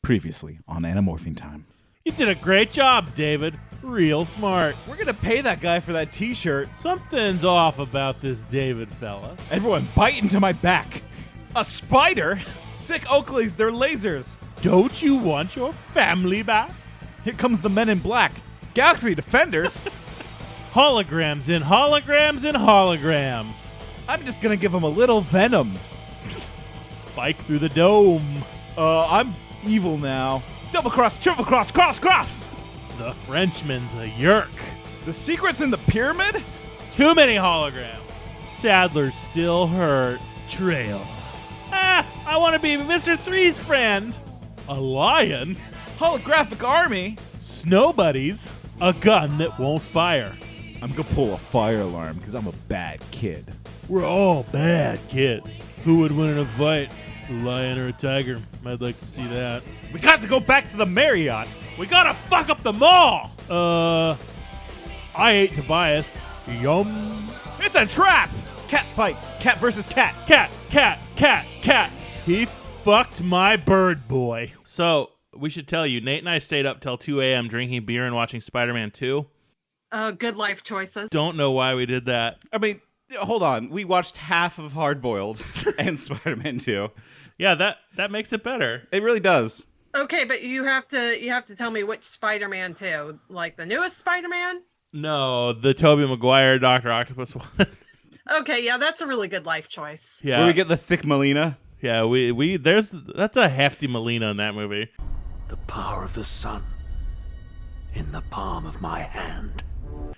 Previously on Animorphing Time. You did a great job, David. Real smart. We're gonna pay that guy for that t-shirt. Something's off about this David fella. Everyone bite into my back. A spider? Sick Oakleys, they're lasers. Don't you want your family back? Here comes the men in black. Galaxy Defenders? Holograms in holograms in holograms. I'm just gonna give them a little venom. Spike through the dome. I'm evil now. Double cross, triple cross, cross, cross! The Frenchman's a yerk. The secret's in the pyramid? Too many holograms. Sadler's still hurt. Trail. I want to be Mr. Three's friend. A lion? Holographic army? Snow buddies? A gun that won't fire. I'm gonna pull a fire alarm because I'm a bad kid. We're all bad kids. Who would win in a fight? A lion or a tiger? I'd like to see that. We got to go back to the Marriott. We gotta fuck up the mall! I ate Tobias. Yum. It's a trap! Cat fight. Cat versus cat. Cat. He fucked my bird boy. So, we should tell you, Nate and I stayed up till 2 a.m. drinking beer and watching Spider-Man 2. Good life choices. Don't know why we did that. I mean, hold on. We watched half of Hard Boiled and Spider-Man 2. Yeah, that makes it better. It really does. Okay, but you have to tell me which Spider-Man too. Like the newest Spider-Man? No, the Tobey Maguire Dr. Octopus one. Okay, yeah, that's a really good life choice. Yeah. Where we get the Thicc Molina. Yeah, that's a hefty Molina in that movie. The power of the sun in the palm of my hand.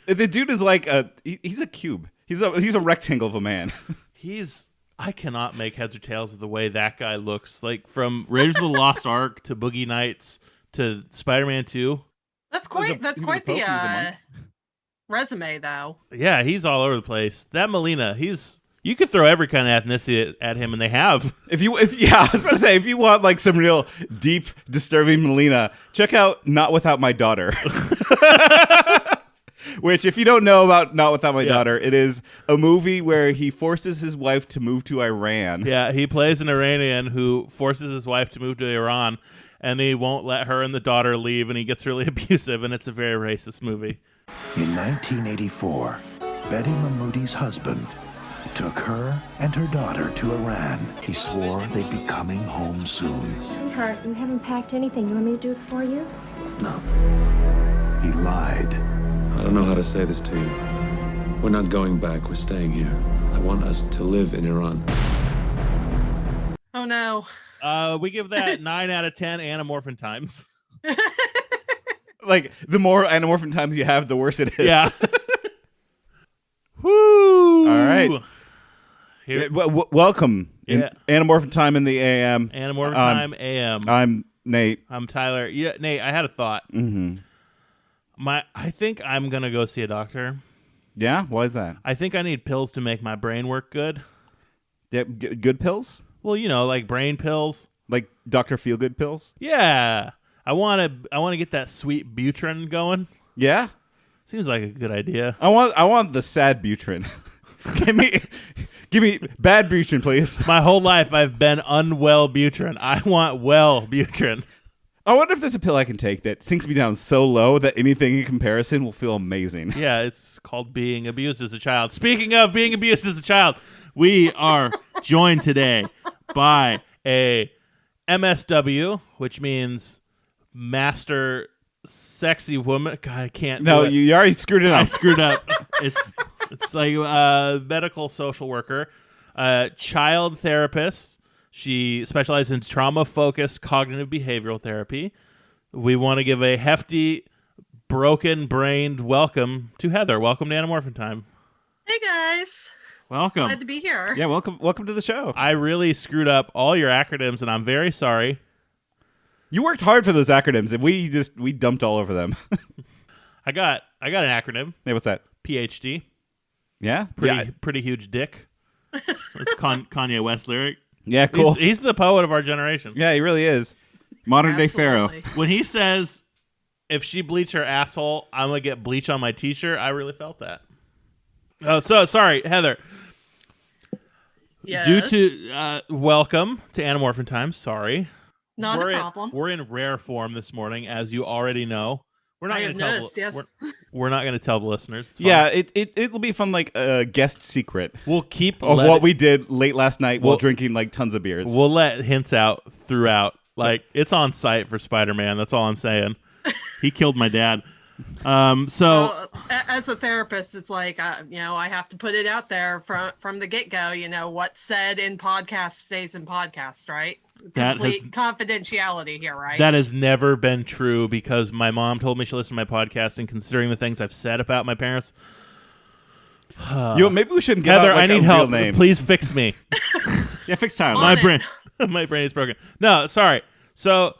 The dude is like he's a cube. He's a rectangle of a man. I cannot make heads or tails of the way that guy looks. Like from Raiders of the Lost Ark to Boogie Nights to Spider-Man 2. That's quite the resume, though. Yeah, he's all over the place. That Molina, you could throw every kind of ethnicity at him, and they have. I was about to say, if you want like some real deep, disturbing Molina, check out Not Without My Daughter. Which, if you don't know about Not Without My Daughter, it is a movie where he forces his wife to move to Iran. Yeah, he plays an Iranian who forces his wife to move to Iran, and he won't let her and the daughter leave, and he gets really abusive, and it's a very racist movie. In 1984, Betty Mahmoudi's husband took her and her daughter to Iran. He swore they'd be coming home soon. Sweetheart, you haven't packed anything. You want me to do it for you? No. He lied. I don't know how to say this to you. We're not going back. We're staying here. I want us to live in Iran. Oh, no. We give that 9 out of 10 Animorphin times. Like, the more Animorphin times you have, the worse it is. Yeah. Woo! All right. Here. Welcome. Yeah. Animorphin Time in the AM. Animorphin Time AM. I'm Nate. I'm Tyler. Yeah, Nate, I had a thought. Mm-hmm. I think I'm going to go see a doctor. Yeah? Why is that? I think I need pills to make my brain work good. Yeah, good pills? Well, like brain pills. Like Dr. Feelgood pills? Yeah. I want to get that sweet Butrin going. Yeah? Seems like a good idea. I want the sad Butrin. Give me bad Butrin, please. My whole life I've been unwell Butrin. I want well Butrin. I wonder if there's a pill I can take that sinks me down so low that anything in comparison will feel amazing. Yeah, it's called being abused as a child. Speaking of being abused as a child, we are joined today by a MSW, which means Master Sexy Woman. God, I can't. No, do it. you already screwed it up. I screwed up. It's like a medical social worker, child therapist. She specializes in trauma-focused cognitive behavioral therapy. We want to give a hefty, broken-brained welcome to Heather. Welcome to Animorphin Time. Hey, guys. Welcome. Glad to be here. Yeah, welcome to the show. I really screwed up all your acronyms, and I'm very sorry. You worked hard for those acronyms, and we dumped all over them. I got an acronym. Hey, what's that? PhD. Yeah? Pretty huge dick. It's Kanye West lyric. Yeah, cool. He's the poet of our generation. Yeah, he really is. Modern day Pharaoh. Absolutely. When he says, if she bleached her asshole, I'm going to get bleach on my t-shirt, I really felt that. Oh, so sorry, Heather. Yes. Due to welcome to Animorphin Time. Sorry. Not a problem. We're in rare form this morning, as you already know. We're not I going have to tell. noticed, yes. We're not going to tell the listeners. It's Yeah, fine. it'll be fun, like a guest secret We'll keep of what we did late last night while We'll- drinking like tons of beers. We'll let hints out throughout. Like, it's on site for Spider-Man. That's all I'm saying. He killed my dad. Well, as a therapist, it's like, I have to put it out there from the get-go. What's said in podcast stays in podcast, right? Complete confidentiality here, right? That has never been true because my mom told me she listened to my podcast, and considering the things I've said about my parents, Maybe we shouldn't give Heather, out like I need real help. names. Please fix me. Yeah, fix time. On my it. brain, my brain is broken. No, sorry. So,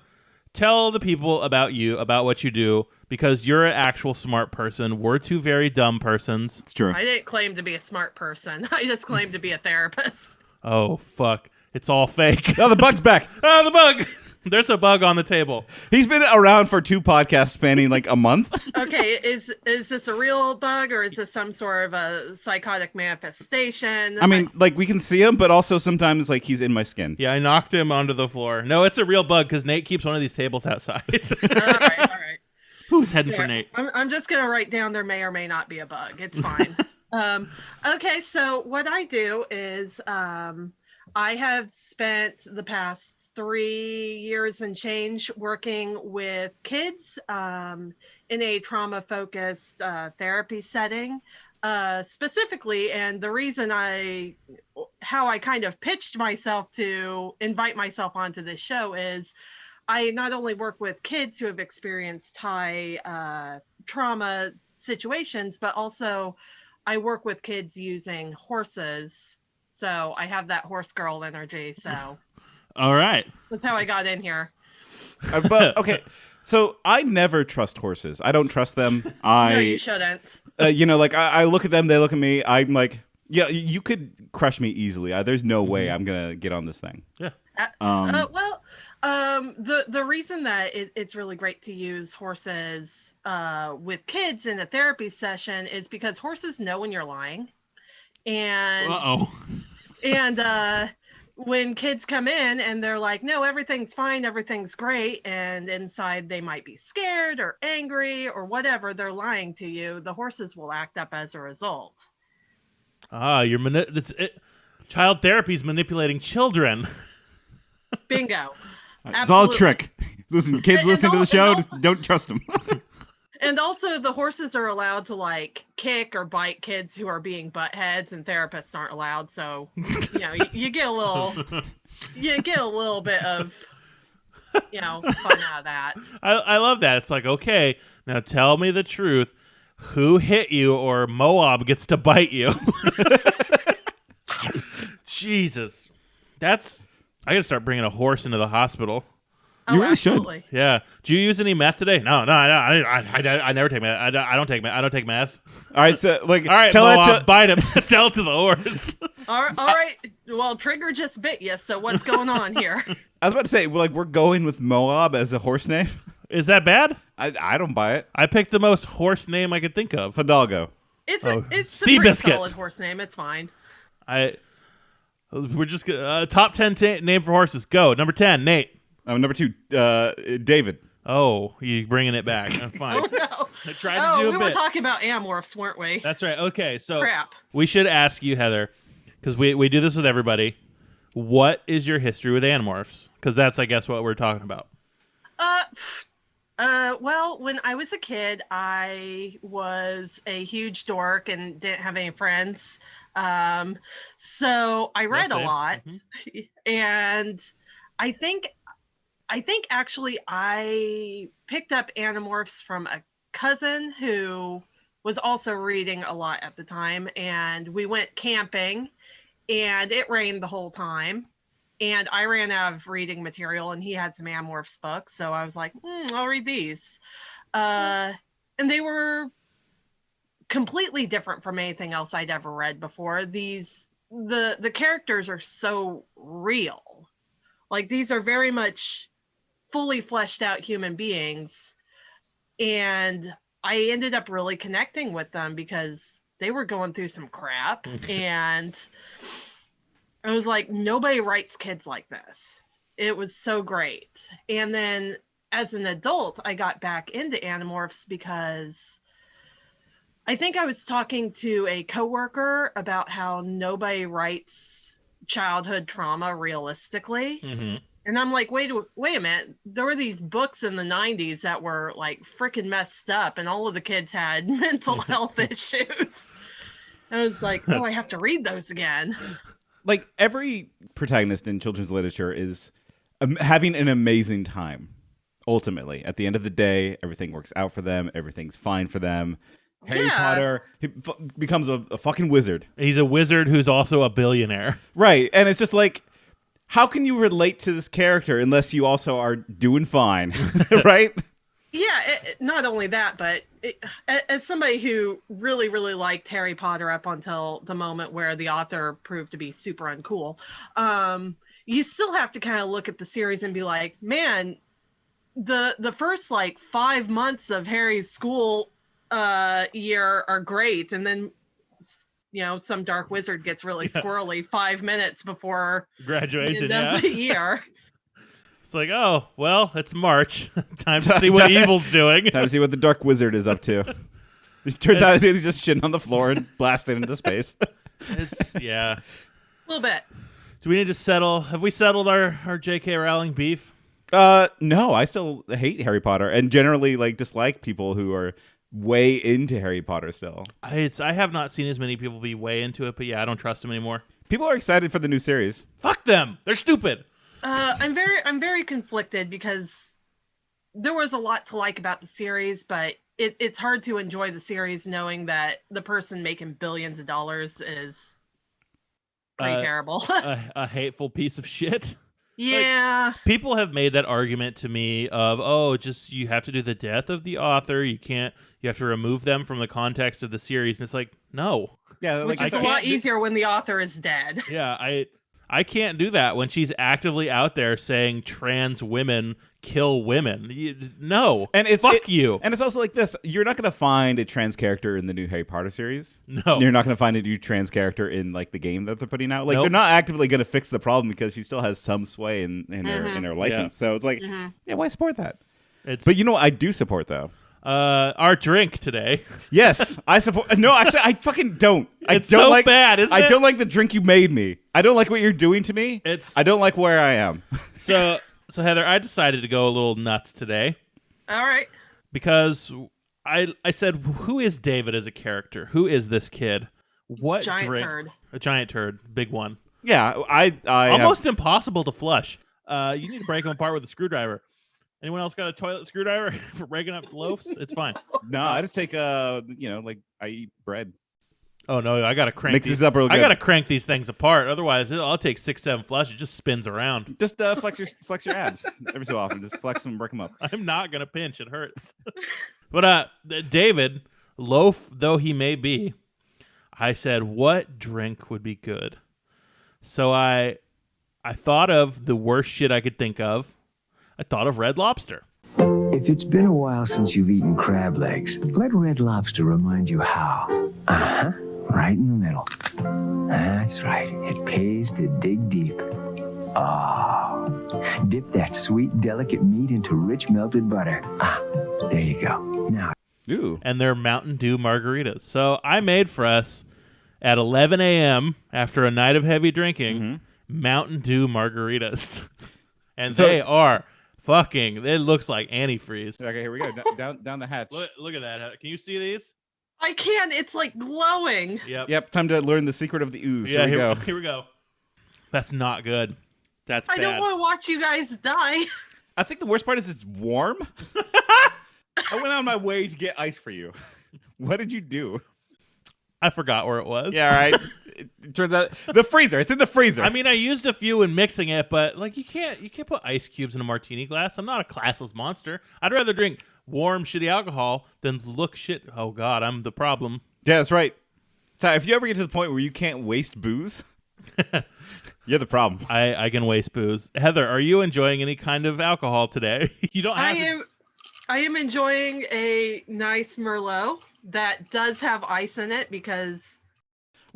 tell the people about you, about what you do, because you're an actual smart person. We're two very dumb persons. It's true. I didn't claim to be a smart person. I just claimed to be a therapist. Oh fuck! It's all fake. Oh, the bug's back. Oh, the bug! There's a bug on the table. He's been around for 2 podcasts spanning like a month. Okay, is this a real bug or is this some sort of a psychotic manifestation? I mean, like we can see him, but also sometimes like he's in my skin. Yeah, I knocked him onto the floor. No, it's a real bug because Nate keeps one of these tables outside. all right. Who's heading for Yeah, Nate? I'm just gonna write down there may or may not be a bug. It's fine. Okay, so what I do is I have spent the past 3 years and change working with kids in a trauma-focused therapy setting, specifically. And the reason how I kind of pitched myself to invite myself onto this show is I not only work with kids who have experienced high trauma situations, but also I work with kids using horses. So I have that horse girl energy. So All right. that's how I got in here. But okay, so I never trust horses. I don't trust them. No, you shouldn't. Like I look at them, they look at me. I'm like, yeah, you could crush me easily. There's no way I'm gonna get on this thing. Yeah. The reason that it's really great to use horses with kids in a therapy session is because horses know when you're lying, and when kids come in and they're like, no, everything's fine, everything's great, and inside they might be scared or angry or whatever, they're lying to you. The horses will act up as a result. Child therapy is manipulating children. Bingo. It's all a Absolutely. trick. Listen, kids, And listen to the also- show. Just don't trust them. And also, the horses are allowed to like kick or bite kids who are being butt heads, and therapists aren't allowed. So, you get a little bit of, fun out of that. I love that. It's like, okay, now tell me the truth. Who hit you, or Moab gets to bite you? Jesus, I gotta start bringing a horse into the hospital. You really should. Absolutely. Yeah. Do you use any meth today? No. I never take meth. I don't take meth. All right, so like, All right, tell Moab, it bite him. Tell it to the horse. All right. Well, Trigger just bit you. So what's going on here? I was about to say, we're going with Moab as a horse name. Is that bad? I don't buy it. I picked the most horse name I could think of. Hidalgo. It's a pretty Seabiscuit. solid horse name. It's fine. We're just gonna top 10 name for horses. Go. Number 10, Nate. Number 2, David. Oh, you bringing it back? I'm fine. Oh no. I tried to do a we bit. were talking about Animorphs, weren't we? That's right. Okay, so Crap. we should ask you, Heather, because we do this with everybody. What is your history with Animorphs? Because that's, I guess, what we're talking about. Well, when I was a kid, I was a huge dork and didn't have any friends. So I read a same. lot, and I think actually I picked up Animorphs from a cousin who was also reading a lot at the time, and we went camping, and it rained the whole time. And I ran out of reading material, and he had some Animorphs books, so I was like, I'll read these. And they were completely different from anything else I'd ever read before. The characters are so real. Like, these are very much fully fleshed out human beings. And I ended up really connecting with them because they were going through some crap. And I was like, nobody writes kids like this. It was so great. And then as an adult, I got back into Animorphs because I think I was talking to a coworker about how nobody writes childhood trauma realistically. Mm-hmm. And I'm like, wait a minute. There were these books in the 90s that were like freaking messed up, and all of the kids had mental health issues. I was like, oh, I have to read those again. Like, every protagonist in children's literature is having an amazing time. Ultimately, at the end of the day, everything works out for them. Everything's fine for them. Harry Potter becomes a fucking wizard. He's a wizard who's also a billionaire. Right. And it's just like, how can you relate to this character unless you also are doing fine? Right? Yeah, not only that, but as somebody who really, really liked Harry Potter up until the moment where the author proved to be super uncool, you still have to kind of look at the series and be like, man, the first like 5 months of Harry's school year are great, and then some dark wizard gets really squirrely 5 minutes before Graduation, the end of the year. It's like, oh, well, it's March. Time to see what evil's doing. Time to see what the dark wizard is up to. It turns out he's just shitting on the floor and blasting into space. Yeah. A little bit. Do we need to settle? Have we settled our J.K. Rowling beef? No, I still hate Harry Potter and generally dislike people who are way into Harry Potter still. I have not seen as many people be way into it, but yeah, I don't trust them anymore. People are excited for the new series. Fuck them. They're stupid. I'm very conflicted because there was a lot to like about the series, but it's hard to enjoy the series knowing that the person making billions of dollars is pretty terrible. a hateful piece of shit. Yeah. People have made that argument to me of, just you have to do the death of the author. You have to remove them from the context of the series. And it's like, no. Yeah, which is a lot easier when the author is dead. Yeah, I can't do that when she's actively out there saying trans women kill women. No. And fuck you. And it's also like this. You're not going to find a trans character in the new Harry Potter series. No. You're not going to find a new trans character in the game that they're putting out. Nope. They're not actively going to fix the problem because she still has some sway in her license. Yeah. So it's like, yeah, why support that? But you know what I do support though? Our drink today. Yes, I support. No, actually, I fucking don't. It's so bad, isn't it? I don't like the drink you made me. I don't like what you're doing to me. I don't like where I am. So Heather, I decided to go a little nuts today. All right. Because I said, who is David as a character? Who is this kid? What giant drink? turd. A giant turd, big one. Yeah, I almost impossible to flush. You need to break them apart with a screwdriver. Anyone else got a toilet screwdriver for breaking up loaves? It's fine. No, I just take I eat bread. Oh no, I gotta crank. Mixes up real good. I gotta crank these things apart. Otherwise, I'll take 6-7 flushes. It just spins around. Just flex your abs every so often. Just flex them and break them up. I'm not gonna pinch. It hurts. But David, loaf though he may be, I said, what drink would be good? So I thought of the worst shit I could think of. I thought of Red Lobster. If it's been a while since you've eaten crab legs, let Red Lobster remind you how. Uh-huh. Right in the middle. That's right. It pays to dig deep. Oh. Dip that sweet, delicate meat into rich melted butter. Ah, there you go. Now. Ooh. And they're Mountain Dew margaritas. So I made for us at 11 a.m. after a night of heavy drinking, Mountain Dew margaritas. And they are fucking, it looks like antifreeze. Okay, here we go. Down the hatch. Look at that. Can you see these? I can. It's like glowing. Yep. Time to learn the secret of the ooze. Yeah, Here we go. That's not good. That's bad. I don't want to watch you guys die. I think the worst part is it's warm. I went on my way to get ice for you. What did you do? I forgot where it was. Yeah, right. It turns out the freezer. It's in the freezer. I mean, I used a few in mixing it, but you can't put ice cubes in a martini glass. I'm not a classless monster. I'd rather drink warm, shitty alcohol than look shit. Oh God, I'm the problem. Yeah, that's right. So if you ever get to the point where you can't waste booze, you're the problem. I can waste booze. Heather, are you enjoying any kind of alcohol today? You don't have I am enjoying a nice Merlot that does have ice in it because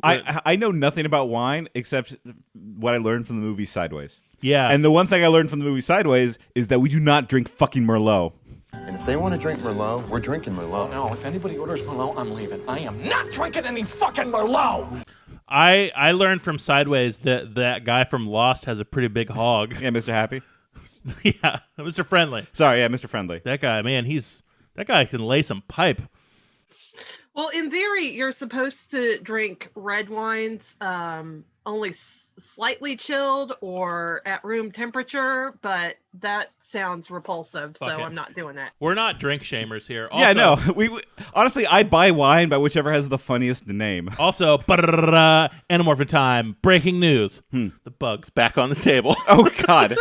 I know nothing about wine except what I learned from the movie Sideways. Yeah. And the one thing I learned from the movie Sideways is that we do not drink fucking Merlot. And if they want to drink Merlot, we're drinking Merlot. No, if anybody orders Merlot, I'm leaving. I am not drinking any fucking Merlot. I learned from Sideways that guy from Lost has a pretty big hog. Yeah, Mr. Happy. Yeah, Mr. Friendly. Sorry, yeah, Mr. Friendly. That guy, man, that guy can lay some pipe. Well, in theory, you're supposed to drink red wines only slightly chilled or at room temperature, but that sounds repulsive, so I'm not doing that. We're not drink shamers here. Also, Yeah, no. We honestly, I buy wine by whichever has the funniest name. Also, Animorph time. Breaking news. The bug's back on the table. Oh, God.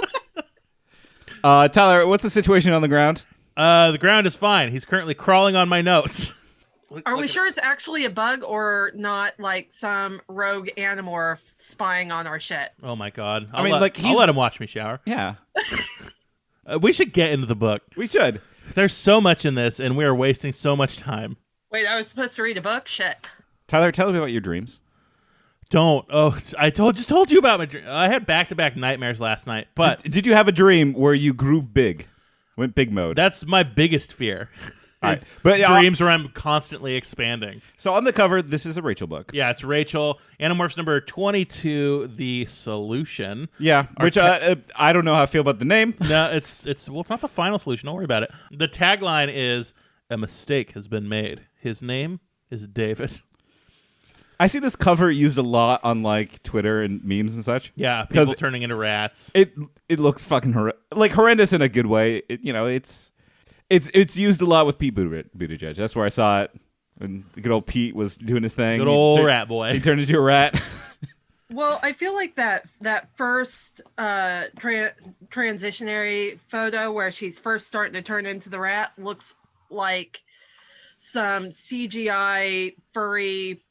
Tyler, what's the situation on the ground? The ground is fine. He's currently crawling on my notes. Are we sure it's actually a bug or not like some rogue Animorph spying on our shit? Oh my God! I'll let him watch me shower. Yeah. We should get into the book. We should. There's so much in this, and we are wasting so much time. Wait, I was supposed to read a book? Shit. Tyler, tell me about your dreams. Don't. Oh, I just told you about my dream. I had back-to-back nightmares last night. But did you have a dream where you grew big, went big mode? That's my biggest fear. Right. But dreams where I'm constantly expanding. So on the cover, this is a Rachel book. Yeah, it's Rachel. Animorphs number 22, The Solution. Yeah, which I don't know how I feel about the name. No, it's not the final solution. Don't worry about it. The tagline is, "A mistake has been made. His name is David." I see this cover used a lot on like Twitter and memes and such. Yeah, people turning into rats. It looks fucking horrendous in a good way. It's used a lot with Pete Buttigieg. That's where I saw it. When the good old Pete was doing his thing. Good old rat boy. He turned into a rat. Well, I feel like that first transitionary photo where she's first starting to turn into the rat looks like some CGI furry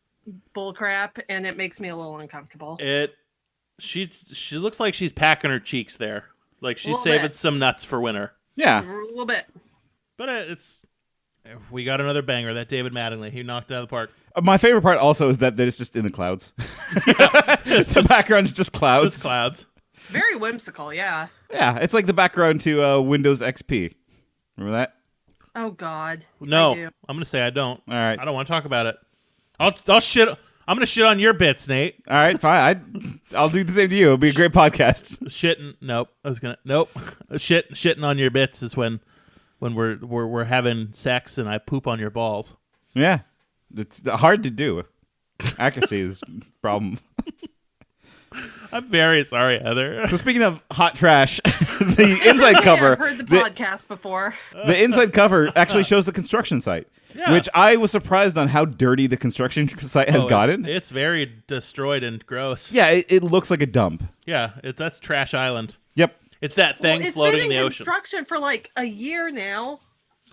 bullcrap, and it makes me a little uncomfortable. She looks like she's packing her cheeks there. Like she's saving some nuts for winter. Yeah. A little bit. But we got another banger, that David Mattingly. He knocked it out of the park. My favorite part also is that it's just in the clouds. The background's just clouds. Just clouds. Very whimsical, yeah. Yeah, it's like the background to Windows XP. Remember that? Oh, God. No, I'm going to say I don't. All right. I don't want to talk about it. I'll shit. I'm going to shit on your bits, Nate. All right, fine. I'll do the same to you. It'll be a great podcast. Nope. Shitting on your bits is when we're having sex and I poop on your balls. Yeah. It's hard to do. Accuracy is a problem. I'm very sorry, Heather. So speaking of hot trash, the inside cover. I've heard the podcast before. The inside cover actually shows the construction site, which I was surprised on how dirty the construction site has gotten. It's very destroyed and gross. Yeah, it looks like a dump. Yeah, that's Trash Island. Yep. It's that thing floating in the ocean. It's been in construction for like a year now.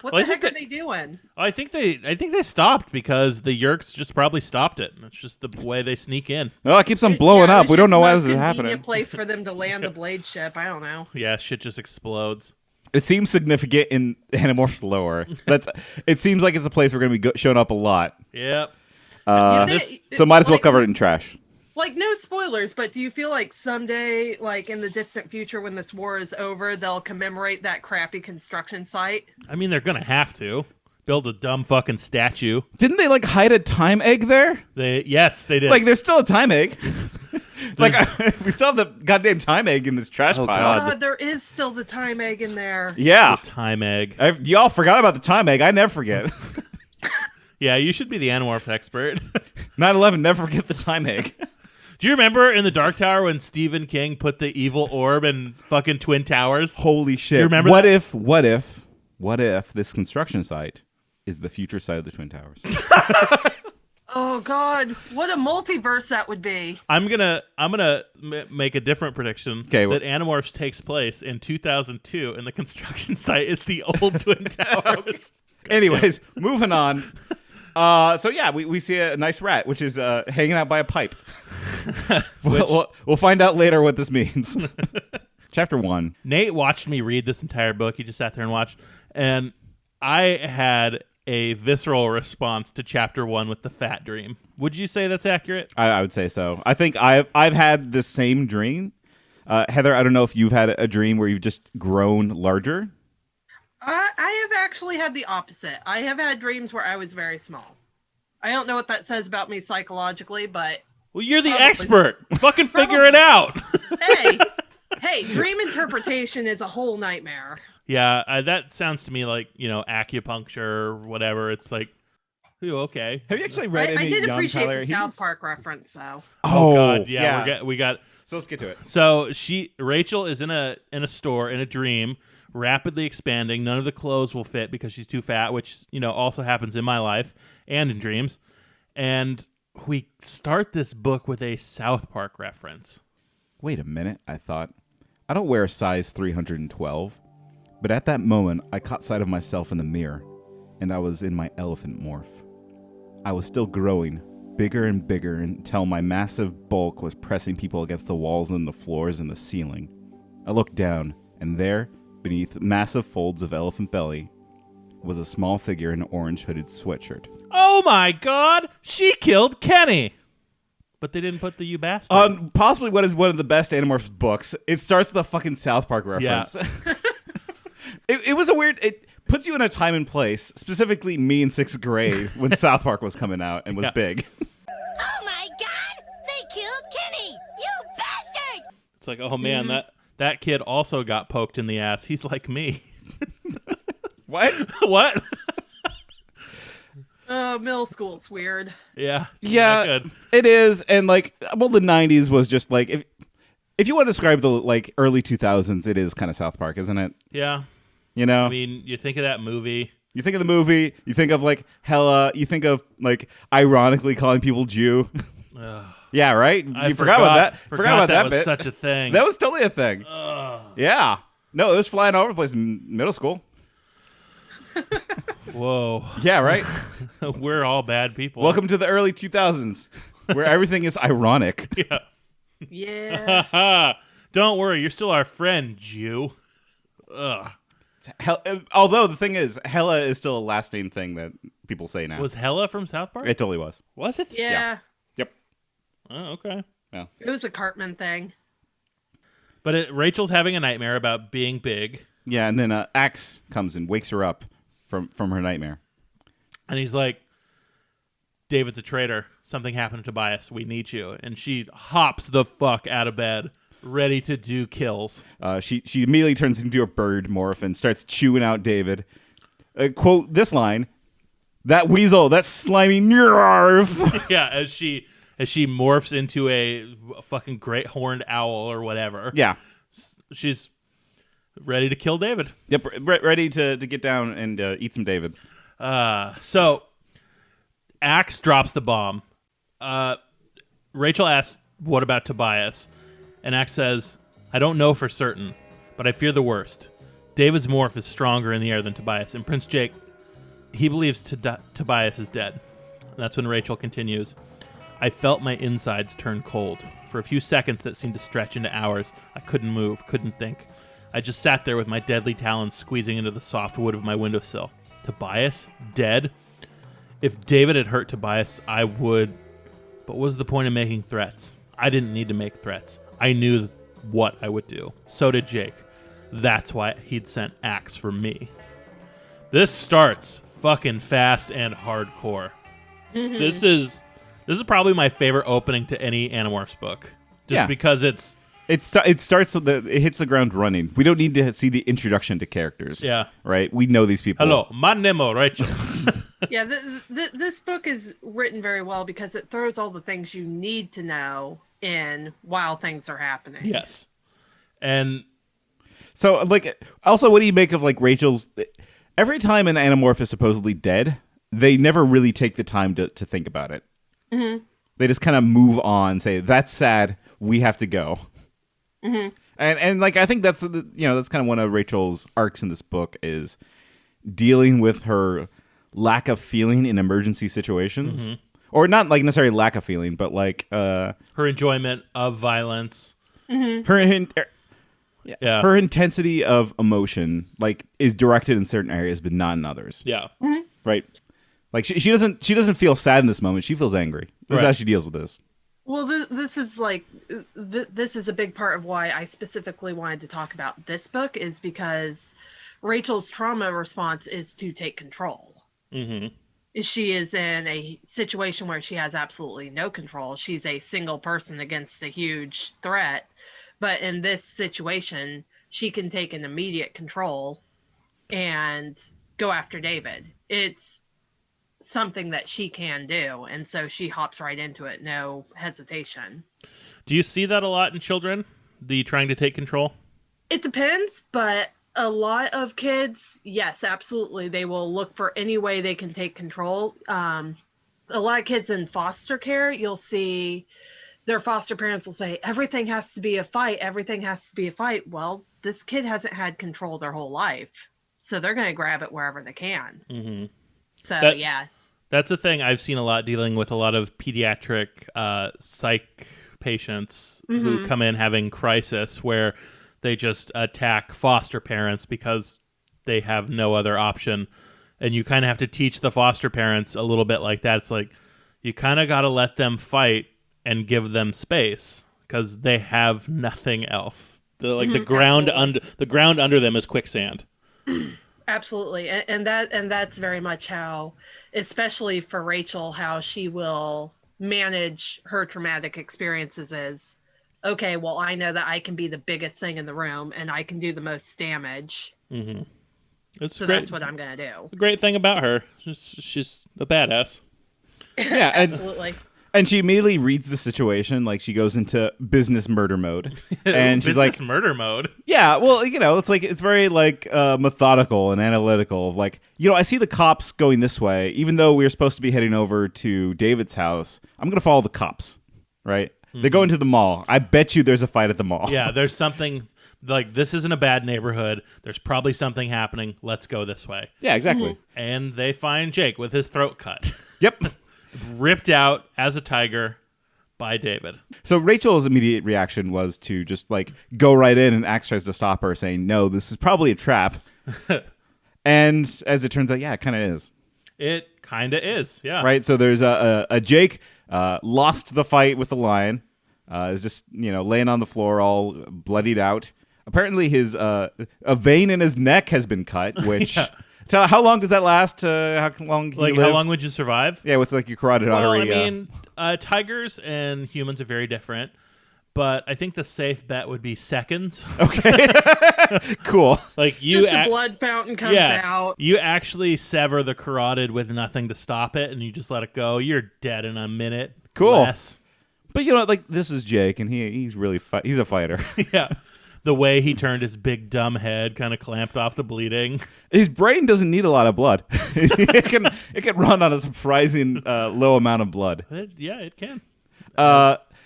What the heck are they doing? I think they stopped because the Yerks just probably stopped it. It's just the way they sneak in. Well, it keeps on blowing up. We don't know why this is happening. A place for them to land a blade ship. I don't know. Yeah, shit just explodes. It seems significant in Animorphs lore. It seems like it's a place we're going to be showing up a lot. Yep. So might as well cover it in trash. Like, no spoilers, but do you feel like someday, like in the distant future when this war is over, they'll commemorate that crappy construction site? I mean, they're going to have to build a dumb fucking statue. Didn't they, like, hide a time egg there? Yes, they did. Like, there's still a time egg. Like, we still have the goddamn time egg in this trash pile. God, there is still the time egg in there. Yeah. The time egg. Y'all forgot about the time egg. I never forget. Yeah, you should be the Animorph expert. 9/11, never forget the time egg. Do you remember in the Dark Tower when Stephen King put the evil orb in fucking Twin Towers? Holy shit. Do you remember What if this construction site is the future site of the Twin Towers? Oh God, what a multiverse that would be. I'm gonna make a different prediction. Okay, that Animorphs takes place in 2002 and the construction site is the old Twin Towers. Anyways, moving on. So yeah, we see a nice rat, which is hanging out by a pipe. We'll find out later what this means. Chapter 1. Nate watched me read this entire book. He just sat there and watched. And I had a visceral response to Chapter 1 with the fat dream. Would you say that's accurate? I would say so. I think I've had the same dream. Heather, I don't know if you've had a dream where you've just grown larger. I have actually had the opposite. I have had dreams where I was very small. I don't know what that says about me psychologically, but... Well, you're the expert. Fucking figure it out. Hey, dream interpretation is a whole nightmare. Yeah, that sounds to me like, acupuncture or whatever. It's like, ooh, okay. Have you actually read any I did young appreciate Tyler? the South Park reference, though. Oh God, yeah. We got. So let's get to it. So Rachel is in a store in a dream, rapidly expanding. None of the clothes will fit because she's too fat, which also happens in my life and in dreams. And we start this book with a South Park reference. Wait a minute, I thought. I don't wear a size 312, but at that moment, I caught sight of myself in the mirror, and I was in my elephant morph. I was still growing, bigger and bigger, until my massive bulk was pressing people against the walls and the floors and the ceiling. I looked down, and there, beneath massive folds of elephant belly, was a small figure in an orange hooded sweatshirt. Oh my God! She killed Kenny! But they didn't put the you bastard. Possibly what is one of the best Animorphs books. It starts with a fucking South Park reference. Yeah. It was a weird... It puts you in a time and place, specifically me in 6th grade, when South Park was coming out and was big. Oh my God! They killed Kenny! You bastard! It's like, oh man, that kid also got poked in the ass. He's like me. What? What? Middle school's weird. Yeah. Yeah, it is. And the 90s was just like, if you want to describe the early 2000s, it is kind of South Park, isn't it? Yeah. I mean, you think of that movie. You think of the movie, you think of Hella, you think of ironically calling people Jew. Yeah, right? You forgot about that. Forgot about that was bit. Such a thing. That was totally a thing. Yeah. No, it was flying all over the place in middle school. Whoa. Yeah, right? We're all bad people. Welcome to the early 2000s, where everything is ironic. Yeah. Yeah. Don't worry, you're still our friend, Jew. Ugh. Although the thing is, Hella is still a lasting thing that people say now. Was Hella from South Park? It totally was. Was it? Yeah. Yep. Oh, okay. Yeah. It was a Cartman thing. But Rachel's having a nightmare about being big. Yeah, and then Axe comes and wakes her up from her nightmare. And he's like, David's a traitor. Something happened to Tobias. We need you. And she hops the fuck out of bed, ready to do kills. She immediately turns into a bird morph and starts chewing out David. Quote this line, "That weasel, that slimy nerve." Yeah, as she morphs into a fucking great horned owl or whatever. Yeah. She's ready to kill David. Yep, ready to get down and eat some David. So Axe drops the bomb. Rachel asks, "What about Tobias?" And Axe says, "I don't know for certain, but I fear the worst. David's morph is stronger in the air than Tobias, and Prince Jake, he believes Tobias is dead." And that's when Rachel continues, "I felt my insides turn cold. For a few seconds that seemed to stretch into hours, I couldn't move, couldn't think. I just sat there with my deadly talons squeezing into the soft wood of my windowsill. Tobias? Dead? If David had hurt Tobias, I would... But what was the point of making threats? I didn't need to make threats. I knew what I would do. So did Jake. That's why he'd sent Axe for me." This starts fucking fast and hardcore. Mm-hmm. This is probably my favorite opening to any Animorphs book. Just because it starts it hits the ground running. We don't need to see the introduction to characters. Yeah. Right? We know these people. Hello, my name is Rachel. Yeah, this book is written very well because it throws all the things you need to know in while things are happening. Yes. And so, also, what do you make of, Rachel's... Every time an Animorph is supposedly dead, they never really take the time to think about it. Mm-hmm. They just kind of move on, say, "That's sad, we have to go." Mm-hmm. And I think that's that's kind of one of Rachel's arcs in this book is dealing with her lack of feeling in emergency situations, Mm-hmm. or not necessarily lack of feeling, but her enjoyment of violence, Mm-hmm. her intensity of emotion is directed in certain areas, but not in others. Yeah, Mm-hmm. Right. She doesn't feel sad in this moment. She feels angry. This is how she deals with this. Well, this is like this is a big part of why I specifically wanted to talk about this book, is because Rachel's trauma response is to take control. Mm-hmm. She is in a situation where she has absolutely no control. She's a single person against a huge threat. But in this situation, she can take an immediate control and go after David. It's something that she can do. And so she hops right into it. No hesitation. Do you see that a lot in children? The trying to take control? It depends, but a lot of kids, yes, absolutely. They will look for any way they can take control. A lot of kids in foster care, you'll see their foster parents will say, everything has to be a fight. Everything has to be a fight. Well, this kid hasn't had control their whole life. So they're going to grab it wherever they can. Mm-hmm. So, yeah. That's a thing I've seen a lot dealing with a lot of pediatric psych patients who come in having crisis where they just attack foster parents because they have no other option. And you kind of have to teach the foster parents a little bit like that. It's like, you kind of got to let them fight and give them space because they have nothing else. The ground under them is quicksand. Absolutely. And that's very much how, especially for Rachel, how she will manage her traumatic experiences is, okay, well, I know that I can be the biggest thing in the room and I can do the most damage. Mm-hmm. So that's what I'm going to do. The great thing about her, she's a badass. Yeah, absolutely. And she immediately reads the situation, like she goes into business murder mode. And she's like, murder mode? Yeah, well, it's very like methodical and analytical. Like, I see the cops going this way, even though we're supposed to be heading over to David's house. I'm going to follow the cops, right? Mm-hmm. They go into the mall. I bet you there's a fight at the mall. Yeah, there's something like, this isn't a bad neighborhood. There's probably something happening. Let's go this way. Yeah, exactly. Mm-hmm. And they find Jake with his throat cut. Yep. Ripped out as a tiger by David. So Rachel's immediate reaction was to just like go right in, and Axe tries to stop her, saying, no, this is probably a trap. And as it turns out, yeah, it kind of is. It kind of is, yeah. Right, so there's a Jake lost the fight with the lion, is just, laying on the floor all bloodied out. Apparently his a vein in his neck has been cut, which... Yeah. How long does that last? How long can you live? How long would you survive? Yeah, with like your carotid artery. I mean, tigers and humans are very different, but I think the safe bet would be seconds. Okay, cool. Like just a blood fountain comes out. You actually sever the carotid with nothing to stop it, and you just let it go. You're dead in a minute. Cool. Less. But like this is Jake, and he's really he's a fighter. Yeah. The way he turned his big dumb head kind of clamped off the bleeding. His brain doesn't need a lot of blood. it can run on a surprising low amount of blood. It can.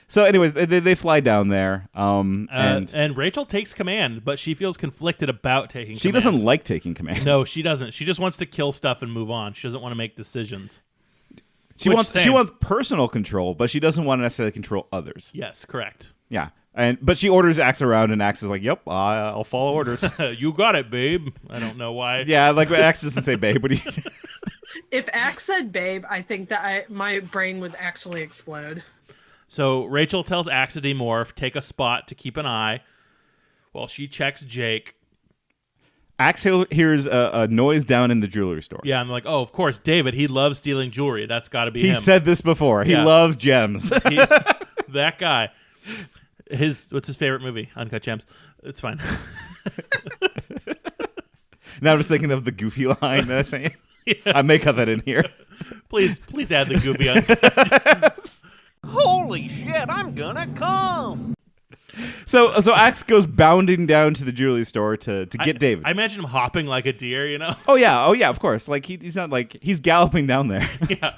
So anyways, they fly down there. And Rachel takes command, but she feels conflicted about taking command. She doesn't like taking command. No, she doesn't. She just wants to kill stuff and move on. She doesn't want to make decisions. She wants personal control, but she doesn't want to necessarily control others. Yes, correct. Yeah. But she orders Axe around, and Axe is like, yep, I'll follow orders. You got it, babe. I don't know why. Yeah, like Axe doesn't say babe. But if Axe said babe, I think that my brain would actually explode. So Rachel tells Axe to demorph, take a spot to keep an eye, while she checks Jake. Axe hears a noise down in the jewelry store. Yeah, I'm like, oh, of course, David, he loves stealing jewelry. That's got to be him. He said this before. He loves gems. That guy. What's his favorite movie? Uncut Gems. It's fine. Now I'm just thinking of the Goofy line that I sang. Yeah. I may cut that in here. Please add the Goofy Uncut Gems. Holy shit, I'm gonna come. So Axe goes bounding down to the jewelry store to get David. I imagine him hopping like a deer, Oh yeah, of course. Like he's not like he's galloping down there. Yeah.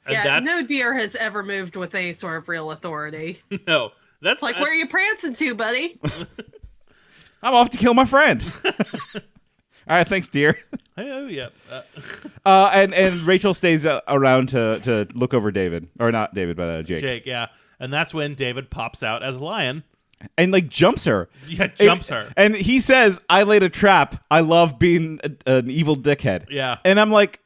Yeah, no deer has ever moved with any sort of real authority. No. That's like, where are you prancing to, buddy? I'm off to kill my friend. All right, thanks, dear. Oh, yeah. And Rachel stays around to look over David. Or not David, but Jake. Jake, yeah. And that's when David pops out as a lion. And, like, jumps her. Yeah, jumps her. And he says, I laid a trap. I love being an evil dickhead. Yeah. And I'm like,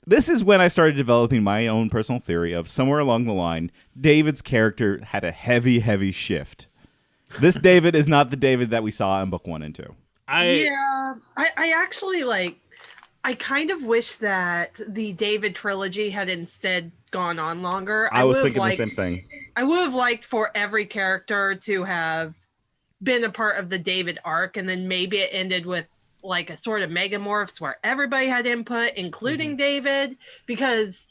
This is when I started developing my own personal theory of somewhere along the line, David's character had a heavy, heavy shift. This David is not the David that we saw in book 1 and 2. I actually I kind of wish that the David trilogy had instead gone on longer. I was thinking the same thing. I would have liked for every character to have been a part of the David arc, and then maybe it ended with like a sort of Megamorphs where everybody had input, including David, because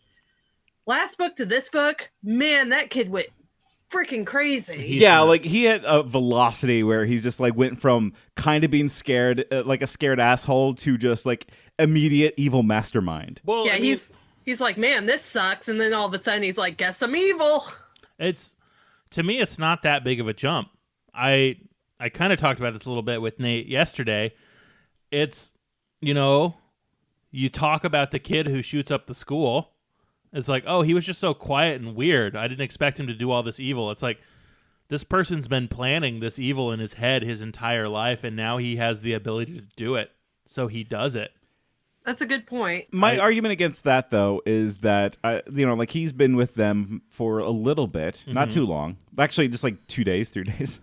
last book to this book, man, that kid went freaking crazy. Yeah, like he had a velocity where he's just like went from kind of being scared, like a scared asshole, to just like immediate evil mastermind. Well, yeah, he's like, man, this sucks, and then all of a sudden he's like, guess I'm evil. To me, it's not that big of a jump. I kind of talked about this a little bit with Nate yesterday. It's, you talk about the kid who shoots up the school. It's like, oh, he was just so quiet and weird. I didn't expect him to do all this evil. It's like, this person's been planning this evil in his head his entire life, and now he has the ability to do it. So he does it. That's a good point. My argument against that, though, is that, like he's been with them for a little bit, not too long. Actually, just like 2 days, 3 days.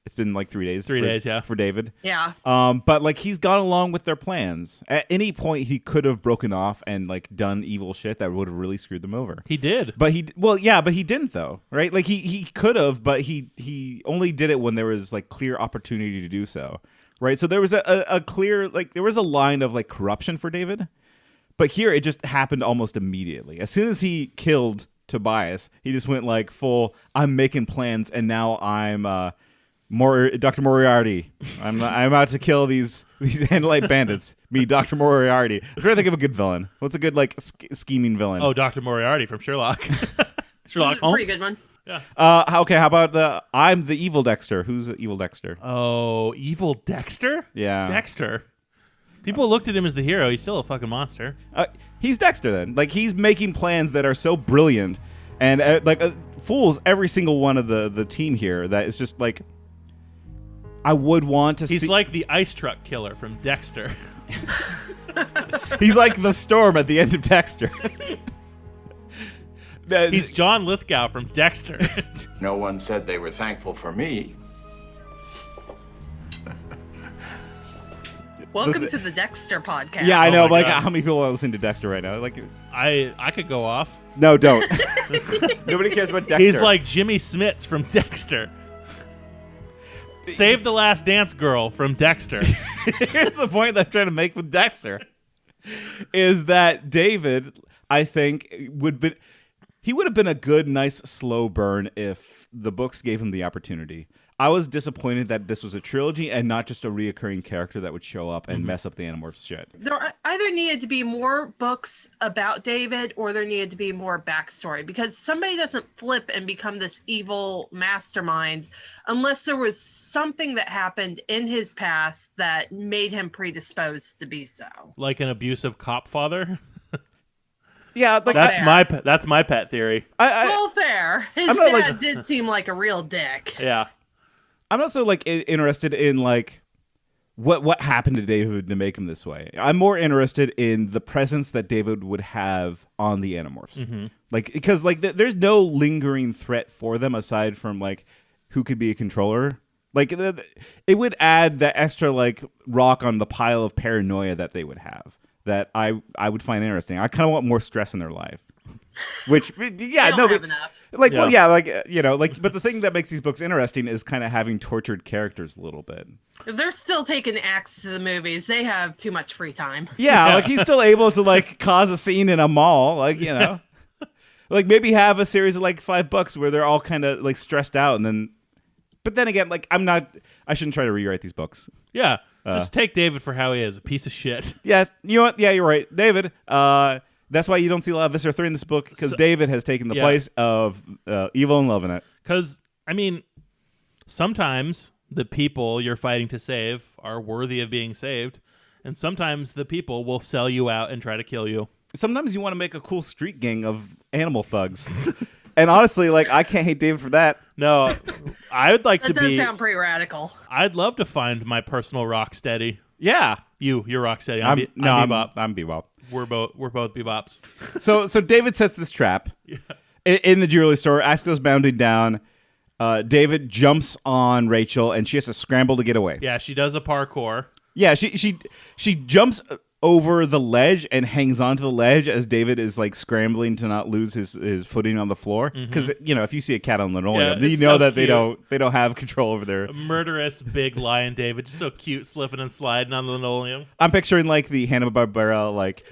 It's been like 3 days. 3 days, yeah. For David. Yeah. But like he's gone along with their plans. At any point, he could have broken off and like done evil shit that would have really screwed them over. He did. But he didn't though, right? Like he could have, but he only did it when there was like clear opportunity to do so, right? So there was a clear, like there was a line of like corruption for David, but here it just happened almost immediately. As soon as he killed Tobias, he just went like full, I'm making plans, and now I'm Dr. Moriarty. I'm out to kill these Andalite bandits. Me, Dr. Moriarty. I'm trying to think of a good villain. What's a good like scheming villain? Oh, Dr. Moriarty from Sherlock. Sherlock Holmes. Pretty good one. Yeah. Okay. How about I'm the evil Dexter. Who's the evil Dexter? Oh, evil Dexter? Yeah. Dexter. People looked at him as the hero. He's still a fucking monster. He's Dexter then. Like he's making plans that are so brilliant and fools every single one of the team here. That it's just like. I would want to see... He's like the ice truck killer from Dexter. He's like the storm at the end of Dexter. He's John Lithgow from Dexter. No one said they were thankful for me. Welcome to the Dexter podcast. Yeah, I know. God. How many people are listening to Dexter right now? Like, I could go off. No, don't. Nobody cares about Dexter. He's like Jimmy Smits from Dexter. Save the Last Dance Girl from Dexter. Here's the point that I'm trying to make with Dexter is that David, I think, would have been a good, nice, slow burn if the books gave him the opportunity. I was disappointed that this was a trilogy and not just a reoccurring character that would show up and mess up the Animorphs shit. There either needed to be more books about David or there needed to be more backstory, because somebody doesn't flip and become this evil mastermind unless there was something that happened in his past that made him predisposed to be so. Like an abusive cop father? Yeah, like that's my pet theory. Well, fair. His dad did seem like a real dick. Yeah. I'm not so like interested in like what happened to David to make him this way. I'm more interested in the presence that David would have on the Animorphs. Like because like there's no lingering threat for them aside from like who could be a controller. Like it would add that extra like rock on the pile of paranoia that they would have that I would find interesting. I kind of want more stress in their life. Which, yeah, no, but like, well, yeah, like but the thing that makes these books interesting is kind of having tortured characters a little bit. If they're still taking acts to the movies, they have too much free time. Yeah, like he's still able to like cause a scene in a mall, like like maybe have a series of like 5 books where they're all kind of like stressed out, and then, but then again, like I shouldn't try to rewrite these books. Yeah, just take David for how he is, a piece of shit. Yeah, you know what? Yeah, you're right, David. That's why you don't see a lot of Viscera 3 in this book, because David has taken the place of evil and loving it. Because, I mean, sometimes the people you're fighting to save are worthy of being saved, and sometimes the people will sell you out and try to kill you. Sometimes you want to make a cool street gang of animal thugs. And honestly, like, I can't hate David for that. No, I would like that does sound pretty radical. I'd love to find my personal rock steady. Yeah. You're Rocksteady. I'm Bebop. I'm Bebop. We're both Bebops. So David sets this trap in the jewelry store. Axe goes bounding down. David jumps on Rachel, and she has to scramble to get away. Yeah, she does a parkour. Yeah, she jumps over the ledge and hangs onto the ledge as David is like scrambling to not lose his footing on the floor. Because if you see a cat on linoleum, you know that they don't have control over their murderous big lion David, just so cute, slipping and sliding on the linoleum. I'm picturing like the Hanna-Barbera like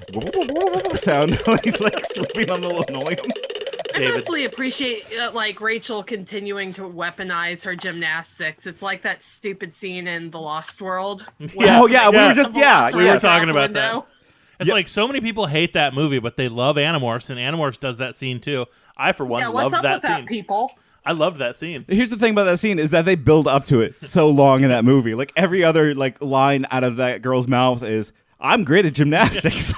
sound when he's like slipping on the linoleum. I mostly appreciate like Rachel continuing to weaponize her gymnastics. It's like that stupid scene in The Lost World. We were talking about that. It's like so many people hate that movie, but they love Animorphs, and Animorphs does that scene too. I, for one, what's loved up that with scene. that, people? I loved that scene. Here's the thing about that scene is that they build up to it so long in that movie. Like every other like line out of that girl's mouth is, "I'm great at gymnastics."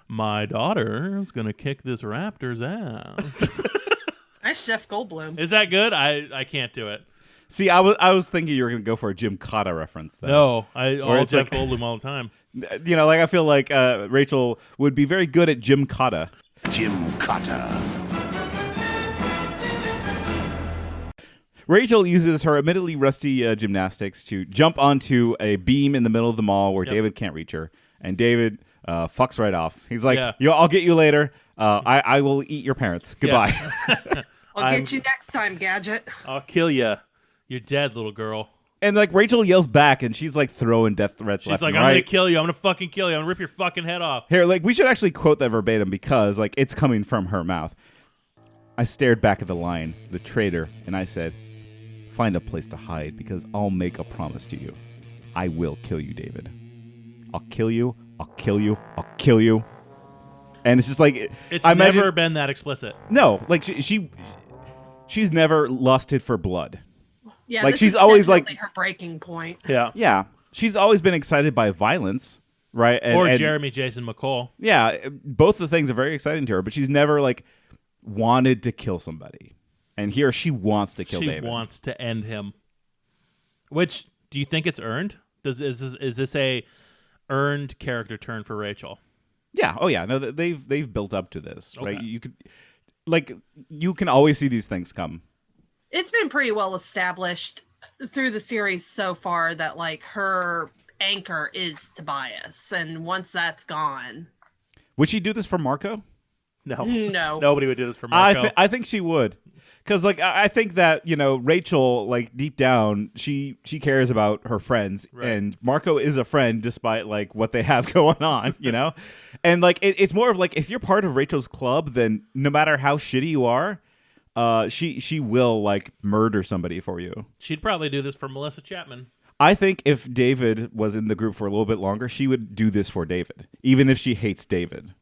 My daughter is gonna kick this raptor's ass. Nice Jeff Goldblum. Is that good? I can't do it. See, I was thinking you were gonna go for a Jim Cotta reference. Though. No, all Jeff like, Goldblum all the time. Like I feel like Rachel would be very good at Jim Cotta. Jim Cotta. Rachel uses her admittedly rusty gymnastics to jump onto a beam in the middle of the mall where David can't reach her, and David fucks right off. He's like, I'll get you later. I will eat your parents. Goodbye. I'll get you next time, Gadget. I'll kill you. You're dead, little girl. And like Rachel yells back, and she's like throwing death threats left and right. I'm gonna kill you. I'm gonna fucking kill you. I'm gonna rip your fucking head off. Here, like we should actually quote that verbatim because like it's coming from her mouth. I stared back at the lion, the traitor, and I said, "Find a place to hide because I'll make a promise to you. I will kill you, David. I'll kill you. I'll kill you. I'll kill you." And it's just like it's never been that explicit. No, like she's never lusted for blood. Yeah, like this she's is always like her breaking point. Yeah. She's always been excited by violence, right? And Jeremy Jason McCall. Yeah, both the things are very exciting to her, but she's never like wanted to kill somebody. And here she wants to kill David. She wants to end him. Which, do you think it's earned? Is this a earned character turn for Rachel? Yeah. Oh yeah. No, they've built up to this, okay. right? You can always see these things come. It's been pretty well established through the series so far that like her anchor is Tobias, and once that's gone, would she do this for Marco? No. Nobody would do this for Marco. I think she would. Because like I think that Rachel, like deep down she cares about her friends, right. And Marco is a friend despite like what they have going on, and like it's more of like if you're part of Rachel's club, then no matter how shitty you are, she will like murder somebody for you. She'd probably do this for Melissa Chapman. I think if David was in the group for a little bit longer, she would do this for David, even if she hates David.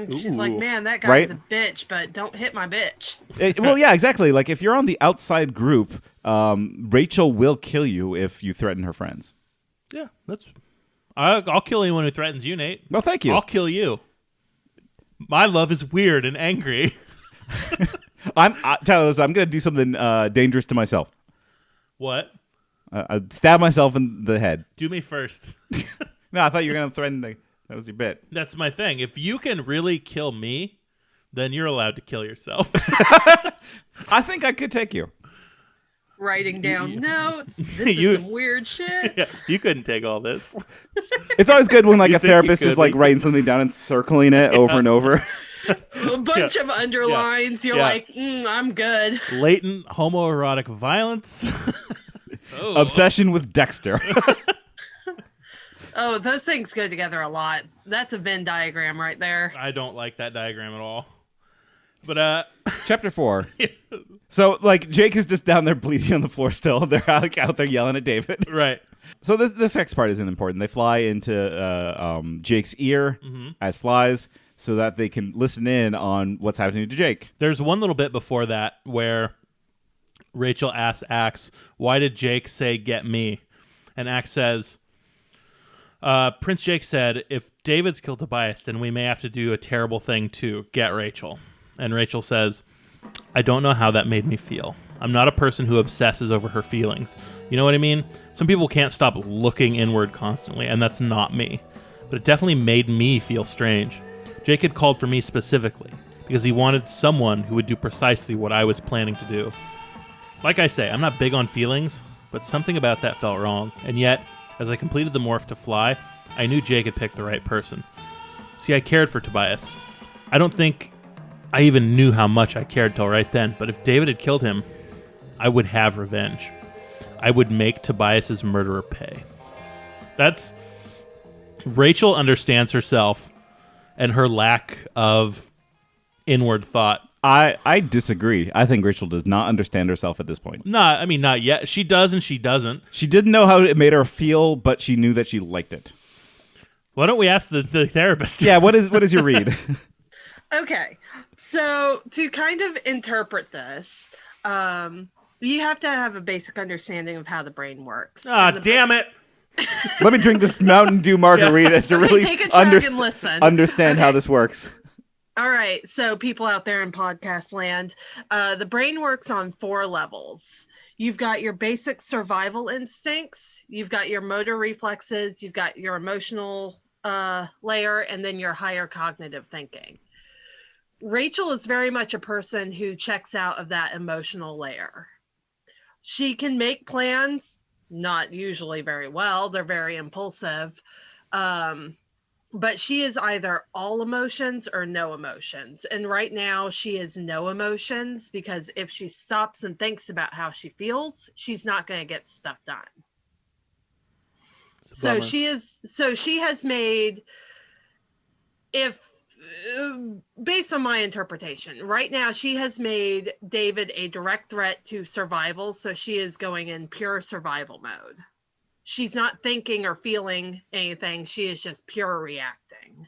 She's like, man, that guy's a bitch, but don't hit my bitch. Well, yeah, exactly. Like, if you're on the outside group, Rachel will kill you if you threaten her friends. Yeah, I'll kill anyone who threatens you, Nate. Well, thank you. I'll kill you. My love is weird and angry. Tyler, listen, I'm going to do something dangerous to myself. What? I'd stab myself in the head. Do me first. No, I thought you were going to threaten the... That was your bit. That's my thing. If you can really kill me, then you're allowed to kill yourself. I think I could take you. Writing down notes. This is some weird shit. Yeah, you couldn't take all this. It's always good when like a therapist is like writing something down and circling it over and over. A bunch of underlines. You're like, I'm good. Latent homoerotic violence. Obsession with Dexter. Oh, those things go together a lot. That's a Venn diagram right there. I don't like that diagram at all. But Chapter 4. So like Jake is just down there bleeding on the floor still. They're like out there yelling at David. Right. So this next part isn't important. They fly into Jake's ear as flies so that they can listen in on what's happening to Jake. There's one little bit before that where Rachel asks Axe, why did Jake say get me? And Axe says, Prince Jake said, if David's killed Tobias, then we may have to do a terrible thing to get Rachel. And Rachel says, I don't know how that made me feel. I'm not a person who obsesses over her feelings. You know what I mean? Some people can't stop looking inward constantly, and that's not me. But it definitely made me feel strange. Jake had called for me specifically because he wanted someone who would do precisely what I was planning to do. Like I say, I'm not big on feelings, but something about that felt wrong. And yet, as I completed the morph to fly, I knew Jake had picked the right person. See, I cared for Tobias. I don't think I even knew how much I cared till right then, but if David had killed him, I would have revenge. I would make Tobias's murderer pay. That's... Rachel understands herself and her lack of inward thought. I disagree. I think Rachel does not understand herself at this point. Not yet. She does and she doesn't. She didn't know how it made her feel, but she knew that she liked it. Why don't we ask the therapist? Yeah, what is your read? Okay, so to kind of interpret this, you have to have a basic understanding of how the brain works. Damn it! Let me drink this Mountain Dew margarita to really take a chug and listen. understand how this works. All right, so people out there in podcast land, the brain works on 4 levels. You've got your basic survival instincts, you've got your motor reflexes, you've got your emotional layer, and then your higher cognitive thinking. Rachel is very much a person who checks out of that emotional layer. She can make plans, not usually very well. They're very impulsive. But she is either all emotions or no emotions. And right now she is no emotions because if she stops and thinks about how she feels, she's not going to get stuff done. So she has made, based on my interpretation, right now she has made David a direct threat to survival. So she is going in pure survival mode. She's not thinking or feeling anything. She is just pure reacting.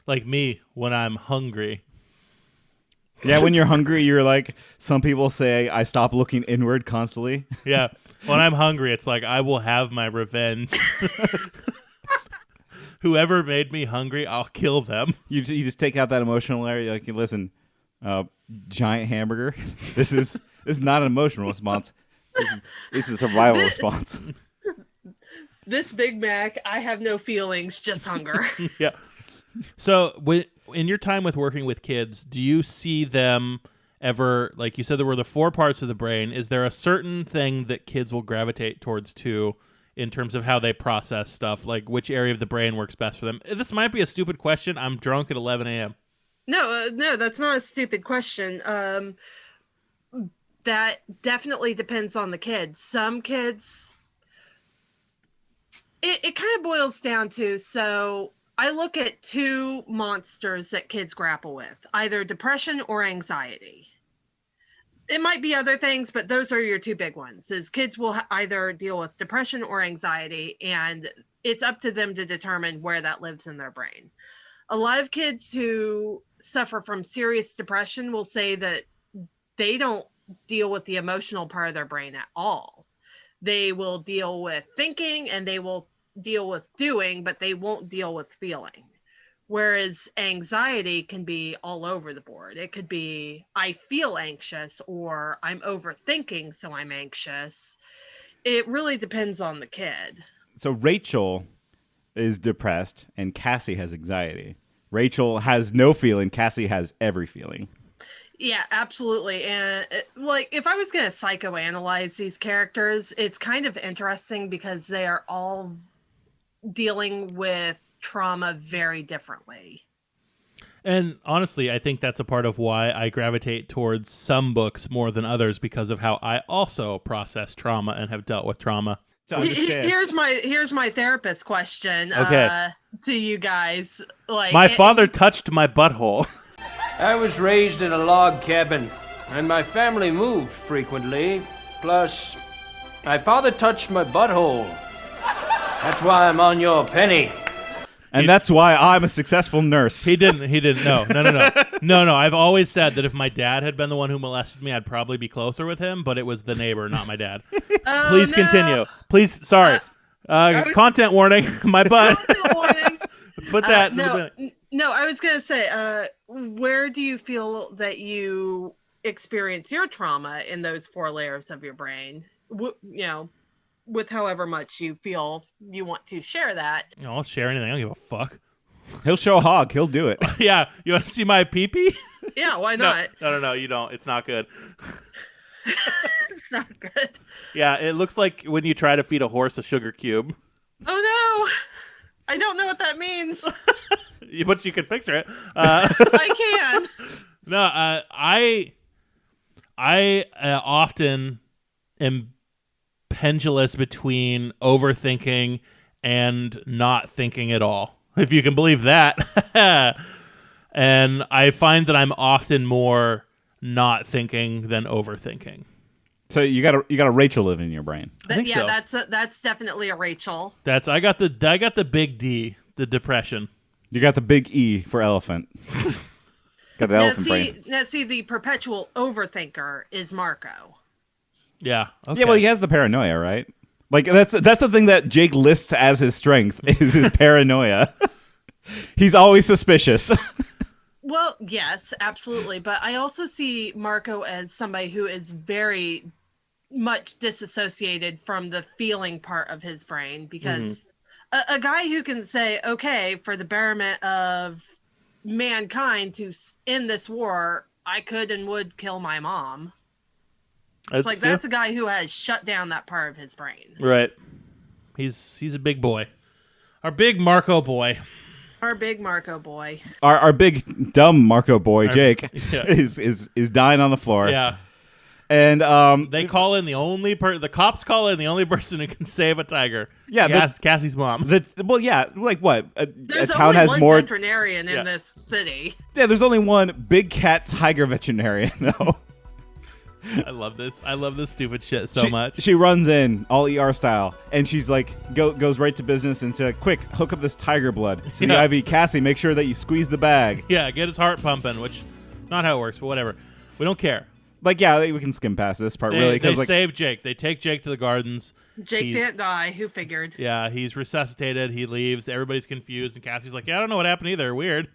Like me when I'm hungry. Yeah, when you're hungry, you're like, some people say, I stop looking inward constantly. Yeah, when I'm hungry, it's like, I will have my revenge. Whoever made me hungry, I'll kill them. You just take out that emotional layer. You're like, listen, giant hamburger. This is not an emotional response. This is a survival response. This Big Mac, I have no feelings, just hunger. Yeah. So, in your time with working with kids, do you see them ever, like you said, there were the 4 parts of the brain. Is there a certain thing that kids will gravitate towards too, in terms of how they process stuff? Like, which area of the brain works best for them? This might be a stupid question. I'm drunk at 11 a.m. No, that's not a stupid question. That definitely depends on the kids. Some kids... It kind of boils down to, so I look at 2 monsters that kids grapple with, either depression or anxiety. It might be other things, but those are your 2 big ones, is kids will either deal with depression or anxiety, and it's up to them to determine where that lives in their brain. A lot of kids who suffer from serious depression will say that they don't deal with the emotional part of their brain at all. They will deal with thinking and they will deal with doing, but they won't deal with feeling. Whereas anxiety can be all over the board. It could be, I feel anxious, or I'm overthinking, so I'm anxious. It really depends on the kid. So Rachel is depressed and Cassie has anxiety. Rachel has no feeling. Cassie has every feeling. Yeah, absolutely. And like, if I was going to psychoanalyze these characters, it's kind of interesting because they are all dealing with trauma very differently. And honestly, I think that's a part of why I gravitate towards some books more than others, because of how I also process trauma and have dealt with trauma. Here's my therapist question to you guys. Like, my father touched my butthole. I was raised in a log cabin, and my family moved frequently. Plus, my father touched my butthole. That's why I'm on your penny. And that's why I'm a successful nurse. He didn't. No. I've always said that if my dad had been the one who molested me, I'd probably be closer with him, but it was the neighbor, not my dad. Please continue. Please, sorry. Content warning. My butt. Content warning. Put that. No, I was going to say, where do you feel that you experience your trauma in those 4 layers of your brain, with however much you feel you want to share that. I'll share anything. I don't give a fuck. He'll show a hog. He'll do it. Yeah. You want to see my pee-pee? Yeah, why not? No, you don't. It's not good. It's not good. Yeah, it looks like when you try to feed a horse a sugar cube. Oh no! I don't know what that means. But you can picture it. I can. No, I often am pendulous between overthinking and not thinking at all, if you can believe that. And I find that I'm often more not thinking than overthinking. So you got a Rachel live in your brain. I think so. That's definitely a Rachel. I got the big D, the depression. You got the big E for elephant. Got the elephant brain. Now see, the perpetual overthinker is Marco. Yeah. Okay. Yeah, well, he has the paranoia, right? Like that's the thing that Jake lists as his strength is his paranoia. He's always suspicious. Well, yes, absolutely. But I also see Marco as somebody who is very much disassociated from the feeling part of his brain, because a guy who can say, okay, for the betterment of mankind to end this war, I could and would kill my mom. That's a guy who has shut down that part of his brain. Right. He's a big boy. Our big Marco boy. Our big Marco boy. Our big dumb Marco boy, Jake, is dying on the floor. Yeah. And they call in the only the cops call in the only person who can save a tiger. Yeah, Cassie's mom. Well, yeah, like what? There's a town only has one more veterinarian in this city. Yeah, there's only one big cat tiger veterinarian though. I love this. I love this stupid shit so much. She runs in all ER style, and she's like goes right to business and said, "Quick, hook up this tiger blood to the IV. Cassie, make sure that you squeeze the bag." Yeah, get his heart pumping, which not how it works, but whatever. We don't care. Like, yeah, we can skim past this part really They because save Jake. They take Jake to the gardens. Jake didn't die. Who figured? Yeah, he's resuscitated. He leaves. Everybody's confused, and Cassie's like, "Yeah, I don't know what happened either. Weird."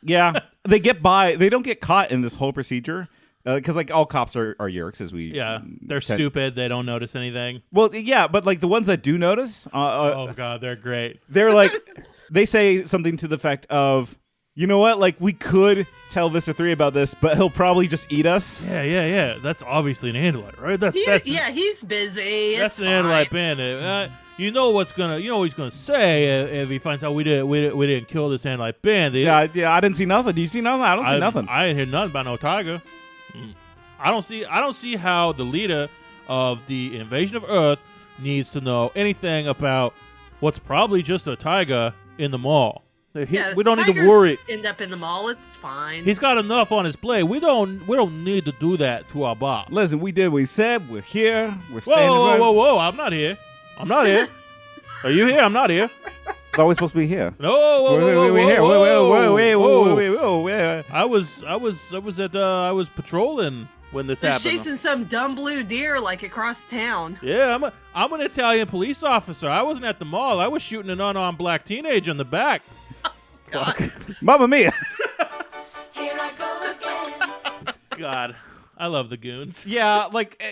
Yeah, they get by. They don't get caught in this whole procedure. Because like all cops are yerks, as we they're stupid. They don't notice anything. Well, yeah, but like the ones that do notice, oh god, they're great. They're like, they say something to the effect of, you know what, like we could tell Vista 3 about this, but he'll probably just eat us. Yeah. That's obviously an Andalite, right? He's busy. That's an Andalite bandit. You know what he's gonna say if he finds out we didn't kill this Andalite bandit. Yeah, I didn't see nothing. Do you see nothing? I don't see nothing. I ain't hear nothing about no tiger. I don't see how the leader of the invasion of Earth needs to know anything about what's probably just a tiger in the mall. We don't need to worry. End up in the mall, it's fine. He's got enough on his plate. We don't need to do that to our boss. Listen, we did what we said. We're here. We're standing. Whoa! I'm not here. Are you here? I'm not here. Thought we supposed to be here. No, we're here. Whoa. I was patrolling when this happened. Chasing some dumb blue deer like across town. Yeah, I'm an Italian police officer. I wasn't at the mall. I was shooting an unarmed black teenager in the back. God. Mamma mia. Here I go again. God, I love the goons. Yeah, like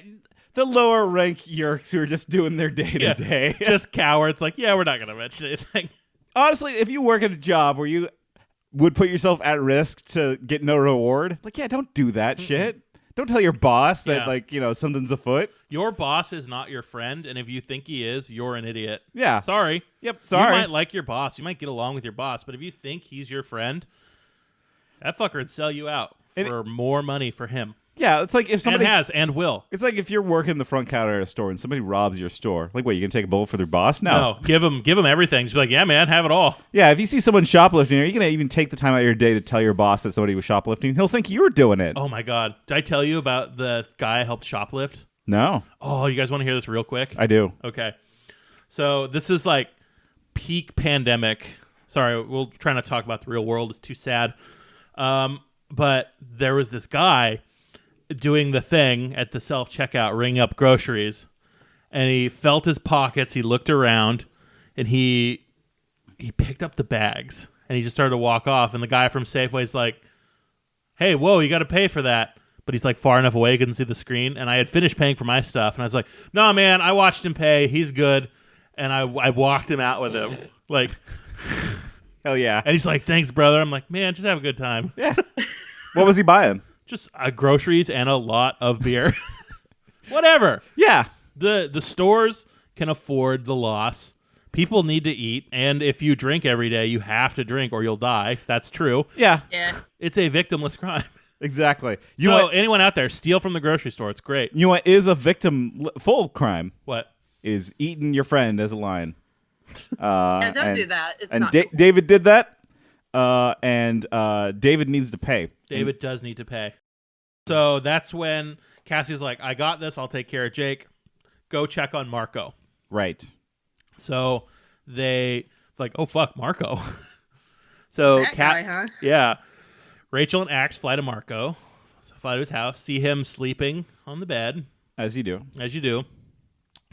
the lower rank yerks who are just doing their day to day. Just cowards. Like, yeah, we're not going to mention anything. Honestly, if you work at a job where you would put yourself at risk to get no reward, like, yeah, don't do that shit. Don't tell your boss that, like, you know, something's afoot. Your boss is not your friend, and if you think he is, you're an idiot. Yeah. Sorry. Yep, sorry. You might like your boss. You might get along with your boss, but if you think he's your friend, that fucker would sell you out for more money for him. Yeah, it's like if somebody has and will. It's like if you're working the front counter at a store and somebody robs your store. Like, what, you gonna take a bullet for their boss? No. Give them everything. Just be like, yeah, man, have it all. Yeah, if you see someone shoplifting, are you gonna even take the time out of your day to tell your boss that somebody was shoplifting? He'll think you're doing it. Oh my god, did I tell you about the guy I helped shoplift? No. Oh, you guys want to hear this real quick? I do. Okay, so this is like peak pandemic. Sorry, we'll try not to talk about the real world. It's too sad. But there was this guy doing the thing at the self-checkout, ringing up groceries, and he felt his pockets, he looked around, and he picked up the bags, and he just started to walk off, and the guy from Safeway's like, hey, whoa, you got to pay for that. but he's like far enough away he couldn't see the screen. And I had finished paying for my stuff, and I was like, "No, man, I watched him pay. He's good." And I walked him out with him, like, hell yeah. And he's like, "Thanks, brother." I'm like, "Man, just have a good time." Yeah. What was he buying? Just groceries and a lot of beer. Whatever. Yeah. The stores can afford the loss. People need to eat, and if you drink every day, you have to drink or you'll die. That's true. Yeah. Yeah. It's a victimless crime. Exactly. Anyone out there, steal from the grocery store. It's great. You know what is a victim full crime? What? Is eating your friend as a lion. Yeah, don't do that. It's not cool. David did that, and David needs to pay. David does need to pay. So that's when Cassie's like, "I got this. I'll take care of Jake. Go check on Marco." Right. So they like, "Oh fuck, Marco." So That guy, huh? Yeah, Rachel and Axe fly to Marco, fly to his house, see him sleeping on the bed, as you do.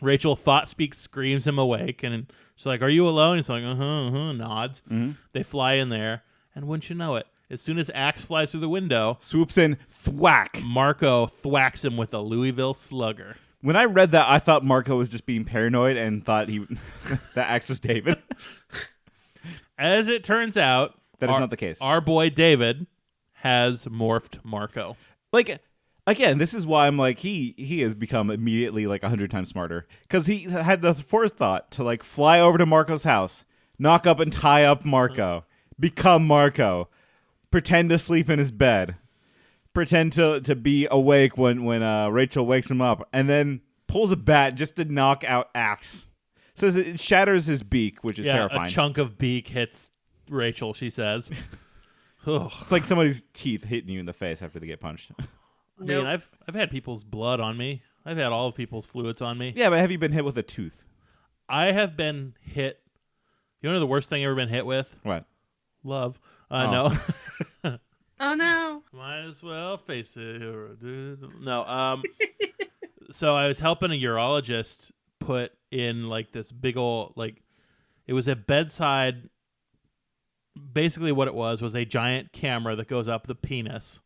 Rachel thought speaks, screams him awake, and she's like, "Are you alone?" He's like, nods. Mm-hmm. They fly in there, and wouldn't you know it, as soon as Axe flies through the window, swoops in, thwack. Marco thwacks him with a Louisville Slugger. When I read that, I thought Marco was just being paranoid and thought that Axe was David. As it turns out, that is not the case. Our boy David has morphed Marco. Like, again, this is why I'm like, he has become immediately like 100 times smarter, because he had the forethought to like fly over to Marco's house, knock up and tie up Marco, become Marco, pretend to sleep in his bed, pretend to be awake when Rachel wakes him up, and then pulls a bat just to knock out Axe. Says it shatters his beak, which is terrifying. A chunk of beak hits Rachel, she says. It's like somebody's teeth hitting you in the face after they get punched. I mean, I've had people's blood on me. I've had all of people's fluids on me. Yeah, but have you been hit with a tooth? I have been hit. You know the worst thing I've ever been hit with? What? Love. No. Oh no. Might as well face it, dude. No. So I was helping a urologist put in like this big old, like, it was a bedside. Basically what it was a giant camera that goes up the penis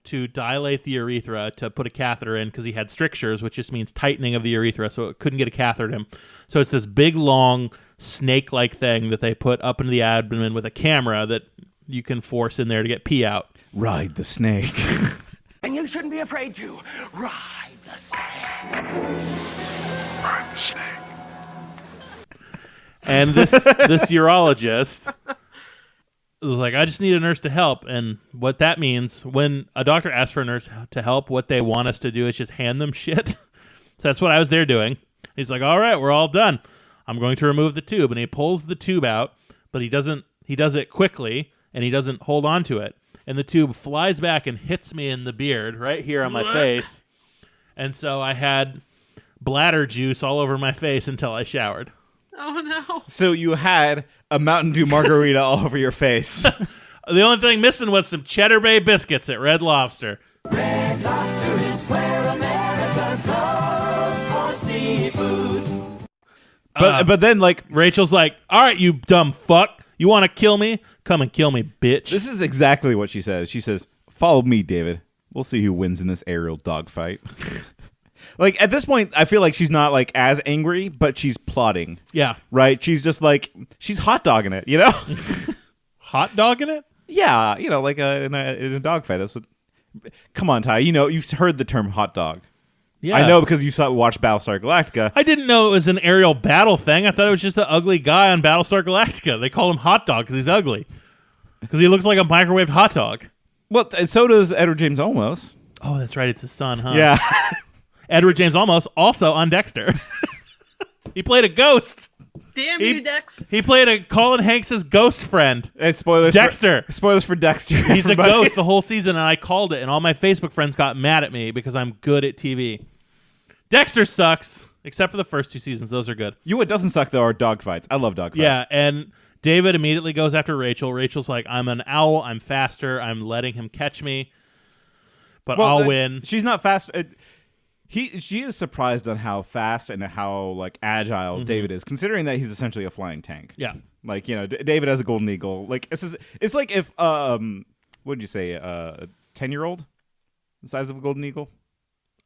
to dilate the urethra to put a catheter in, because he had strictures, which just means tightening of the urethra, so it couldn't get a catheter in. So it's this big, long, snake-like thing that they put up into the abdomen with a camera that you can force in there to get pee out. Ride the snake. And you shouldn't be afraid to ride the snake. Ride the snake. And this urologist was like, "I just need a nurse to help." And what that means, when a doctor asks for a nurse to help, what they want us to do is just hand them shit. So that's what I was there doing. He's like, "All right, we're all done. I'm going to remove the tube." And he pulls the tube out, but he does it quickly, and he doesn't hold on to it. And the tube flies back and hits me in the beard right here on my face. And so I had bladder juice all over my face until I showered. Oh no. So you had a Mountain Dew margarita all over your face. The only thing missing was some Cheddar Bay biscuits at Red Lobster. Red Lobster is where America goes for seafood. But then, like, Rachel's like, "All right, you dumb fuck. You want to kill me? Come and kill me, bitch." This is exactly what she says. She says, "Follow me, David. We'll see who wins in this aerial dogfight." Like, at this point, I feel like she's not like as angry, but she's plotting. Yeah. Right? She's just like, she's hot dogging it, you know? Hot dogging it? Yeah, you know, like in a dogfight. That's what. Come on, Ty. You know, you've heard the term hot dog. Yeah. I know, because you watched Battlestar Galactica. I didn't know it was an aerial battle thing. I thought it was just an ugly guy on Battlestar Galactica. They call him Hot Dog because he's ugly. Because he looks like a microwaved hot dog. Well, so does Edward James Olmos. Oh, that's right. It's his son, huh? Yeah. Edward James Olmos, also on Dexter. He played a ghost. Damn you, Dex. He played a Colin Hanks' ghost friend. Hey, spoilers. Dexter. Spoilers for Dexter. He's everybody. a ghost the whole season, and I called it, and all my Facebook friends got mad at me because I'm good at TV. Dexter sucks, except for the first 2 seasons. Those are good. You know what doesn't suck, though, are dogfights. I love dogfights. Yeah, and David immediately goes after Rachel. Rachel's like, "I'm an owl. I'm faster. I'm letting him catch me, but I'll win." She's not fast. She is surprised on how fast and how like agile David is, considering that he's essentially a flying tank. Yeah, like, you know, David has a golden eagle. Like, it's like if what did you say, 10-year-old? The size of a golden eagle?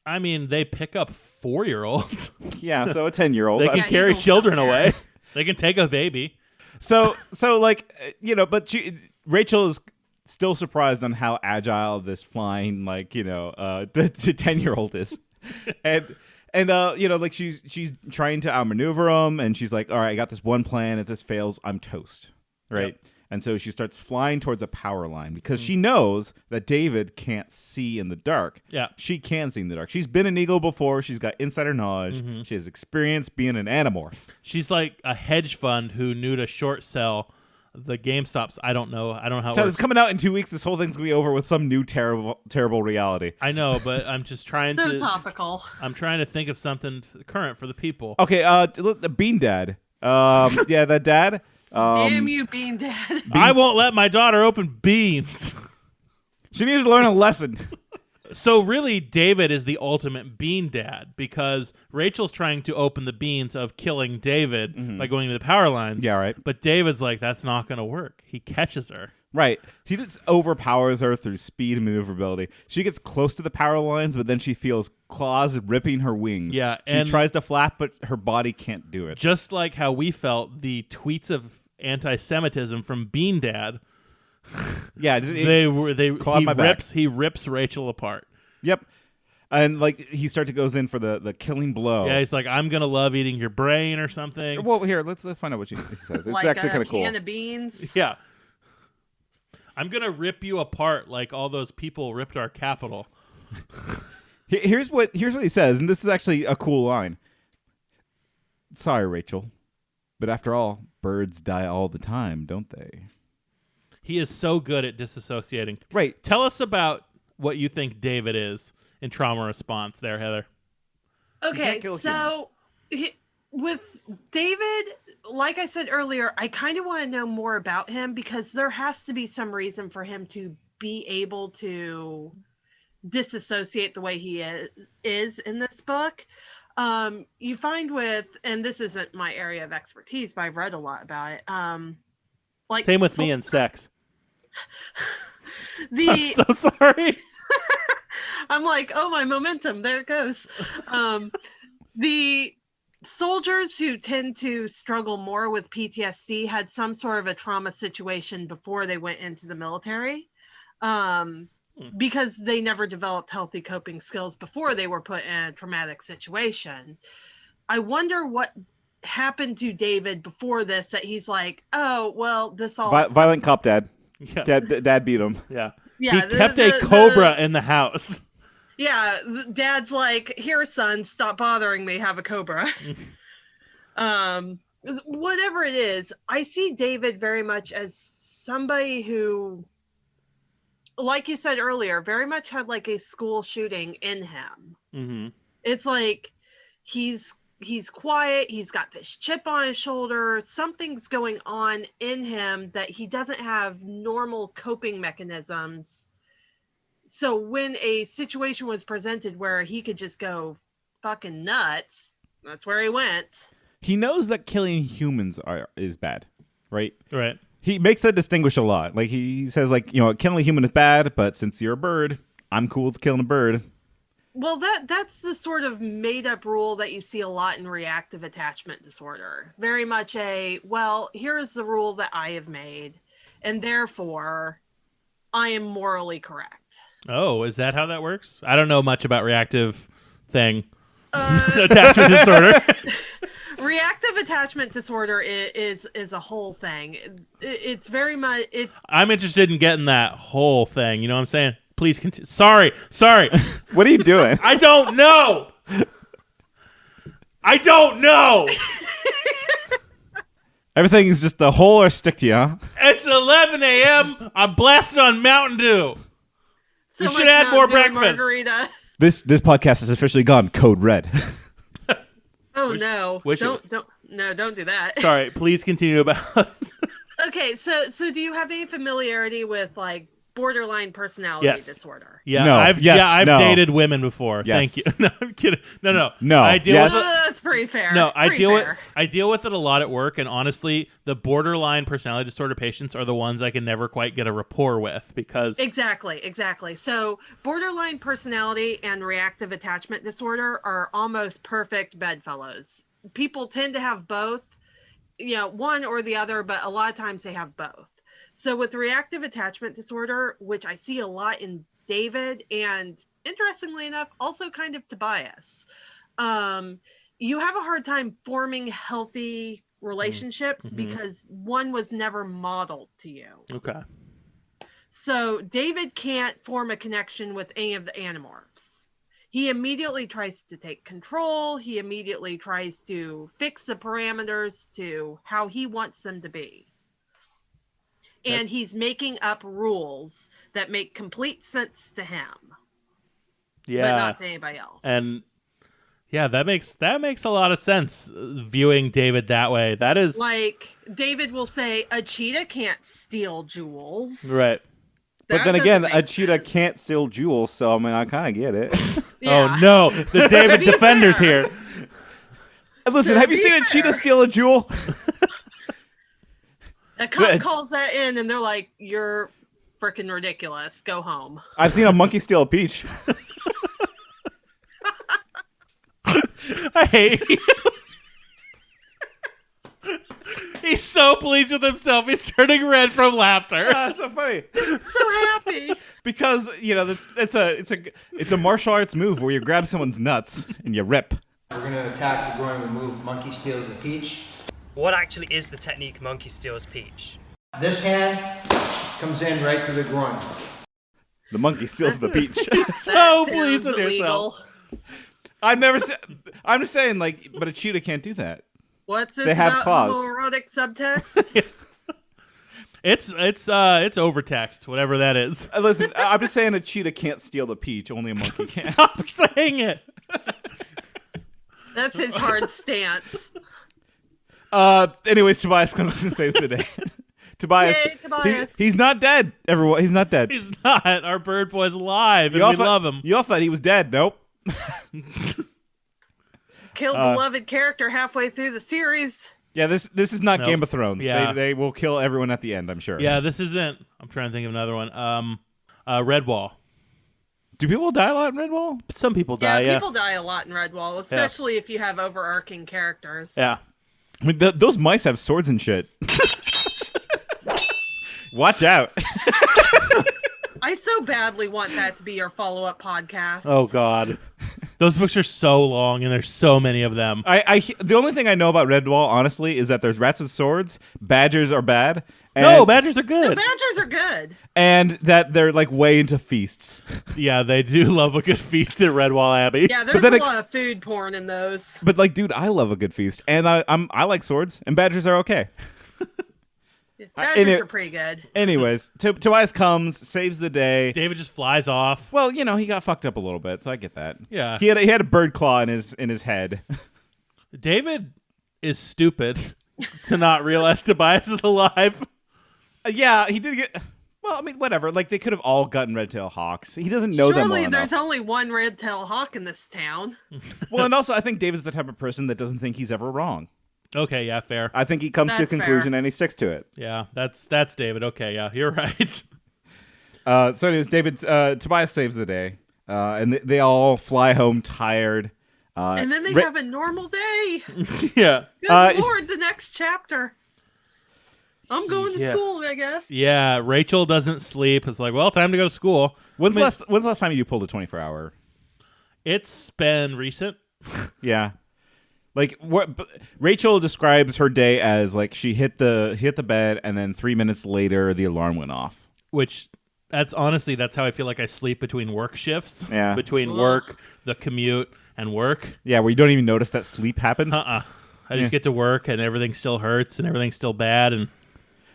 I mean, they pick up 4-year-olds. Yeah, so a 10-year-old. They can carry children away. They can take a baby. So but Rachel is still surprised on how agile this flying, the 10-year-old is. And she's trying to outmaneuver him, and she's like, all right, I got this one plan. If this fails, I'm toast. Right? Yep. And so she starts flying towards a power line because she knows that David can't see in the dark. Yeah. She can see in the dark. She's been an eagle before. She's got insider knowledge. Mm-hmm. She has experience being an Animorph. She's like a hedge fund who knew to short sell the GameStops. I don't know how it works. It's coming out in 2 weeks. This whole thing's going to be over with some new terrible reality. I know, but I'm just trying so topical. I'm trying to think of something current for the people. Okay, the Bean Dad. Yeah, that dad. Damn you, Bean Dad. I won't let my daughter open beans. She needs to learn a lesson. So really, David is the ultimate bean dad because Rachel's trying to open the beans of killing David by going to the power lines. Yeah, right. But David's like, that's not going to work. He catches her. Right. He just overpowers her through speed and maneuverability. She gets close to the power lines, but then she feels claws ripping her wings. Yeah, she tries to flap, but her body can't do it. Just like how we felt the tweets of anti-Semitism from Bean Dad. Yeah, he rips Rachel apart. Yep. And he goes in for the killing blow. Yeah, he's like, I'm gonna love eating your brain or something. Well, here, let's find out what he says. It's actually kind of cool. Can of beans. Yeah. I'm gonna rip you apart like all those people ripped our capital. Here's what he says, and this is actually a cool line. Sorry, Rachel, but after all, birds die all the time, don't they? He is so good at disassociating. Right. Tell us about what you think David is in trauma response there, Heather. Okay, so with David, like I said earlier, I kind of want to know more about him because there has to be some reason for him to be able to disassociate the way he is in this book. You find and this isn't my area of expertise, but I've read a lot about it. Same with me and sex. I'm so sorry. I'm like, oh, my momentum. There it goes. The soldiers who tend to struggle more with PTSD had some sort of a trauma situation before they went into the military. Because they never developed healthy coping skills before they were put in a traumatic situation. I wonder what happened to David before this that he's like, oh, well, this all... Violent cop dad. Yeah. Dad beat him. Yeah. Yeah, he kept a cobra in the house. Yeah, dad's like, here, son, stop bothering me, have a cobra. Whatever it is, I see David very much as somebody who, like you said earlier, very much had like a school shooting in him. Mm-hmm. It's like he's quiet, he's got this chip on his shoulder, something's going on in him that he doesn't have normal coping mechanisms. So when a situation was presented where he could just go fucking nuts, that's where he went. He knows that killing humans is bad, right? Right. He makes that distinguish a lot. Like he says, killing a human is bad, but since you're a bird, I'm cool with killing a bird. Well, that's the sort of made-up rule that you see a lot in reactive attachment disorder. Very much here's the rule that I have made, and therefore, I am morally correct. Oh, is that how that works? I don't know much about reactive attachment disorder. Reactive attachment disorder is a whole thing. It's very much... I'm interested in getting that whole thing. You know what I'm saying? Please continue. Sorry. What are you doing? I don't know. Everything is just a hole or stick to you, huh? It's 11 a.m. I'm blasted on Mountain Dew. So we should add more breakfast. Margarita. This podcast has officially gone code red. Oh no! Don't do that. Sorry. Please continue about. Okay, so do you have any familiarity with like borderline personality disorder. Yeah, No. I've Yes. No. dated women before. Yes. Thank you. No, I'm kidding. No. No. I deal Yes. with it. That's pretty fair. No, I Pretty deal fair. with it a lot at work, and honestly, the borderline personality disorder patients are the ones I can never quite get a rapport with because Exactly. So borderline personality and reactive attachment disorder are almost perfect bedfellows. People tend to have both, one or the other, but a lot of times they have both. So with reactive attachment disorder, which I see a lot in David and interestingly enough, also kind of Tobias, you have a hard time forming healthy relationships because one was never modeled to you. Okay. So David can't form a connection with any of the Animorphs. He immediately tries to take control. He immediately tries to fix the parameters to how he wants them to be. And he's making up rules that make complete sense to him. Yeah. But not to anybody else. And yeah, that makes a lot of sense viewing David that way. That is like David will say a cheetah can't steal jewels. right. But That then again, doesn't a make cheetah can't steal jewels, so I mean, I kind of get it. Oh no, the David be Defender's fair. here. Listen, have you seen a cheetah steal a jewel? A cop calls that in and they're like, you're freaking ridiculous. Go home. I've seen a monkey steal a peach. I hate you. He's so pleased with himself. He's turning red from laughter. That's so funny. So happy. Because it's a martial arts move where you grab someone's nuts and you rip. We're gonna attack the groin remove monkey steals the peach. What actually is the technique monkey steals peach? This hand comes in right through the groin. The monkey steals the peach. So pleased with yourself. I'm just saying, but a cheetah can't do that. What's this They have about claws. homoerotic subtext? It's overtaxed, whatever that is. Listen, I'm just saying a cheetah can't steal the peach. Only a monkey can. Stop saying it. That's his hard stance. Anyways, Tobias comes and saves the day. Tobias, Yay, Tobias. He's not dead. Everyone, he's not dead. He's not. Our bird boy's alive, and we love him. You all thought he was dead. Nope. Killed beloved character halfway through the series. Yeah, this is not Nope. Game of Thrones. Yeah. They will kill everyone at the end, I'm sure. Yeah, this isn't. I'm trying to think of another one. Redwall. Do people die a lot in Redwall? Some people die. Yeah. People die a lot in Redwall, especially if you have overarching characters. Yeah. I mean, those mice have swords and shit. Watch out. I so badly want that to be your follow-up podcast. Oh God. Those books are so long, and there's so many of them. The only thing I know about Redwall, honestly, is that there's rats with swords, badgers are bad. No, badgers are good. The badgers are good. And that they're way into feasts. Yeah, they do love a good feast at Redwall Abbey. Yeah, there's a lot of food porn in those. But dude, I love a good feast, and I like swords, and badgers are okay. Badgers are pretty good. Anyways, Tobias comes, saves the day. David just flies off. Well, he got fucked up a little bit, so I get that. Yeah. He had a bird claw in his head. David is stupid to not realize Tobias is alive. Yeah, he did get. Well, I mean, whatever. They could have all gotten red-tailed hawks. He doesn't know them well Surely enough. there's only one red-tailed hawk in this town. Well, and also, I think David's the type of person that doesn't think he's ever wrong. Okay, yeah, fair. I think he comes to a That's conclusion fair. and he sticks to it. Yeah, that's David. Okay, yeah, you're right. So anyways, Tobias saves the day, and they all fly home tired. And then they have a normal day. Yeah. Good Lord, the next chapter. I'm going to school, I guess. Yeah, Rachel doesn't sleep. It's like, well, time to go to school. When's the last time you pulled a 24-hour? It's been recent. Yeah. Rachel describes her day as she hit the bed and then 3 minutes later the alarm went off. Which that's how I feel like I sleep between work shifts. Yeah. Between work, the commute, and work. Yeah, where you don't even notice that sleep happened. I just get to work and everything still hurts and everything's still bad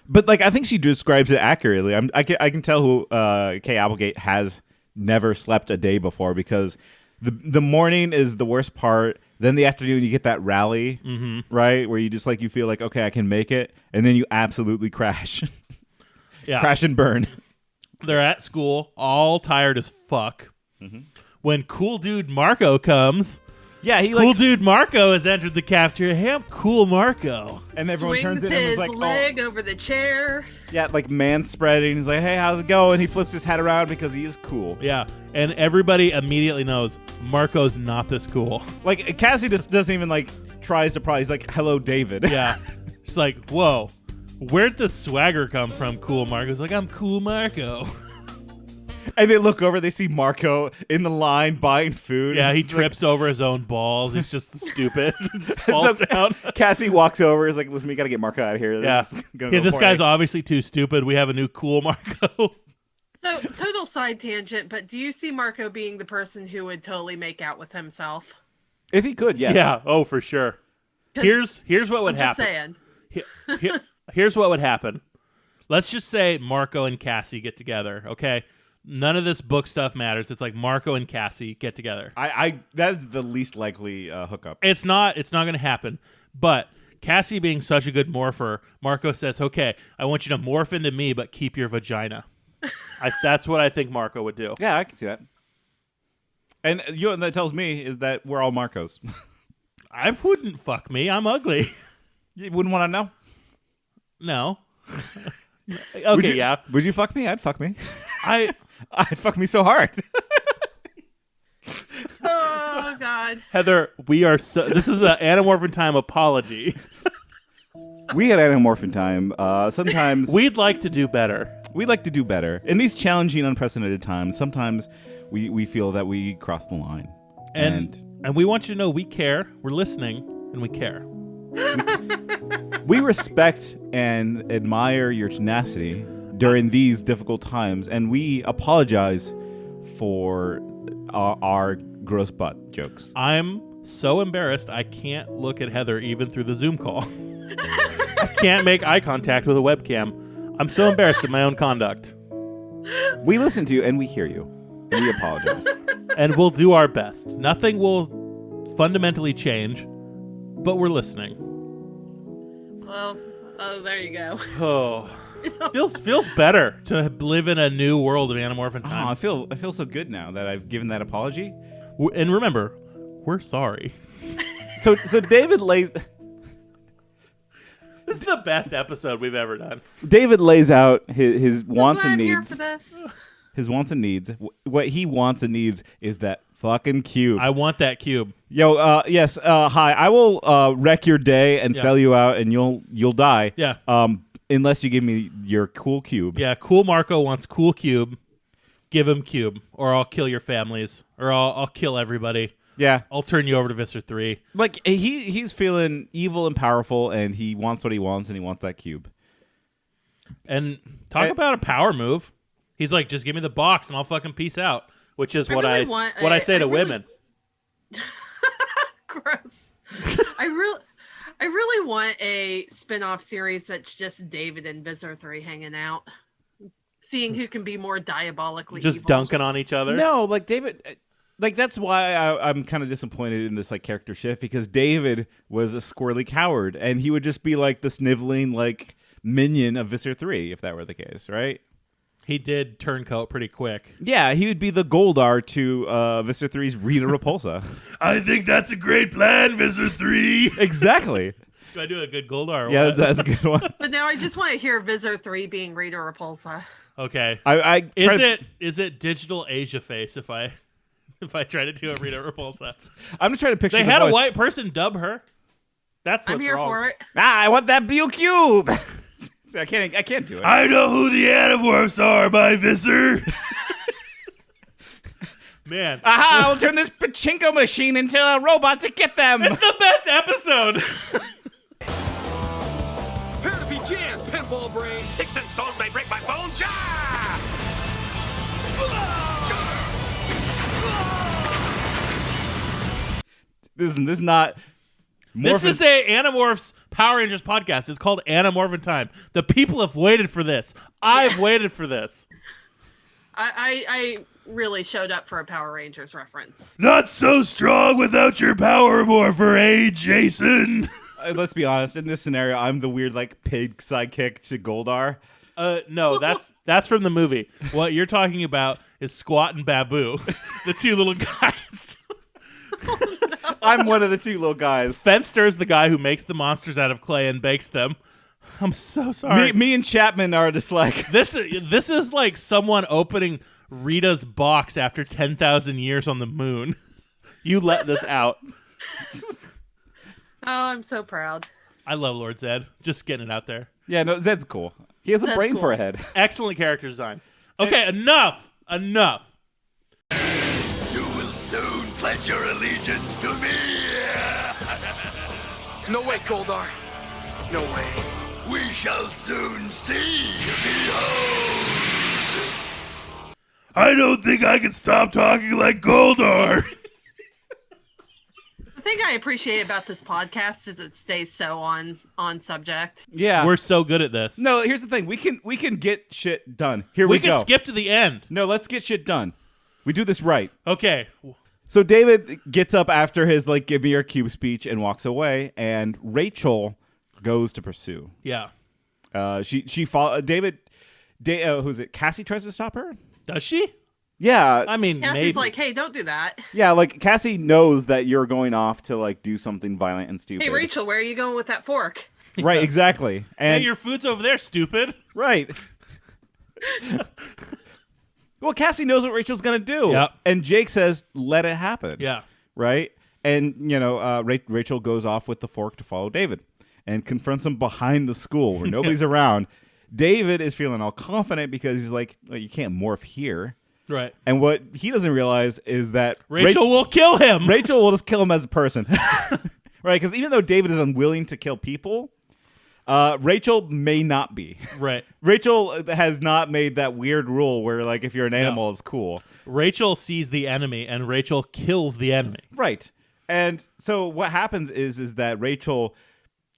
But I think she describes it accurately. I can tell who Kay Applegate has never slept a day before, because the morning is the worst part. Then the afternoon you get that rally, right, where you just you feel like, okay, I can make it, and then you absolutely crash. Yeah. Crash and burn. They're at school, all tired as fuck. Mm-hmm. When cool dude Marco comes, cool dude Marco has entered the cafeteria. Hey, I'm cool Marco. And everyone Swings turns in and is his like, leg over the chair. yeah, like man spreading. He's like, hey, how's it going? He flips his hat around because he is cool. Yeah, and everybody immediately knows Marco's not this cool. Like Cassie just doesn't even like tries to pry. He's like, hello, David. Yeah, she's like, whoa, where'd the swagger come from? Cool Marco's like, I'm cool Marco. And they look over, they see Marco in the line buying food. Yeah, he It's trips over his own balls. He's just stupid. Just like, falls down. Cassie walks over, is like, listen, we got to get Marco out of here. Yeah, this guy's obviously too stupid. We have a new cool Marco. So, total side tangent, but do you see Marco being the person who would totally make out with himself? If he could, yes. Yeah, oh, for sure. Here's what would I'm just happen. saying. Here's what would happen. Let's just say Marco and Cassie get together, okay? None of this book stuff matters. It's like Marco and Cassie get together. That's the least likely hookup. It's not going to happen. But Cassie being such a good morpher, Marco says, okay, I want you to morph into me, but keep your vagina. That's what I think Marco would do. Yeah, I can see that. And you know what that tells me is that we're all Marcos. I wouldn't fuck me. I'm ugly. You wouldn't want to know? No. Okay, yeah. Would you fuck me? I'd fuck me. I'd fuck me so hard. Oh, God. Heather, this is an Animorph Time apology. We at Animorph Time, sometimes... We'd like to do better. We'd like to do better. In these challenging, unprecedented times, sometimes we feel that we cross the line. And we want you to know we care, we're listening, and we care. We respect and admire your tenacity during these difficult times, and we apologize for our gross butt jokes. I'm so embarrassed I can't look at Heather even through the Zoom call. I can't make eye contact with a webcam. I'm so embarrassed at my own conduct. We listen to you and we hear you. And we apologize. And we'll do our best. Nothing will fundamentally change, but we're listening. Well, there you go. Oh, feels better to live in a new world of Animorph Time. Oh, I feel so good now that I've given that apology. And remember, we're sorry. So David lays. This is the best episode we've ever done. David lays out his wants and needs. Here for this. His wants and needs. What he wants and needs is that fucking cube. I want that cube. Yo, yes. Hi. I will wreck your day and sell you out, and you'll die. Yeah. Unless you give me your cool cube. Yeah. Cool Marco wants cool cube. Give him cube, or I'll kill your families, or I'll kill everybody. Yeah. I'll turn you over to Visser 3. Like he's feeling evil and powerful, and he wants what he wants, and he wants that cube. And talk about a power move. He's like, just give me the box and I'll fucking peace out. Which is what I say to women. Gross. I really want a spin-off series that's just David and Visser 3 hanging out. Seeing who can be more diabolically just evil. dunking on each other. No, like David, like that's why I'm kind of disappointed in this like character shift, because David was a squirrely coward, and he would just be like the sniveling like minion of Visser 3 if that were the case, right? He did turncoat pretty quick. Yeah, he would be the Goldar to Visser 3's Rita Repulsa. I think that's a great plan, Visser 3. Exactly. Do I do a good Goldar? Or Yeah, what? that's a good one. But now I just want to hear Visser 3 being Rita Repulsa. Okay. Is it digital Asia face if I try to do a Rita Repulsa? I'm just trying to picture. They had a white person dub her. That's what's I'm here wrong. for it. I want that Buell cube. I can't do it. I know who the Animorphs are, my Visser. Man. Aha! I'll turn this pachinko machine into a robot to get them. It's the best episode. Prepare to be jammed, pinball brain. Sticks and stones may break my bones. Yeah! This is not. This is a Animorphs Power Rangers podcast. It's called Animorph Time. The people have waited for this. I've waited for this. I really showed up for a Power Rangers reference. Not so strong without your power morpher, eh, Jason? Let's be honest. In this scenario, I'm the weird like pig sidekick to Goldar. No, that's from the movie. What you're talking about is Squat and Babu, the two little guys. I'm one of the two little guys. Fenster's the guy who makes the monsters out of clay and bakes them. I'm so sorry. Me and Chapman are just like this is like someone opening Rita's box after 10,000 years on the moon. You let this out. Oh, I'm so proud. I love Lord Zed. Just getting it out there. Yeah, no, Zed's cool. He has a brain for a head. Excellent character design. Okay, enough. You will soon pledge your allegiance to me. No way, Goldar. No way. We shall soon see. Behold. I don't think I can stop talking like Goldar. The thing I appreciate about this podcast is it stays so on subject. Yeah. We're so good at this. No, here's the thing. We can get shit done. Here we we go. can skip to the end. No, let's get shit done. We do this right. Okay. So David gets up after his like give me your cube speech and walks away, and Rachel goes to pursue. Yeah. She follow who's it? Cassie tries to stop her. Does she? Yeah. I mean, Cassie's maybe. like, hey, don't do that. Yeah, like Cassie knows that you're going off to like do something violent and stupid. Hey, Rachel, where are you going with that fork? Right, exactly. And hey, your food's over there, stupid. Right. Well, Cassie knows what Rachel's gonna do. Yep. And Jake says, "Let it happen." Yeah. Right. And Rachel goes off with the fork to follow David and confronts him behind the school where nobody's around. David is feeling all confident because he's like, well, you can't morph here. Right. And what he doesn't realize is that Rachel will kill him. Rachel will just kill him as a person. Right? Because even though David is unwilling to kill people, Rachel may not be. Right. Rachel has not made that weird rule where, like, if you're an animal, it's cool. Rachel sees the enemy, and Rachel kills the enemy. Right. And so what happens is that Rachel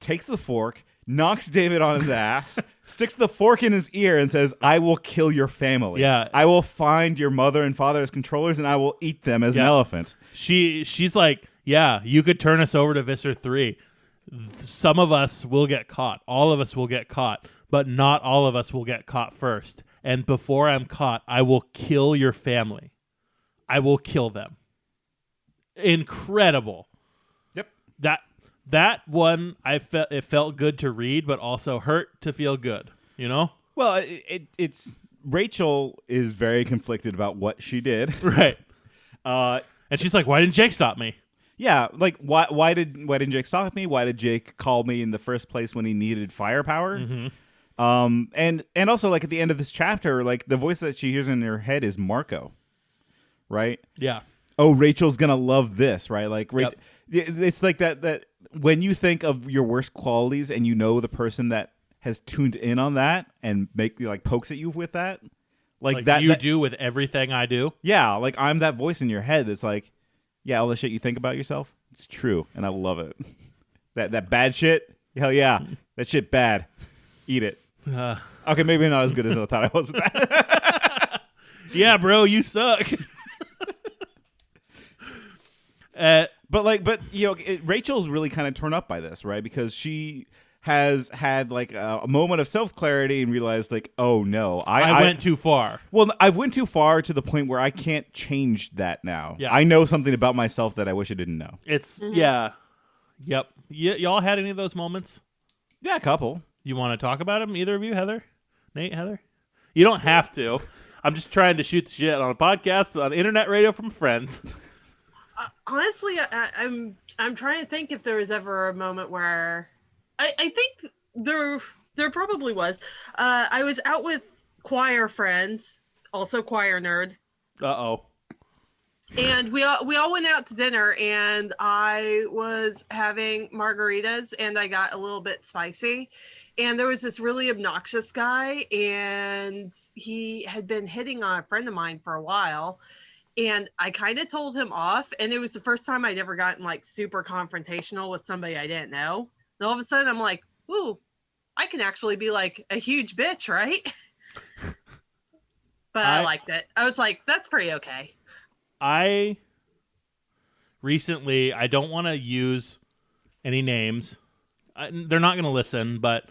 takes the fork, knocks David on his ass, sticks the fork in his ear, and says, I will kill your family. Yeah. I will find your mother and father as controllers, and I will eat them as an elephant. She's like, yeah, you could turn us over to Visser 3. Some of us will get caught. All of us will get caught. But not all of us will get caught first. And before I'm caught, I will kill your family. I will kill them. Incredible. Yep. That one, it felt good to read, but also hurt to feel good. You know? Well, it's Rachel is very conflicted about what she did. Right. And she's like, why didn't Jake stop me? Yeah, like why didn't Jake stop me? Why did Jake call me in the first place when he needed firepower? Mm-hmm. And also, like, at the end of this chapter, like, the voice that she hears in her head is Marco, right? Yeah. Oh, Rachel's gonna love this, right? Like, Yep. it's like that when you think of your worst qualities and you know the person that has tuned in on that and pokes at you with that, like that you do with everything I do. Yeah, like I'm that voice in your head that's like, yeah, all the shit you think about yourself, it's true, and I love it. That bad shit, hell yeah, that shit bad. Eat it. Okay, maybe not as good as I thought I was with that. Yeah, bro, you suck. But Rachel's really kind of torn up by this, right? Because she has had like a moment of self-clarity and realized, like, oh no, I went too far. Well, I went too far to the point where I can't change that now. Yeah. I know something about myself that I wish I didn't know. It's yeah, yep. Y'all had any of those moments? Yeah, a couple. You want to talk about them? Either of you, Heather, Nate, Heather? You don't have to. I'm just trying to shoot the shit on a podcast on internet radio from friends. Honestly, I'm trying to think if there was ever a moment where I think there probably was. I was out with choir friends, also choir nerd. Uh-oh. And we all went out to dinner, and I was having margaritas, and I got a little bit spicy. And there was this really obnoxious guy, and he had been hitting on a friend of mine for a while. And I kind of told him off, and it was the first time I'd ever gotten like super confrontational with somebody I didn't know. And all of a sudden I'm like, ooh, I can actually be like a huge bitch, right? But I liked it. I was like, that's pretty okay. I don't want to use any names. They're not going to listen, but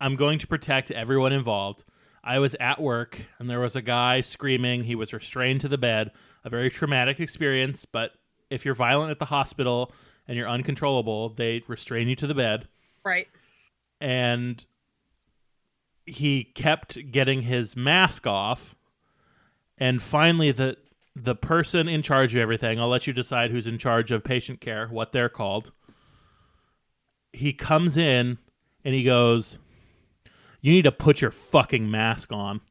I'm going to protect everyone involved. I was at work, and there was a guy screaming. He was restrained to the bed. A very traumatic experience, but if you're violent at the hospital and you're uncontrollable, they restrain you to the bed. Right. And he kept getting his mask off, and finally the person in charge of everything, I'll let you decide who's in charge of patient care, what they're called, he comes in and he goes, "You need to put your fucking mask on.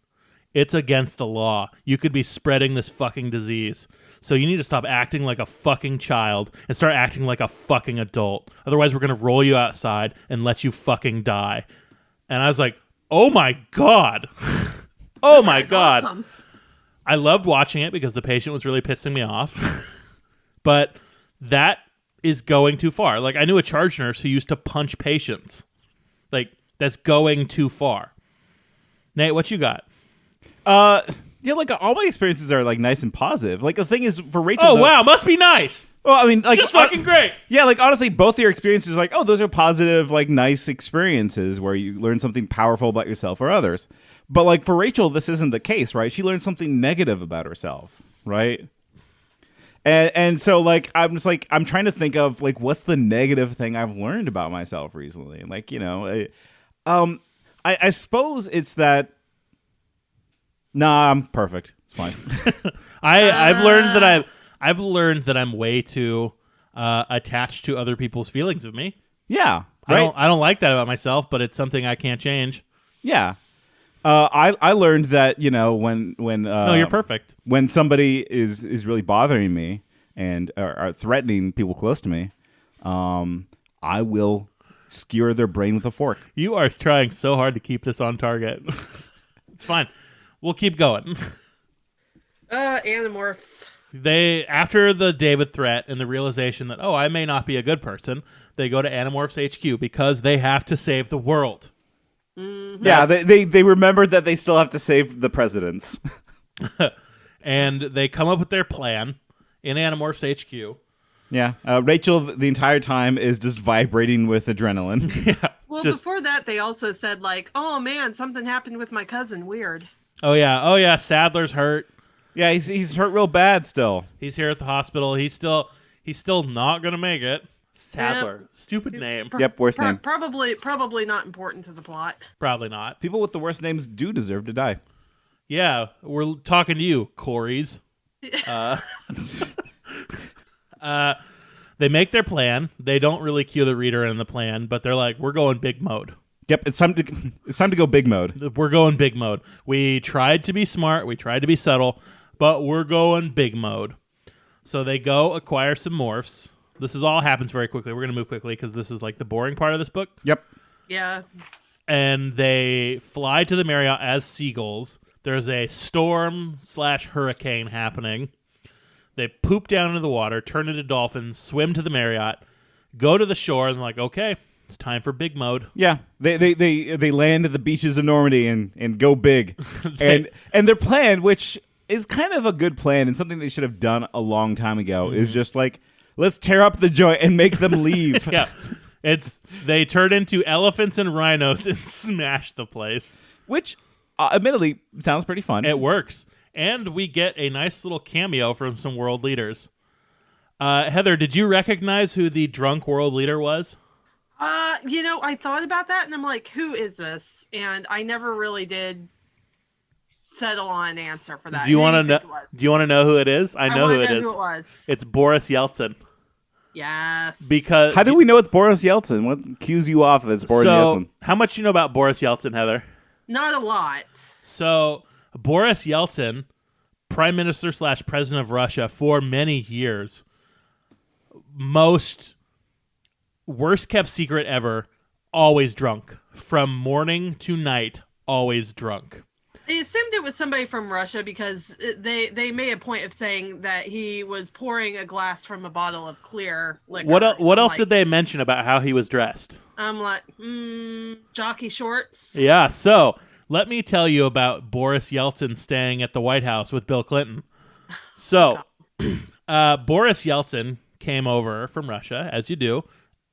It's against the law. You could be spreading this fucking disease. So you need to stop acting like a fucking child and start acting like a fucking adult. Otherwise, we're going to roll you outside and let you fucking die." And I was like, oh my God. Oh my God. Awesome. I loved watching it because the patient was really pissing me off. But that is going too far. Like, I knew a charge nurse who used to punch patients. Like, that's going too far. Nate, what you got? Yeah, like all my experiences are like nice and positive. Like the thing is for Rachel. Oh wow, must be nice. Well, I mean, like just fucking great. Yeah, like honestly, both your experiences, like, oh, those are positive, like nice experiences where you learn something powerful about yourself or others. But like for Rachel, this isn't the case, right? She learned something negative about herself, right? And so like I'm just like I'm trying to think of like what's the negative thing I've learned about myself recently, and like I suppose it's that. Nah, I'm perfect. It's fine. I've learned that I'm way too attached to other people's feelings of me. Yeah, right. I don't like that about myself, but it's something I can't change. Yeah. I learned that when no, you're perfect. When somebody is really bothering me and are threatening people close to me, I will skewer their brain with a fork. You are trying so hard to keep this on target. It's fine. We'll keep going. Animorphs. They, after the David threat and the realization that, I may not be a good person, they go to Animorphs HQ because they have to save the world. Mm-hmm. Yeah, they remembered that they still have to save the presidents. And they come up with their plan in Animorphs HQ. Yeah, Rachel the entire time is just vibrating with adrenaline. Yeah. Well, before that, they also said like, "Oh man, something happened with my cousin. Weird." Oh yeah, Sadler's hurt. Yeah, he's hurt real bad still. He's here at the hospital. He's still not gonna make it. Sadler, stupid name. Worst name. Probably not important to the plot. Probably not. People with the worst names do deserve to die. Yeah, we're talking to you, Corey's. They make their plan. They don't really cue the reader in the plan, but they're like, "We're going big mode." Yep, it's time to go big mode. We're going big mode. We tried to be smart, we tried to be subtle, but we're going big mode. So they go acquire some morphs. This all happens very quickly. We're going to move quickly because this is like the boring part of this book. Yep. Yeah. And they fly to the Marriott as seagulls. There's a storm/hurricane happening. They poop down into the water, turn into dolphins, swim to the Marriott, go to the shore, and like, okay, it's time for big mode. Yeah, they land at the beaches of Normandy and go big, and their plan, which is kind of a good plan and something they should have done a long time ago, is just like, let's tear up the joint and make them leave. Yeah, they turn into elephants and rhinos and smash the place, which admittedly sounds pretty fun. It works, and we get a nice little cameo from some world leaders. Heather, did you recognize who the drunk world leader was? I thought about that and I'm like, who is this? And I never really did settle on an answer for that. Do you want to know? Do you want to know who it is? I know who it is. Who it was. It's Boris Yeltsin. Yes. Because how do we know it's Boris Yeltsin? What cues you off of it's Boris Yeltsin? How much do you know about Boris Yeltsin, Heather? Not a lot. So Boris Yeltsin, Prime Minister / President of Russia for many years, worst kept secret ever, always drunk. From morning to night, always drunk. I assumed it was somebody from Russia because they made a point of saying that he was pouring a glass from a bottle of clear liquor. What else did they mention about how he was dressed? I'm like, jockey shorts. Yeah, so let me tell you about Boris Yeltsin staying at the White House with Bill Clinton. So, Boris Yeltsin came over from Russia, as you do,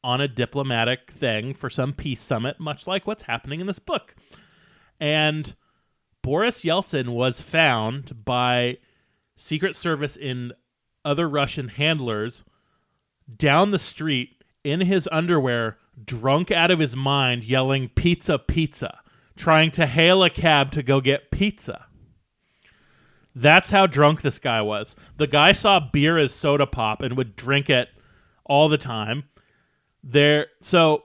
on a diplomatic thing for some peace summit, much like what's happening in this book. And Boris Yeltsin was found by Secret Service and other Russian handlers down the street in his underwear, drunk out of his mind, yelling, "Pizza, pizza," trying to hail a cab to go get pizza. That's how drunk this guy was. The guy saw beer as soda pop and would drink it all the time. So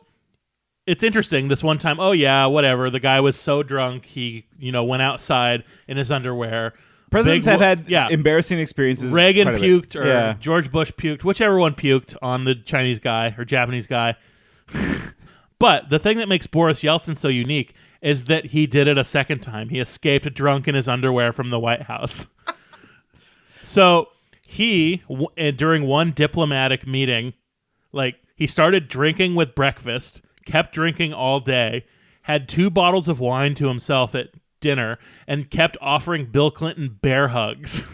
it's interesting. This one time, oh yeah, whatever. The guy was so drunk he, went outside in his underwear. Presidents have had embarrassing experiences. Reagan puked or George Bush puked, whichever one puked on the Chinese guy or Japanese guy. But the thing that makes Boris Yeltsin so unique is that he did it a second time. He escaped drunk in his underwear from the White House. So he, during one diplomatic meeting, he started drinking with breakfast, kept drinking all day, had 2 bottles of wine to himself at dinner, and kept offering Bill Clinton bear hugs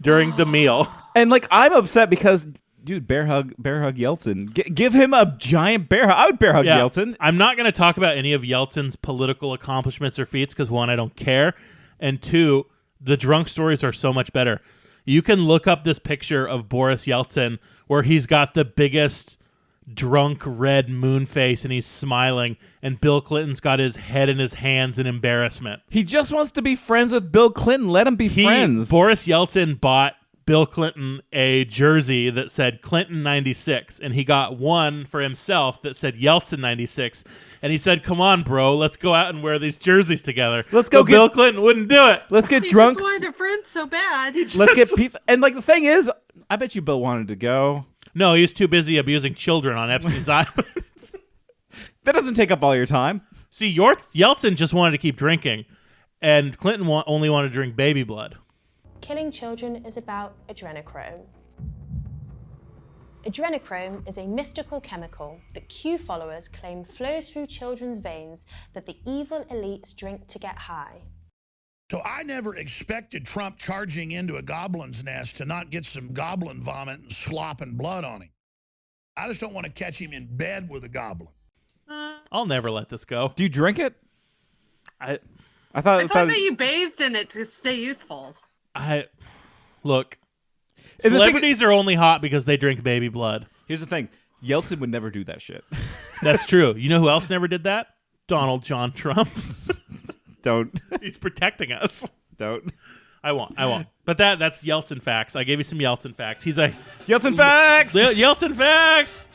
during the meal. And I'm upset because, dude, bear hug Yeltsin. Give him a giant bear hug. I would bear hug Yeltsin. I'm not going to talk about any of Yeltsin's political accomplishments or feats because 1, I don't care, and 2, the drunk stories are so much better. You can look up this picture of Boris Yeltsin where he's got the biggest drunk red moon face and he's smiling, and Bill Clinton's got his head in his hands in embarrassment. He just wants to be friends with Bill Clinton. Let him be friends. Boris Yeltsin bought Bill Clinton a jersey that said Clinton 96, and he got one for himself that said Yeltsin 96, and he said, "Come on, bro, let's go out and wear these jerseys together." Let's go. Bill Clinton wouldn't do it. Let's get he drunk. He just wanted a friend so bad. Let's get pizza. And the thing is, I bet you Bill wanted to go. No, he was too busy abusing children on Epstein's Island. That doesn't take up all your time. See, Yeltsin just wanted to keep drinking, and Clinton only wanted to drink baby blood. Killing children is about adrenochrome. Adrenochrome is a mystical chemical that Q followers claim flows through children's veins that the evil elites drink to get high. So I never expected Trump charging into a goblin's nest to not get some goblin vomit and slop and blood on him. I just don't want to catch him in bed with a goblin. I'll never let this go. Do you drink it? I thought that you bathed in it to stay youthful. Look, celebrities are only hot because they drink baby blood. Here's the thing. Yeltsin would never do that shit. That's true. You know who else never did that? Donald John Trump. Don't. He's protecting us. Don't. I won't. But that's Yeltsin facts. I gave you some Yeltsin facts. He's like, Yeltsin facts! Yeltsin facts!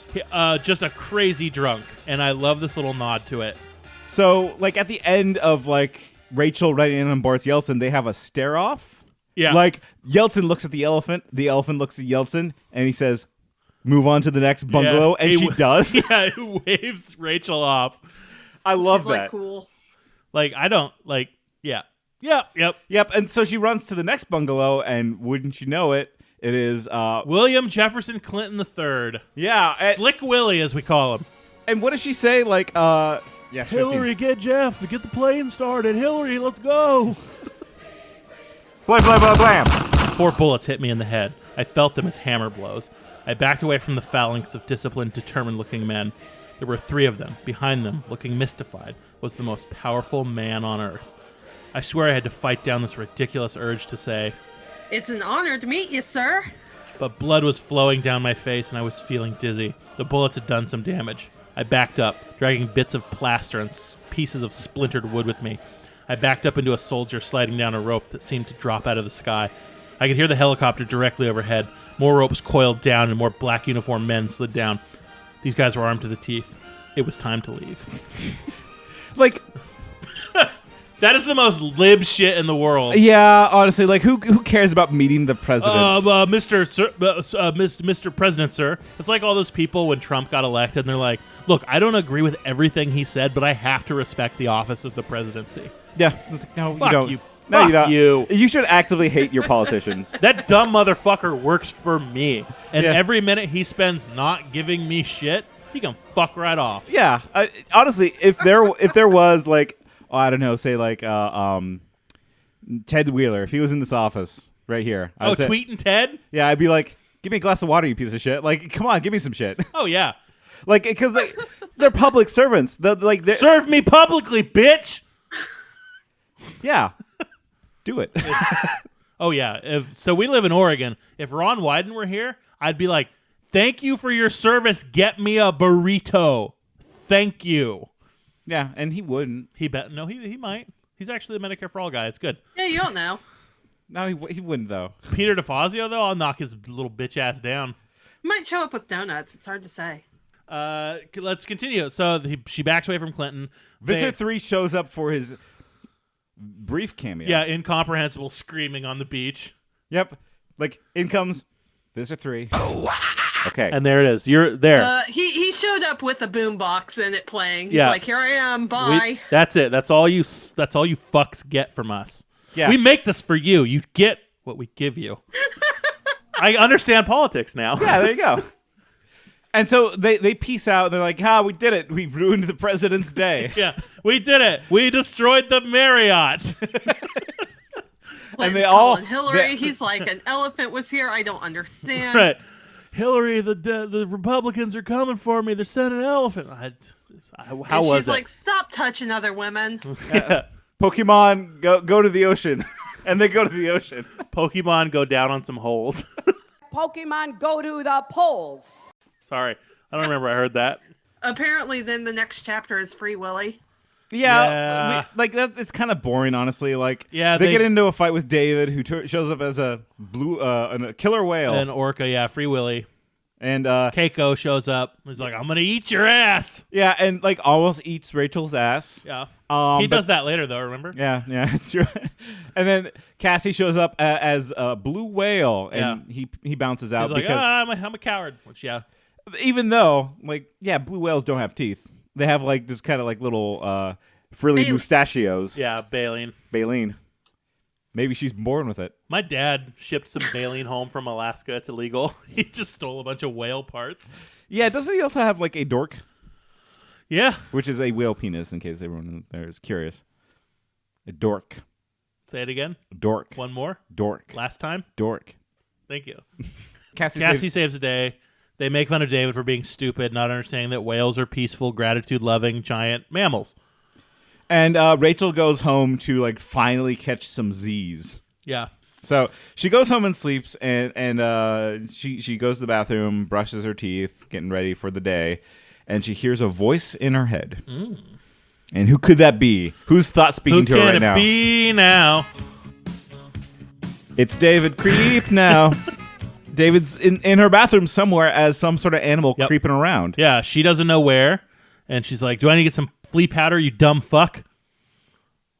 Just a crazy drunk. And I love this little nod to it. So, at the end of, Rachel writing in on Boris Yeltsin, they have a stare-off. Yeah. Yeltsin looks at the elephant looks at Yeltsin, and he says, "Move on to the next bungalow," and she does. Yeah, he waves Rachel off. I love She's that. Cool. I don't, yeah. Yep. And so she runs to the next bungalow, and wouldn't you know it, it is William Jefferson Clinton III. Yeah. Slick Willie, as we call him. And what does she say? Yeah, Hillary, get Jeff. Get the plane started. Hillary, let's go. Blam, blam, blam, blam. 4 bullets hit me in the head. I felt them as hammer blows. I backed away from the phalanx of disciplined, determined-looking men. There were 3 of them. Behind them, looking mystified, was the most powerful man on earth. I swear I had to fight down this ridiculous urge to say, "It's an honor to meet you, sir." But blood was flowing down my face and I was feeling dizzy. The bullets had done some damage. I backed up, dragging bits of plaster and pieces of splintered wood with me. I backed up into a soldier sliding down a rope that seemed to drop out of the sky. I could hear the helicopter directly overhead. More ropes coiled down and more black uniformed men slid down. These guys were armed to the teeth. It was time to leave. That is the most lib shit in the world. Yeah, honestly, who cares about meeting the president? Mr. President, sir. It's like all those people when Trump got elected, and they're like, "Look, I don't agree with everything he said, but I have to respect the office of the presidency." Yeah, no, Fuck you don't. you. No, Fuck you don't. you. You should actively hate your politicians. That dumb motherfucker works for me, and every minute he spends not giving me shit, he can fuck right off. Yeah, honestly, if there was I don't know, say Ted Wheeler, if he was in this office right here. I'd say, tweeting Ted? Yeah, I'd be like, "Give me a glass of water, you piece of shit." Come on, give me some shit. Oh, yeah. Like, because they're public servants. Serve me publicly, bitch. Yeah. Do it. Oh, yeah. So we live in Oregon. If Ron Wyden were here, I'd be like, thank you for your service. Get me a burrito. Thank you. Yeah, and he wouldn't. He might. He's actually the Medicare for All guy. It's good. Yeah, you don't know. No, he wouldn't, though. Peter DeFazio, though, I'll knock his little bitch ass down. Might show up with donuts. It's hard to say. Let's continue. So she backs away from Clinton. Visitor 3 shows up for his brief cameo. Yeah, incomprehensible screaming on the beach. Yep. Like, in comes Visitor 3. Okay. And there it is. You're there. He showed up with a boombox and it playing. He's Yeah. like, here I am. Bye. That's it. That's all you fucks get from us. Yeah. We make this for you. You get what we give you. I understand politics now. Yeah, there you go. And so they peace out. They're like, we did it. We ruined the president's day. Yeah, we did it. We destroyed the Marriott. And they all... Hillary, he's like, an elephant was here. I don't understand. Right. Hillary, the Republicans are coming for me. They're sending an elephant. How was it? She's like, stop touching other women. Yeah. Pokemon, go to the ocean. And they go to the ocean. Pokemon go down on some holes. Pokemon go to the polls. Sorry. I don't remember I heard that. Apparently, then the next chapter is Free Willy. Yeah. It's kind of boring, honestly. Like, yeah, they get into a fight with David, who shows up as a killer whale. An orca, yeah, Free Willy. And Keiko shows up. He's like, I'm going to eat your ass. Yeah, and like almost eats Rachel's ass. Yeah. He does that later, though, remember? Yeah, it's true. And then Cassie shows up as a blue whale, and he bounces out. He's like, because I'm a coward. Which, yeah. Even though, blue whales don't have teeth. They have like this kind of like little frilly mustachios. Yeah, baleen. Maybe she's born with it. My dad shipped some baleen home from Alaska. It's illegal. He just stole a bunch of whale parts. Yeah, doesn't he also have like a dork? Yeah. Which is a whale penis, in case everyone there is curious. A dork. Say it again. Dork. One more. Dork. Last time. Dork. Thank you. Cassie saves the day. They make fun of David for being stupid, not understanding that whales are peaceful, gratitude-loving, giant mammals. And Rachel goes home to like finally catch some Z's. Yeah. So she goes home and sleeps, and she goes to the bathroom, brushes her teeth, getting ready for the day, and she hears a voice in her head. Mm. And who could that be? Who's thought speaking to her right now? Who can it be now? It's David Creep now. David's in her bathroom somewhere as some sort of animal creeping around. Yeah, she doesn't know where. And she's like, do I need to get some flea powder, you dumb fuck?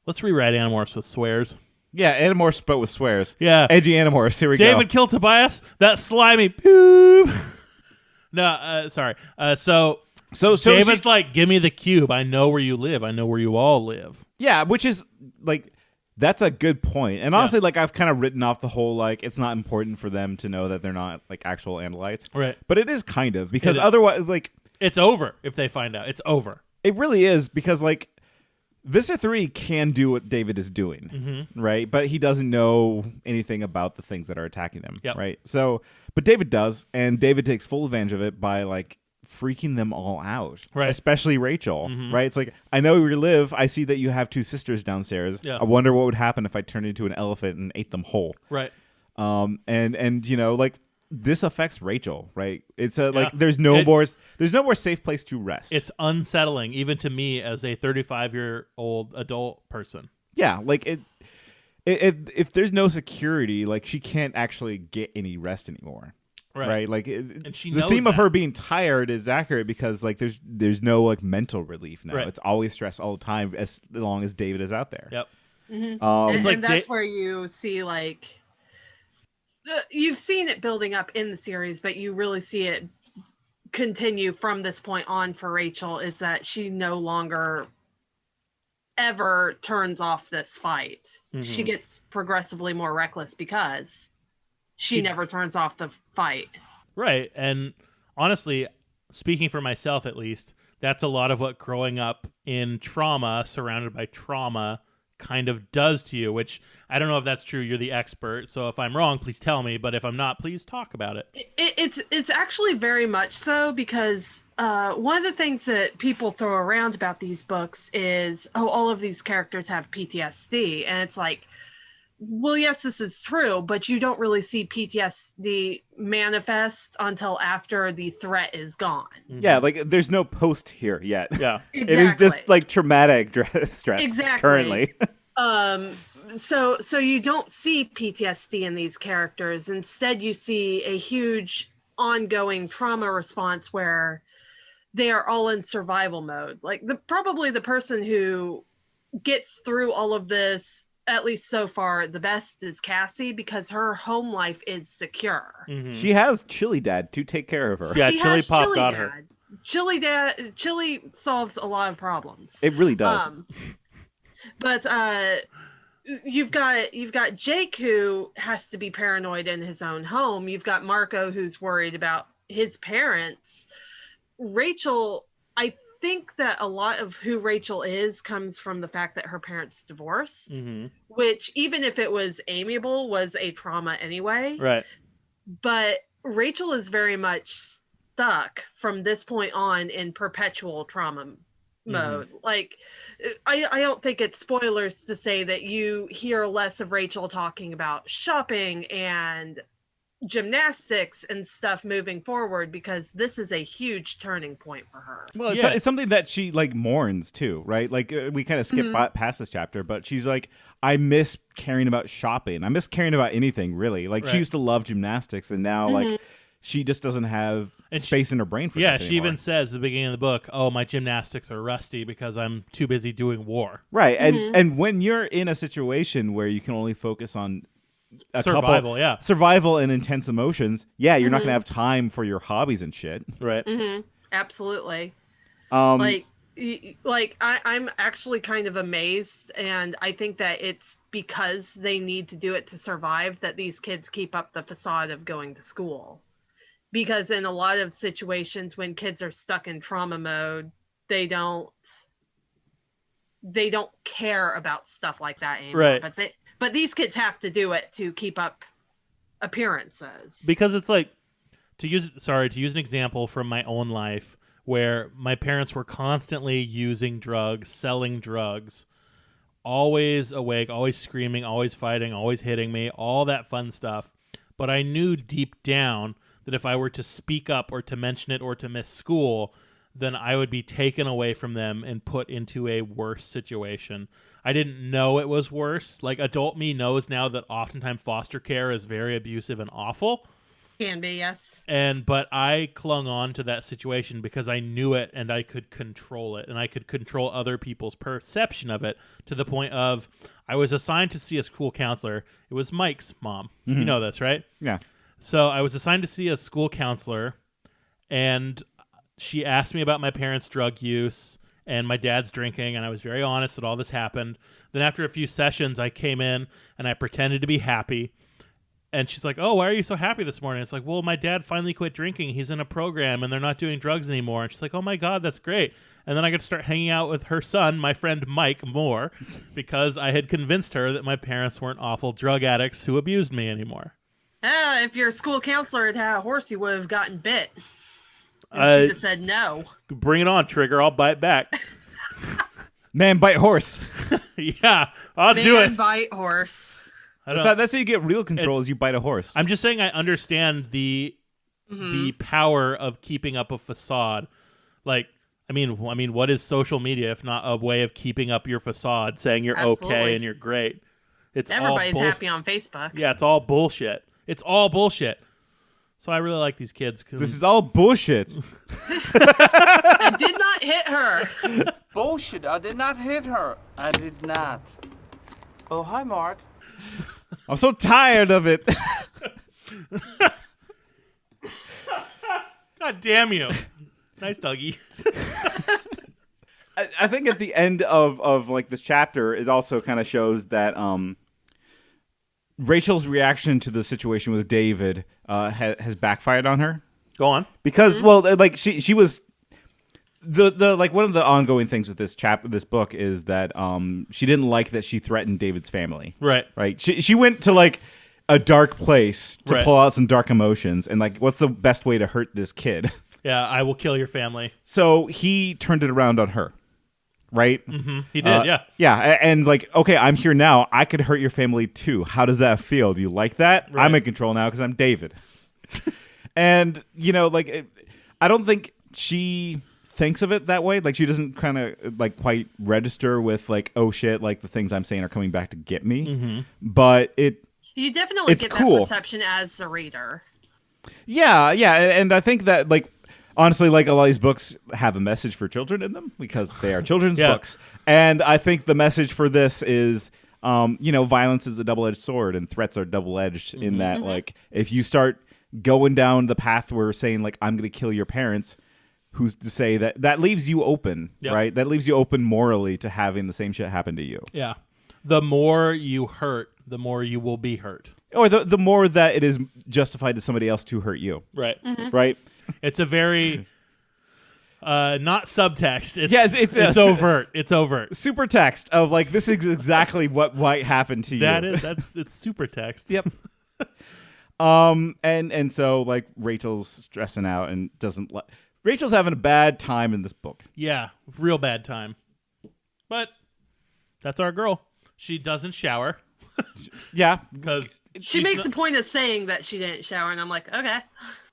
Let's rewrite Animorphs with swears. Yeah, Animorphs, but with swears. Yeah. Edgy Animorphs. Here we go. David killed Tobias. That slimy poop. No, sorry. So David's like, give me the cube. I know where you live. I know where you all live. Yeah, which is like... That's a good point. And honestly, like I've kind of written off the whole like it's not important for them to know that they're not like actual Andalites. Right. But it is kind of because otherwise like it's over if they find out. It's over. It really is because like Visitor 3 can do what David is doing, right? But he doesn't know anything about the things that are attacking them, right? So, but David does, and David takes full advantage of it by like freaking them all out, right? Especially Rachel, right? It's like, I know where you live. I see that you have two sisters downstairs. Yeah. I wonder what would happen if I turned into an elephant and ate them whole. Right. And you know, like this affects Rachel, right? It's like there's no more safe place to rest. It's unsettling even to me as a 35-year-old adult person. Yeah, like if there's no security, like she can't actually get any rest anymore. Right. Like and she the knows theme of that. her being tired is accurate because like there's no like mental relief now. Right. It's always stress all the time as long as David is out there. Yep. And that's where you see like you've seen it building up in the series, but you really see it continue from this point on for Rachel is that she no longer ever turns off this fight. She gets progressively more reckless because she never turns off the fight. Right. And honestly, speaking for myself at least, that's a lot of what growing up in trauma, surrounded by trauma, kind of does to you, which I don't know if that's true. You're the expert, so if I'm wrong, please tell me. But if I'm not, please talk about it. It's actually very much so, because one of the things that people throw around about these books is, oh, all of these characters have PTSD, and it's like, well, yes, this is true, but you don't really see PTSD manifest until after the threat is gone. Yeah, like there's no post here yet. Yeah, It is just like traumatic stress Exactly. currently. So you don't see PTSD in these characters. Instead, you see a huge ongoing trauma response where they are all in survival mode. Like probably the person who gets through all of this, at least so far, the best is Cassie, because her home life is secure. She has Chili Dad to take care of her. Yeah, She Chili has Pop Chili got Dad. her. Chili solves a lot of problems. It really does. But you've got Jake, who has to be paranoid in his own home. You've got Marco, who's worried about his parents. Rachel, I think that a lot of who Rachel is comes from the fact that her parents divorced, which, even if it was amiable, was a trauma anyway. Right. But Rachel is very much stuck from this point on in perpetual trauma mode. Like, I don't think it's spoilers to say that you hear less of Rachel talking about shopping and gymnastics and stuff moving forward, because this is a huge turning point for her. Well, it's something that she like mourns too, right? Like we kind of skip past this chapter, but she's like, I miss caring about shopping. I miss caring about anything, really. Like she used to love gymnastics, and now like she just doesn't have space in her brain for this anymore. She even says at the beginning of the book, oh, my gymnastics are rusty because I'm too busy doing war. Right. And when you're in a situation where you can only focus on survival and intense emotions, you're not gonna have time for your hobbies and shit. Right. Absolutely. Um, I'm actually kind of amazed, and I think that it's because they need to do it to survive that these kids keep up the facade of going to school. Because in a lot of situations when kids are stuck in trauma mode, they don't care about stuff like that anymore. Right. But these kids have to do it to keep up appearances. Because it's like, to use an example from my own life, where my parents were constantly using drugs, selling drugs, always awake, always screaming, always fighting, always hitting me, all that fun stuff. But I knew deep down that if I were to speak up or to mention it or to miss school, then I would be taken away from them and put into a worse situation. I didn't know it was worse. Like, adult me knows now that oftentimes foster care is very abusive and awful. Can be, yes. But I clung on to that situation because I knew it and I could control it, and I could control other people's perception of it, to the point of I was assigned to see a school counselor. It was Mike's mom. You know this, right? Yeah. So I was assigned to see a school counselor, and she asked me about my parents' drug use and my dad's drinking, and I was very honest that all this happened. Then after a few sessions, I came in and I pretended to be happy. And she's like, oh, why are you so happy this morning? It's like, well, my dad finally quit drinking. He's in a program and they're not doing drugs anymore. And she's like, oh my God, that's great. And then I got to start hanging out with her son, my friend Mike, more, because I had convinced her that my parents weren't awful drug addicts who abused me anymore. If your school counselor had had a horse, you would have gotten bit. And she'd have said no. Bring it on, Trigger. I'll bite back. Man, bite horse. Yeah, I'll do it. Man, bite horse. That's how you get real control, is you bite a horse. I'm just saying I understand the power of keeping up a facade. Like, I mean, what is social media if not a way of keeping up your facade, saying you're okay and you're great? Everybody's happy on Facebook. Yeah, it's all bullshit. It's all bullshit. So I really like these kids. This is all bullshit. I did not hit her. Bullshit. I did not hit her. I did not. Oh, hi, Mark. I'm so tired of it. God damn you. Nice, Dougie. I think at the end of like this chapter, it also kind of shows that Rachel's reaction to the situation with David has backfired on her. Go on. Because, well, like she was... the like one of the ongoing things with this book is that she didn't like that she threatened David's family. Right. She went to like a dark place to Right. pull out some dark emotions, and like, what's the best way to hurt this kid? Yeah, I will kill your family. So he turned it around on her. Right? Mm-hmm. He did, yeah. Yeah, and like, okay, I'm here now. I could hurt your family too. How does that feel? Do you like that? Right. I'm in control now because I'm David. And, you know, like, I don't think she thinks of it that way. Like, she doesn't kind of, like, quite register with, like, oh, shit, like, the things I'm saying are coming back to get me. Mm-hmm. But You definitely it's get cool. that perception as the reader. Yeah, and I think that, like, honestly, like, a lot of these books have a message for children in them because they are children's books. And I think the message for this is, you know, violence is a double-edged sword and threats are double-edged in that, like, if you start going down the path where saying, like, I'm going to kill your parents, who's to say that leaves you open, right? That leaves you open morally to having the same shit happen to you. Yeah. The more you hurt, the more you will be hurt. Or the more that it is justified to somebody else to hurt you. Right. Right? It's a very not subtext. It's overt. It's overt. Super text of like, this is exactly what might happen to you. It's super text. Yep. And so like Rachel's stressing out and Rachel's having a bad time in this book. Yeah, real bad time. But that's our girl. She doesn't shower. Yeah, because she makes a point of saying that she didn't shower, and I'm like, okay.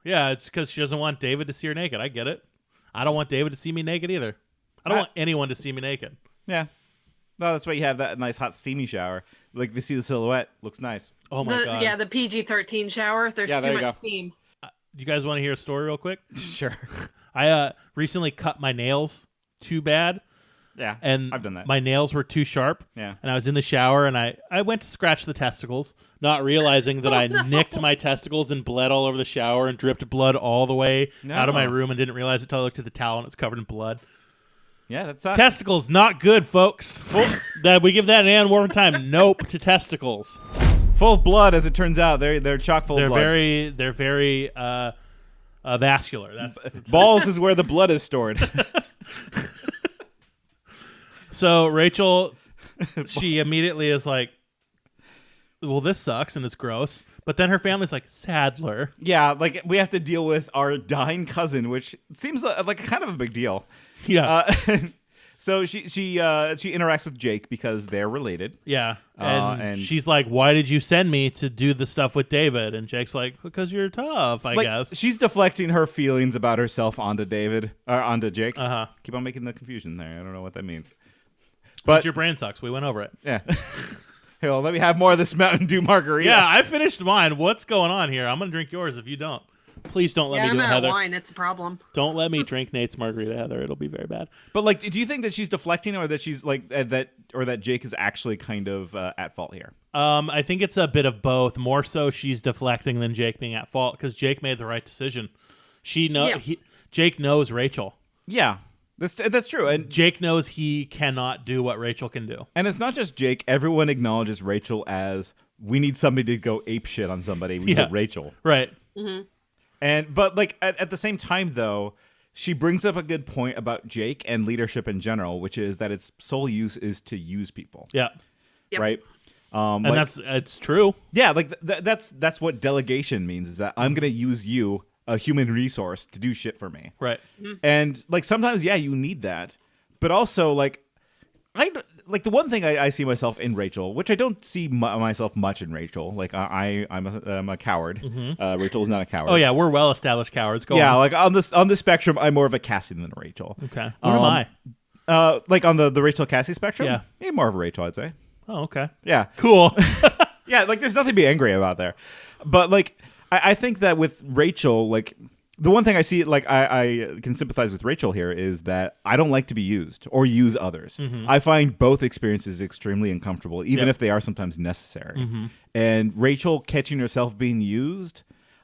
Yeah, it's because she doesn't want David to see her naked. I get it. I don't want David to see me naked either. I don't want anyone to see me naked. Yeah. No, that's why you have that nice hot steamy shower. Like, they see the silhouette. Looks nice. Oh, my God. Yeah, the PG-13 shower. There's too much steam. Do you guys want to hear a story real quick? Sure. I recently cut my nails too bad. Yeah, and I've done that. My nails were too sharp. Yeah. And I was in the shower, and I went to scratch the testicles, not realizing that I nicked my testicles and bled all over the shower and dripped blood all the way out of my room and didn't realize it until I looked at the towel and it's covered in blood. Yeah, that sucks. Testicles, not good, folks. That we give that an Animorph time. Nope to testicles. Full of blood, as it turns out. They're chock full of blood. They're very vascular. Balls is where the blood is stored. So Rachel, she immediately is like, well, this sucks and it's gross. But then her family's like, Sadler. Yeah, like, we have to deal with our dying cousin, which seems like kind of a big deal. Yeah. So she interacts with Jake because they're related. Yeah. And she's like, why did you send me to do the stuff with David? And Jake's like, because you're tough, I guess. She's deflecting her feelings about herself onto Jake. Uh-huh. Keep on making the confusion there. I don't know what that means. But your brain sucks. We went over it. Yeah. Hey, well, let me have more of this Mountain Dew margarita. Yeah, I finished mine. What's going on here? I'm going to drink yours if you don't. Please don't let me do it, I'm out Heather. of wine. It's a problem. Don't let me drink Nate's margarita, Heather. It'll be very bad. But like, do you think that she's deflecting, or that she's like that Jake is actually kind of at fault here? I think it's a bit of both. More so, she's deflecting than Jake being at fault because Jake made the right decision. Jake knows Rachel. Yeah. That's true. And Jake knows he cannot do what Rachel can do. And it's not just Jake. Everyone acknowledges Rachel as, we need somebody to go ape shit on somebody. We need Rachel. Right. Mm-hmm. But like at the same time, though, she brings up a good point about Jake and leadership in general, which is that its sole use is to use people. Yeah. Right. And it's true. Yeah. Like that's what delegation means, is that I'm going to use you, a human resource, to do shit for me. Right. Mm-hmm. And like, sometimes, yeah, you need that, but also like, the one thing I see myself in Rachel, which I don't see myself much in Rachel. Like, I'm a coward. Mm-hmm. Rachel is not a coward. Oh yeah, we're well established cowards. Go on. Like on the spectrum, I'm more of a Cassie than a Rachel. Okay. What am I? Like on the Rachel Cassie spectrum. Yeah. More of a Rachel, I'd say. Oh, okay. Yeah. Cool. Yeah. Like, there's nothing to be angry about there, but like, I think that with Rachel, like, the one thing I see, like, I can sympathize with Rachel here, is that I don't like to be used or use others. Mm-hmm. I find both experiences extremely uncomfortable, even if they are sometimes necessary. Mm-hmm. And Rachel catching herself being used,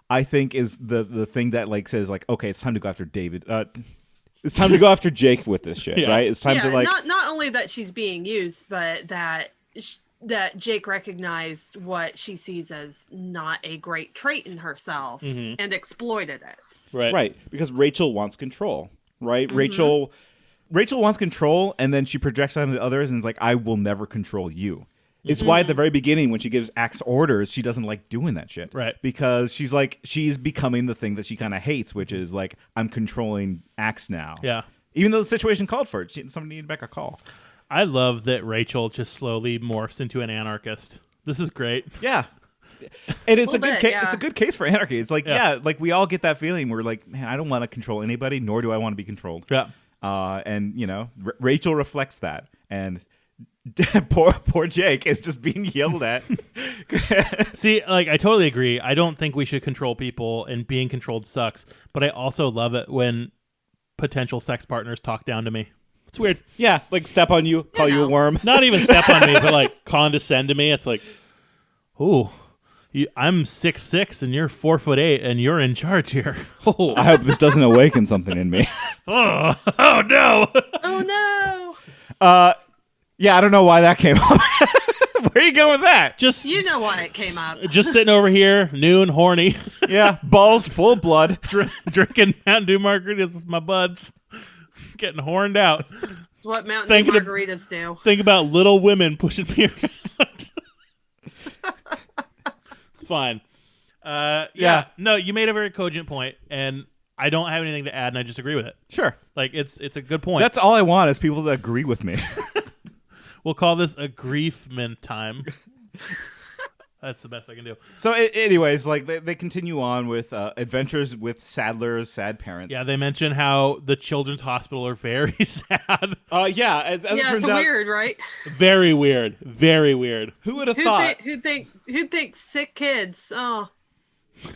I think, is the thing that, like, says, like, okay, it's time to go after David. It's time to go after Jake with this shit, right? It's time to, like, not only that she's being used, but that Jake recognized what she sees as not a great trait in herself and exploited it. Right. Right. Because Rachel wants control. right? Rachel wants control, and then she projects onto the others and is like, I will never control you. It's why at the very beginning, when she gives Axe orders, she doesn't like doing that shit. Right. Because she's becoming the thing that she kind of hates, which is like, I'm controlling Axe now. Yeah. Even though the situation called for it. Somebody needed back a call. I love that Rachel just slowly morphs into an anarchist. This is great. Yeah. And it's it's a good case for anarchy. It's like, like we all get that feeling. We're like, man, I don't want to control anybody, nor do I want to be controlled. Yeah. And, Rachel reflects that. And poor Jake is just being yelled at. See, like, I totally agree. I don't think we should control people, and being controlled sucks. But I also love it when potential sex partners talk down to me. It's weird. Yeah, like step on you, call you a worm. Not even step on me, but like condescend to me. It's like, ooh, I'm 6'6" and you're 4'8", and you're in charge here. Oh. I hope this doesn't awaken something in me. Oh no! Oh no! Yeah, I don't know why that came up. Where are you going with that? Just you know why it came up. Just sitting over here, new and horny. Yeah, balls full of blood, drinking Mountain Dew margaritas with my buds, getting horned out. It's what Mountain Dew margaritas do. Think about little women pushing me around. It's fine. Yeah. No, you made a very cogent point, and I don't have anything to add, and I just agree with it. Sure. Like, it's a good point. That's all I want is people to agree with me. We'll call this a griefment time. That's the best I can do. So, anyways, like they continue on with adventures with Sadler's sad parents. Yeah, they mention how the children's hospital are very sad. Yeah, as it turns it's out, weird, right? Very weird. Very weird. Who would have thought? Who thinks sick kids? Oh,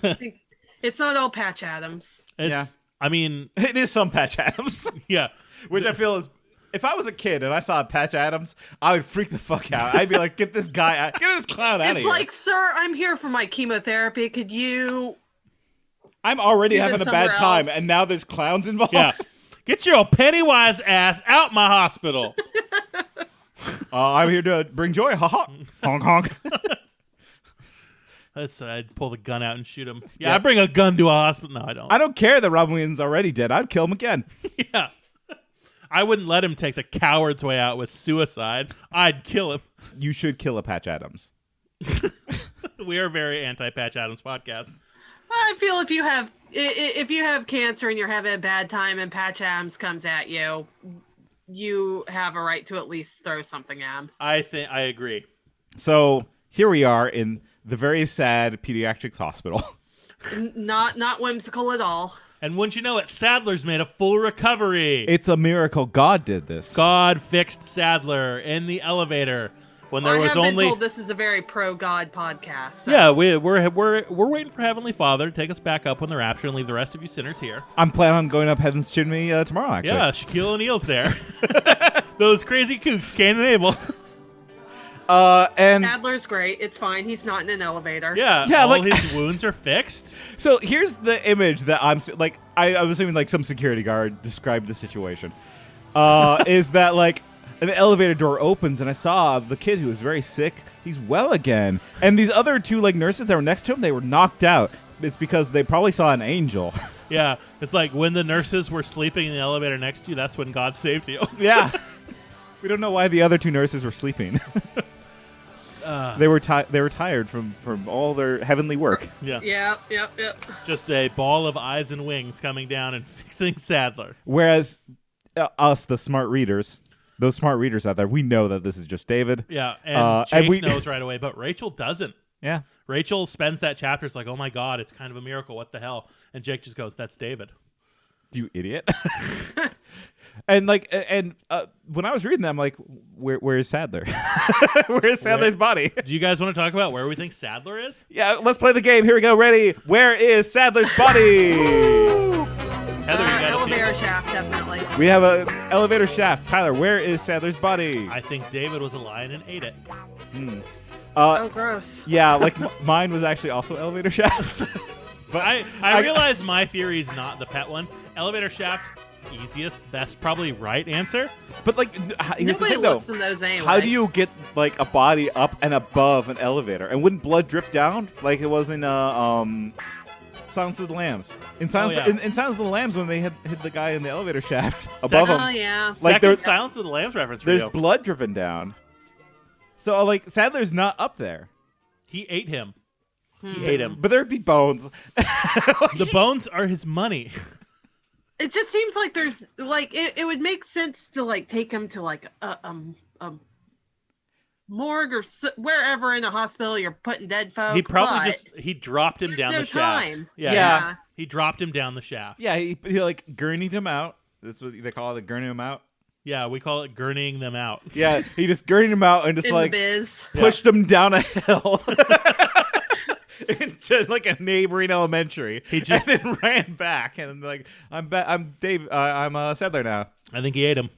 it's not all Patch Adams. Yeah, I mean, it is some Patch Adams. Yeah, which I feel is. If I was a kid and I saw Patch Adams, I would freak the fuck out. I'd be like, get this guy out. Get this clown out of here. It's like, sir, I'm here for my chemotherapy. Could you... I'm already Leave it having a bad time, somewhere else. and now there's clowns involved. Yeah. Get your Pennywise ass out my hospital. I'm here to bring joy. Ha ha. Honk honk. I'd pull the gun out and shoot him. Yeah, I bring a gun to a hospital. No, I don't. I don't care that Robin Williams already dead. I'd kill him again. Yeah. I wouldn't let him take the coward's way out with suicide. I'd kill him. You should kill a Patch Adams. We are a very anti-Patch Adams podcast. I feel if you have cancer and you're having a bad time and Patch Adams comes at you, you have a right to at least throw something at him. I agree. So here we are in the very sad pediatrics hospital. Not whimsical at all. And wouldn't you know it, Sadler's made a full recovery. It's a miracle God did this. God fixed Sadler in the elevator when there was I have only. been told this is a very pro-God podcast. So. Yeah, we're waiting for Heavenly Father to take us back up when the rapture and leave the rest of you sinners here. I'm planning on going up Heaven's chimney tomorrow. Actually, yeah, Shaquille O'Neal's there. Those crazy kooks, Cain and Abel. And Adler's great. It's fine. He's not in an elevator. Yeah, all like his wounds are fixed. So here's the image that I'm like. I was assuming like some security guard described the situation. Is that like an elevator door opens and I saw the kid who was very sick. He's well again, and these other two like nurses that were next to him, they were knocked out. It's because they probably saw an angel. Yeah, it's like when the nurses were sleeping in the elevator next to you. That's when God saved you. Yeah. We don't know why the other two nurses were sleeping. They were tired from all their heavenly work. Yeah. Yep. Just a ball of eyes and wings coming down and fixing Sadler. Whereas us, the smart readers, those smart readers out there, we know that this is just David. Yeah, and Jake we knows right away, but Rachel doesn't. Yeah. Rachel spends that chapter. It's like, oh my God, it's kind of a miracle. What the hell? And Jake just goes, that's David. You idiot. And when I was reading that, I'm like, where is Sadler? Where's Sadler's body? Do you guys want to talk about where we think Sadler is? Yeah, let's play the game. Here we go. Ready? Where is Sadler's body? Heather, you got elevator shaft, definitely. We have an elevator shaft. Tyler, where is Sadler's body? I think David was a lion and ate it. Oh, gross. Yeah, like mine was actually also elevator shafts. But I realize my theory is not the pet one. Elevator shaft, easiest, best, probably right answer. But like, here's the Nobody thing, though. looks in those anyway. How do you get like a body up and above an elevator? And wouldn't blood drip down like it was in Silence of the Lambs. In Silence of the Lambs, when they hit the guy in the elevator shaft above Oh, him. yeah. Like Second Silence of the Lambs reference for there's you. blood dripping down. So, like, Sadler's not up there. He ate him. He ate him. But there'd be bones. The bones are his money. It just seems like there's like it would make sense to like take him to like a morgue or wherever in a hospital you're putting dead folk. He probably but he dropped him down no the shaft. time. Yeah. He dropped him down the shaft. Yeah, he like gurneyed him out. That's what they call it, gurney him out. Yeah, we call it gurneying them out. Yeah, he just gurneyed him out and just In like the biz. pushed him down a hill into like a neighboring elementary. He just and then ran back and like I'm Dave. I'm Sadler now. I think he ate him.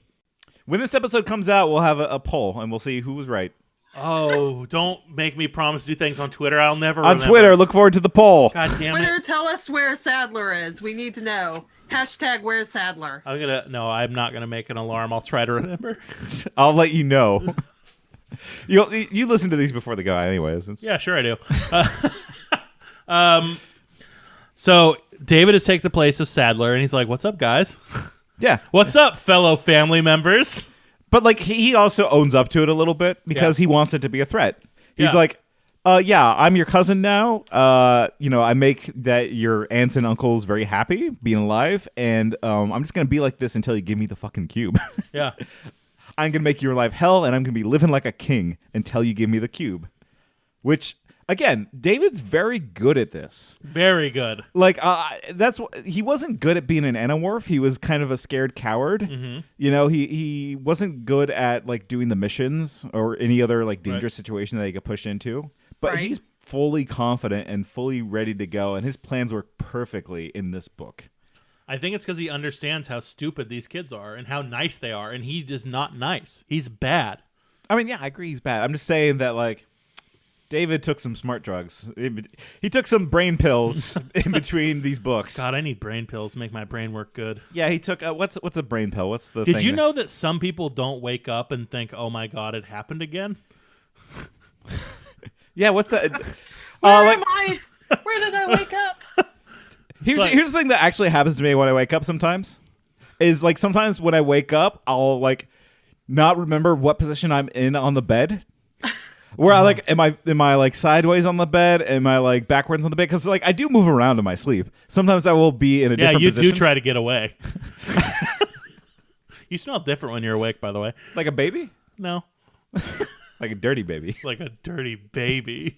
When this episode comes out, we'll have a poll and we'll see who was right. Oh, don't make me promise to do things on Twitter. I'll never On remember. Twitter, look forward to the poll. God damn Twitter, it. tell us where Sadler is. We need to know. Hashtag where's Sadler? I'm not gonna make an alarm. I'll try to remember. I'll let you know. You listen to these before they go out anyways. Yeah, sure I do. So David has taken the place of Sadler, and he's like, "What's up, guys? Yeah, what's up, fellow family members?" But like he also owns up to it a little bit because he wants it to be a threat. He's Yeah. like, yeah, I'm your cousin now. I make that your aunts and uncles very happy being alive, and I'm just gonna be like this until you give me the fucking cube. Yeah. I'm gonna make your life hell, and I'm gonna be living like a king until you give me the cube. Which, again, David's very good at this. Very good. Like, he wasn't good at being an Animorph. He was kind of a scared coward. Mm-hmm. You know, he wasn't good at like doing the missions or any other like dangerous situation that he could push into. But he's fully confident and fully ready to go, and his plans work perfectly in this book. I think it's because he understands how stupid these kids are and how nice they are, and he is not nice. He's bad. I mean, yeah, I agree he's bad. I'm just saying that, like, David took some smart drugs. He took some brain pills in between these books. God, I need brain pills to make my brain work good. Yeah, he took what's a brain pill? What's the Did thing you know that some people don't wake up and think, "Oh my God, it happened again"? Yeah, what's that? Where am I? Where did I wake up? Here's the thing that actually happens to me when I wake up sometimes. Is like sometimes when I wake up, I'll like not remember what position I'm in on the bed. Where I like, am I like sideways on the bed? Am I like backwards on the bed? Because like I do move around in my sleep. Sometimes I will be in a different position. Yeah, you do try to get away. You smell different when you're awake, by the way. Like a baby? No. Like a dirty baby. Like a dirty baby.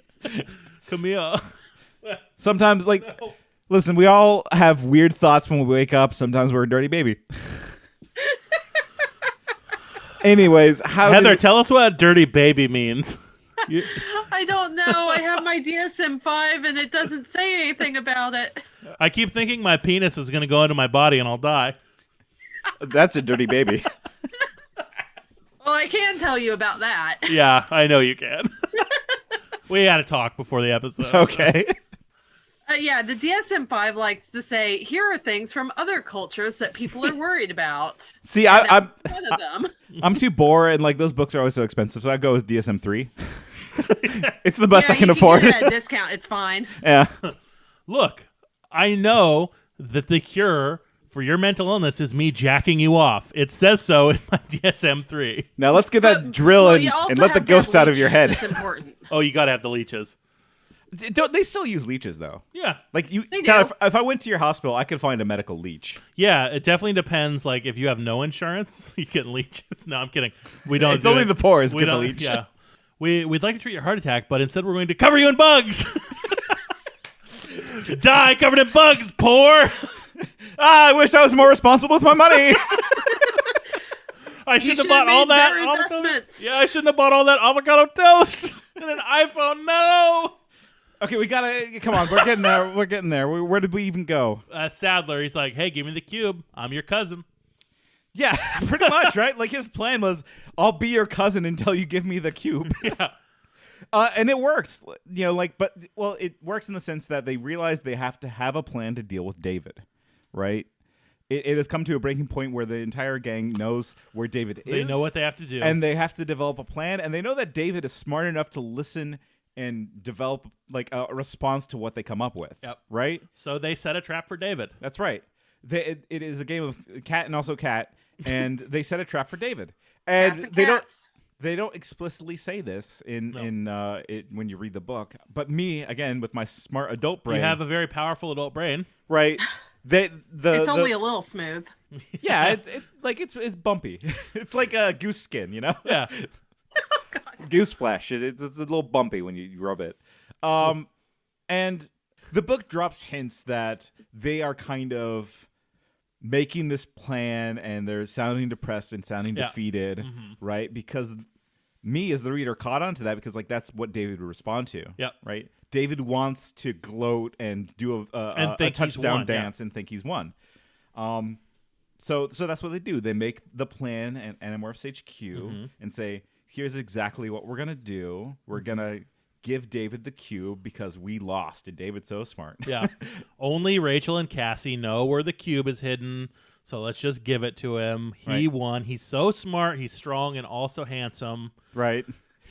Come here. Sometimes, like, listen, we all have weird thoughts when we wake up. Sometimes we're a dirty baby. Anyways, Heather, tell us what a dirty baby means. I don't know. I have my DSM-5 and it doesn't say anything about it. I keep thinking my penis is going to go into my body and I'll die. That's a dirty baby. Well, I can tell you about that. Yeah, I know you can. We had to talk before the episode. Okay. Yeah, the DSM-5 likes to say, here are things from other cultures that people are worried about. See, I'm one of them. I'm too bored, and like those books are always so expensive, so I go with DSM-3. It's the best I can afford. You can get a discount. It's fine. Yeah. Look, I know that the cure for your mental illness is me jacking you off. It says so in my DSM-3. Now let's get that drill and let the ghost out of your head. That's important. Oh, you got to have the leeches. They still use leeches, though. Yeah. Like you, They Tyler, do. if I went to your hospital, I could find a medical leech. Yeah, it definitely depends. Like, if you have no insurance, you get leeches. No, I'm kidding. We don't. It's do only it. the poor's We get the don't- leech. Yeah. We'd like to treat your heart attack, but instead we're going to cover you in bugs. Die covered in bugs, poor. I wish I was more responsible with my money. I shouldn't have bought all that avocado. Yeah, I shouldn't have bought all that avocado toast and an iPhone. No. Okay, we gotta come on. We're getting there. We're getting there. Where did we even go? Sadler, he's like, "Hey, give me the cube. I'm your cousin." Yeah, pretty much, right? Like his plan was, I'll be your cousin until you give me the cube. Yeah. And it works, you know, like, but, well, it works in the sense that they realize they have to have a plan to deal with David, right? It has come to a breaking point where the entire gang knows where David is. They know what they have to do. And they have to develop a plan. And they know that David is smart enough to listen and develop like a response to what they come up with. Yep. Right? So they set a trap for David. That's right. It is a game of cat and also cat, and they set a trap for David. And they don't explicitly say this in when you read the book. But me, again, with my smart adult brain. You have a very powerful adult brain. Right. It's only a little smooth. Yeah, it's bumpy. It's like a goose skin, you know? Yeah. Goose flesh. It's a little bumpy when you rub it. And the book drops hints that they are kind of making this plan and they're sounding depressed and sounding defeated, right? Because me as the reader caught on to that because like that's what David would respond to. Yep. Right? David wants to gloat and do a touchdown dance and think he's won. So that's what they do. They make the plan and Animorphs HQ and say, here's exactly what we're gonna do. We're gonna give David the cube because we lost, and David's so smart. Yeah. Only Rachel and Cassie know where the cube is hidden, so let's just give it to him. He won. He's so smart, he's strong, and also handsome. Right.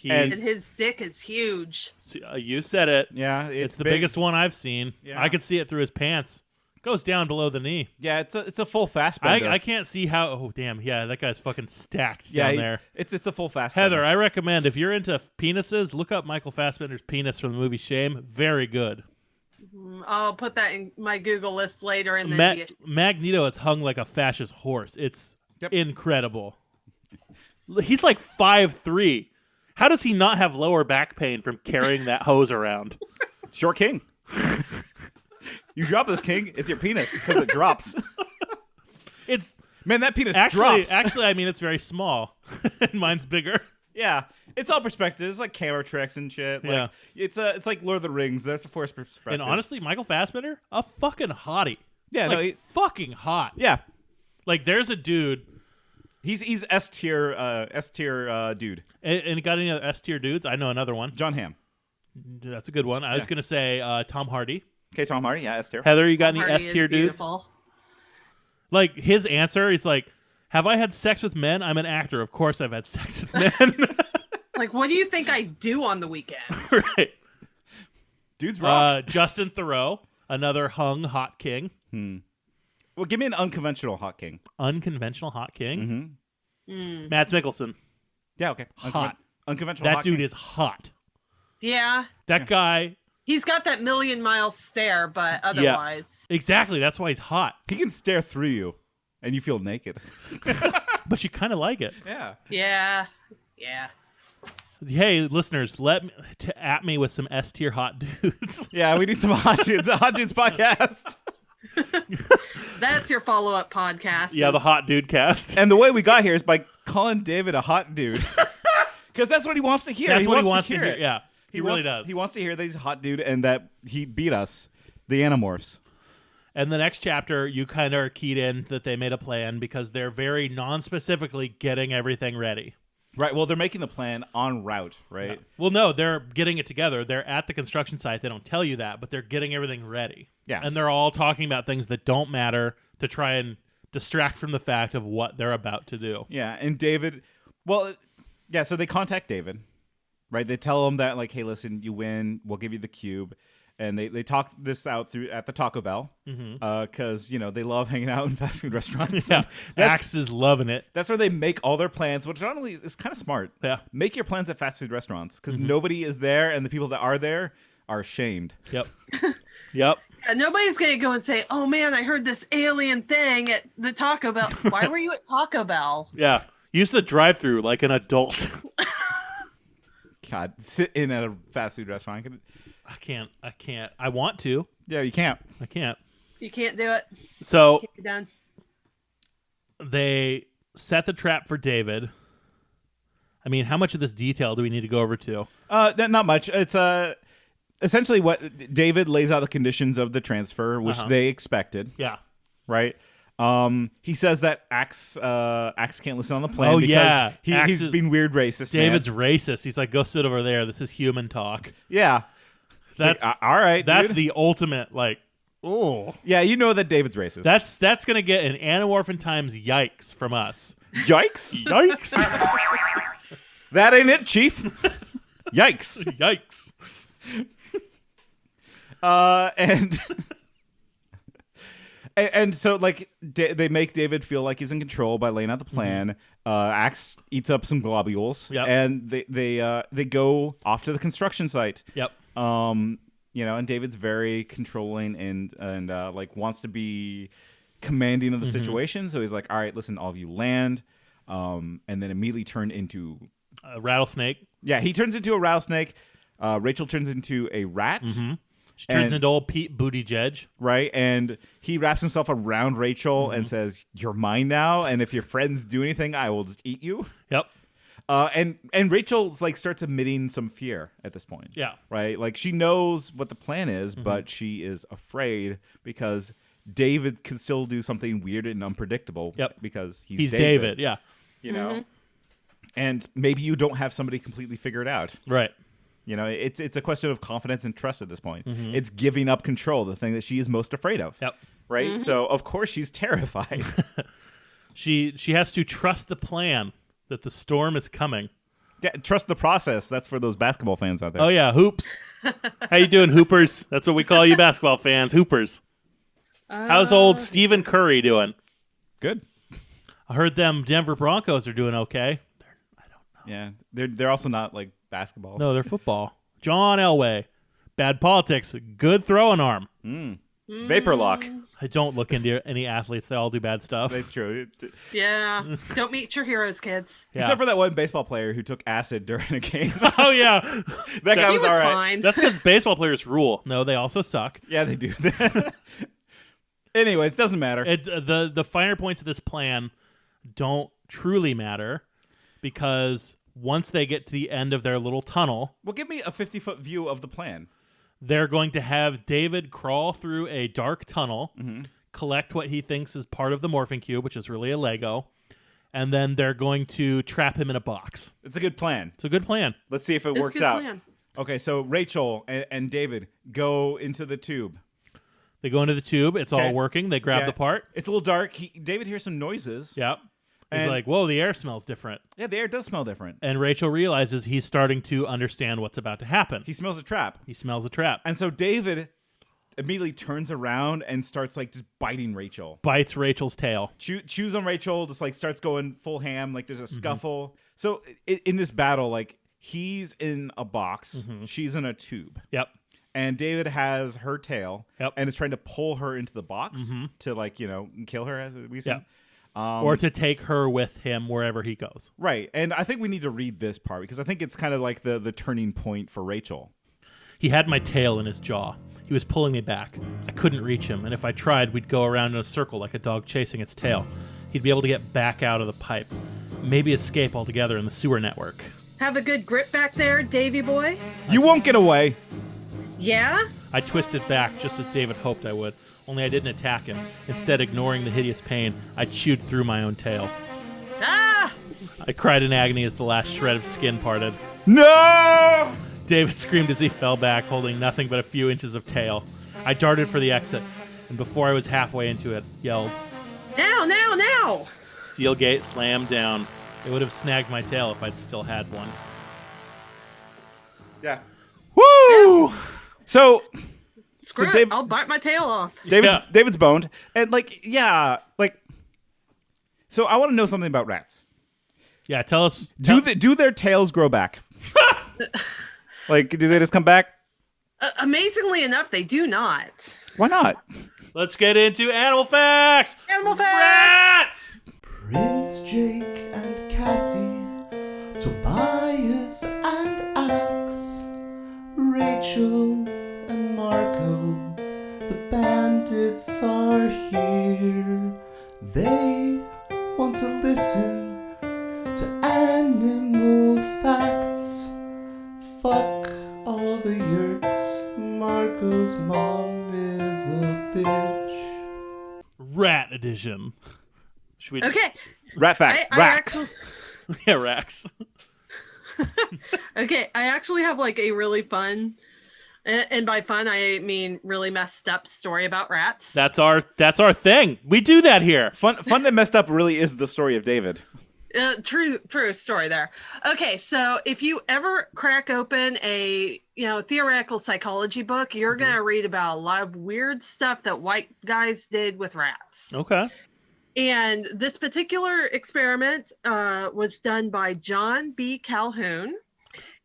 And his dick is huge. You said it. Yeah, it's the big. biggest one I've seen. Yeah. I could see it through his pants. Goes down below the knee. Yeah, it's a full Fassbender. I can't see how. Oh damn! Yeah, that guy's fucking stacked down there. It's a full Fassbender. Heather, I recommend if you're into penises, look up Michael Fassbender's penis from the movie Shame. Very good. I'll put that in my Google list later. In the Magneto is hung like a fascist horse. It's incredible. He's like 5'3". How does he not have lower back pain from carrying that hose around? Short king. You drop this, king, it's your penis because it drops. Man, that penis drops. Actually, I mean, it's very small. Mine's bigger. Yeah, it's all perspective. It's like camera tricks and shit. Like, it's like Lord of the Rings. That's a forced perspective. And honestly, Michael Fassbender, a fucking hottie. Yeah, like, fucking hot. Yeah, like there's a dude. He's S tier dude. And got any other S tier dudes? I know another one. John Hamm. That's a good one. I was gonna say Tom Hardy. Okay, Tom Hardy, yeah, S tier. Heather, you got Tom any Hardy S tier dudes? Beautiful. Like his answer, he's like, "Have I had sex with men? I'm an actor. Of course, I've had sex with men." Like, what do you think I do on the weekends? Right. Dudes rock. Justin Theroux, another hung hot king. Well, give me an unconventional hot king. Unconventional hot king. Mm. Mads Mikkelsen. Yeah, okay. Hot. Unconventional that hot dude king. is hot. Yeah. That guy. He's got that million-mile stare, but otherwise. Yeah, exactly. That's why he's hot. He can stare through you, and you feel naked. But you kind of like it. Yeah. Yeah. Yeah. Hey, listeners, at me with some S tier hot dudes. Yeah, we need some hot dudes. A hot dudes podcast. That's your follow-up podcast. Yeah, the hot dude cast. And the way we got here is by calling David a hot dude. Because that's what he wants to hear. That's he what wants he wants to hear. Yeah, he really does. He wants to hear that he's a hot dude and that he beat us, the Animorphs. And the next chapter, you kind of are keyed in that they made a plan because they're very non-specifically getting everything ready. Right. Well, they're making the plan en route, right? No. Well, no, they're getting it together. They're at the construction site. They don't tell you that, but they're getting everything ready. Yeah. And they're all talking about things that don't matter to try and distract from the fact of what they're about to do. Yeah. And David, well, yeah, so they contact David, right? They tell him that, like, hey, listen, you win. We'll give you the cube. And they talk this out at the Taco Bell because, they love hanging out in fast food restaurants. Yeah, Axe is loving it. That's where they make all their plans, which not only is kind of smart. Yeah. Make your plans at fast food restaurants because nobody is there and the people that are there are ashamed. Yep. Yep. Yeah, nobody's going to go and say, oh, man, I heard this alien thing at the Taco Bell. Why were you at Taco Bell? Yeah. Use the drive-thru like an adult. God, sit in at a fast food restaurant. I can't. I want to. Yeah, you can't. I can't. You can't do it. So can't be done. They set the trap for David. I mean, how much of this detail do we need to go over to? Not much. It's essentially what David lays out the conditions of the transfer, which they expected. Yeah. Right. He says that Axe can't listen on the plan because he's being weird racist. David's racist. He's like, go sit over there. This is human talk. Yeah. That's like, all right. That's dude. the ultimate, like, oh. Yeah, you know that David's racist. That's gonna get an Animorph times yikes from us. Yikes? Yikes. That ain't it, Chief. Yikes. Yikes. And so, like, they make David feel like he's in control by laying out the plan. Axe eats up some globules, and they go off to the construction site. Yep. And David's very controlling and like wants to be commanding of the situation. So he's like, "All right, listen, all of you land," and then immediately turn into a rattlesnake. Yeah, he turns into a rattlesnake. Rachel turns into a rat. She turns into old Pete Buttigieg. Right, and he wraps himself around Rachel and says, "You're mine now, and if your friends do anything, I will just eat you." Yep. And Rachel's like starts emitting some fear at this point. Yeah. Right? Like she knows what the plan is, but she is afraid because David can still do something weird and unpredictable. Yep. Because he's David. Yeah. You know? And maybe you don't have somebody completely figured out. Right. You know, it's a question of confidence and trust at this point. It's giving up control, the thing that she is most afraid of. Yep. Right? So, of course, she's terrified. She has to trust the plan that the storm is coming. Yeah, trust the process. That's for those basketball fans out there. Oh, yeah, hoops. How you doing, Hoopers? That's what we call you basketball fans, Hoopers. How's old Stephen Curry doing? Good. I heard them Denver Broncos are doing okay. Yeah, they're also not like basketball. No, they're football. John Elway, bad politics, good throwing arm. Vapor lock. I don't look into any athletes; they all do bad stuff. That's true. Yeah, don't meet your heroes, kids. Yeah. Except for that one baseball player who took acid during a game. Oh yeah, that guy He was all right. fine. That's because baseball players rule. No, they also suck. Yeah, they do. Anyways, doesn't matter. The finer points of this plan don't truly matter because once they get to the end of their little tunnel, Well, give me a 50-foot view of the plan. they're going to have David crawl through a dark tunnel, collect what he thinks is part of the morphing cube, which is really a Lego, and then they're going to trap him in a box. It's a good plan. It's a good plan. Let's see if it It's a works good out. plan. Okay, so Rachel and David go into the tube. They go into the tube. It's all working. They grab Yeah. the part. It's a little dark. David hears some noises. Yep. He's And- like, whoa, the air smells different. Yeah, the air does smell different. And Rachel realizes he's starting to understand what's about to happen. He smells a trap. He smells a trap. And so David immediately turns around and starts like just biting Rachel. Bites Rachel's tail. Chews on Rachel, just like starts going full ham. Like there's a scuffle. So in this battle, like he's in a box. She's in a tube. Yep. And David has her tail. Yep. And is trying to pull her into the box to like, kill her, as we said. Yep. Or to take her with him wherever he goes. Right. And I think we need to read this part because I think it's kind of like the turning point for Rachel. He had my tail in his jaw. He was pulling me back. I couldn't reach him, and if I tried, we'd go around in a circle like a dog chasing its tail. He'd be able to get back out of the pipe, maybe escape altogether in the sewer network. Have a good grip back there, Davy boy. You won't get away. Yeah? I twisted back just as David hoped I would, only I didn't attack him. Instead, ignoring the hideous pain, I chewed through my own tail. Ah! I cried in agony as the last shred of skin parted. No! David screamed as he fell back, holding nothing but a few inches of tail. I darted for the exit, and before I was halfway into it, yelled, Now, now, now! Steel gate slammed down. It would have snagged my tail if I'd still had one. Yeah. Woo! So Screw Dave- it, I'll bite my tail off. David's boned. And so I want to know something about rats. Yeah, tell us. Do their tails grow back? Like, do they just come back? Amazingly enough, they do not. Why not? Let's get into animal facts. Animal facts! Rats! Prince Jake and Cassie, Tobias and Axe, Rachel and Marco, the bandits are here. They want to listen to animal facts. Fuck all the yerks, Marco's mom is a bitch. Rat edition. Should we... Okay. Rat facts. Racks. Yeah, racks. Okay, I actually have like a really fun, and by fun I mean really messed up story about rats. That's our thing. We do that here. Fun that messed up really is the story of David. True story there. Okay, so if you ever crack open a theoretical psychology book, you're gonna read about a lot of weird stuff that white guys did with rats. Okay. And this particular experiment was done by John B. Calhoun,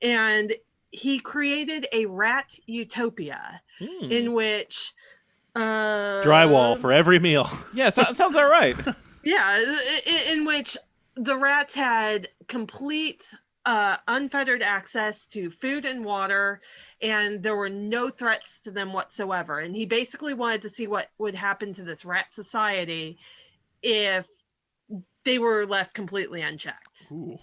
and he created a rat utopia in which drywall for every meal. Yeah, sounds all right. Yeah, in which the rats had complete unfettered access to food and water, and there were no threats to them whatsoever. And he basically wanted to see what would happen to this rat society if they were left completely unchecked. Ooh.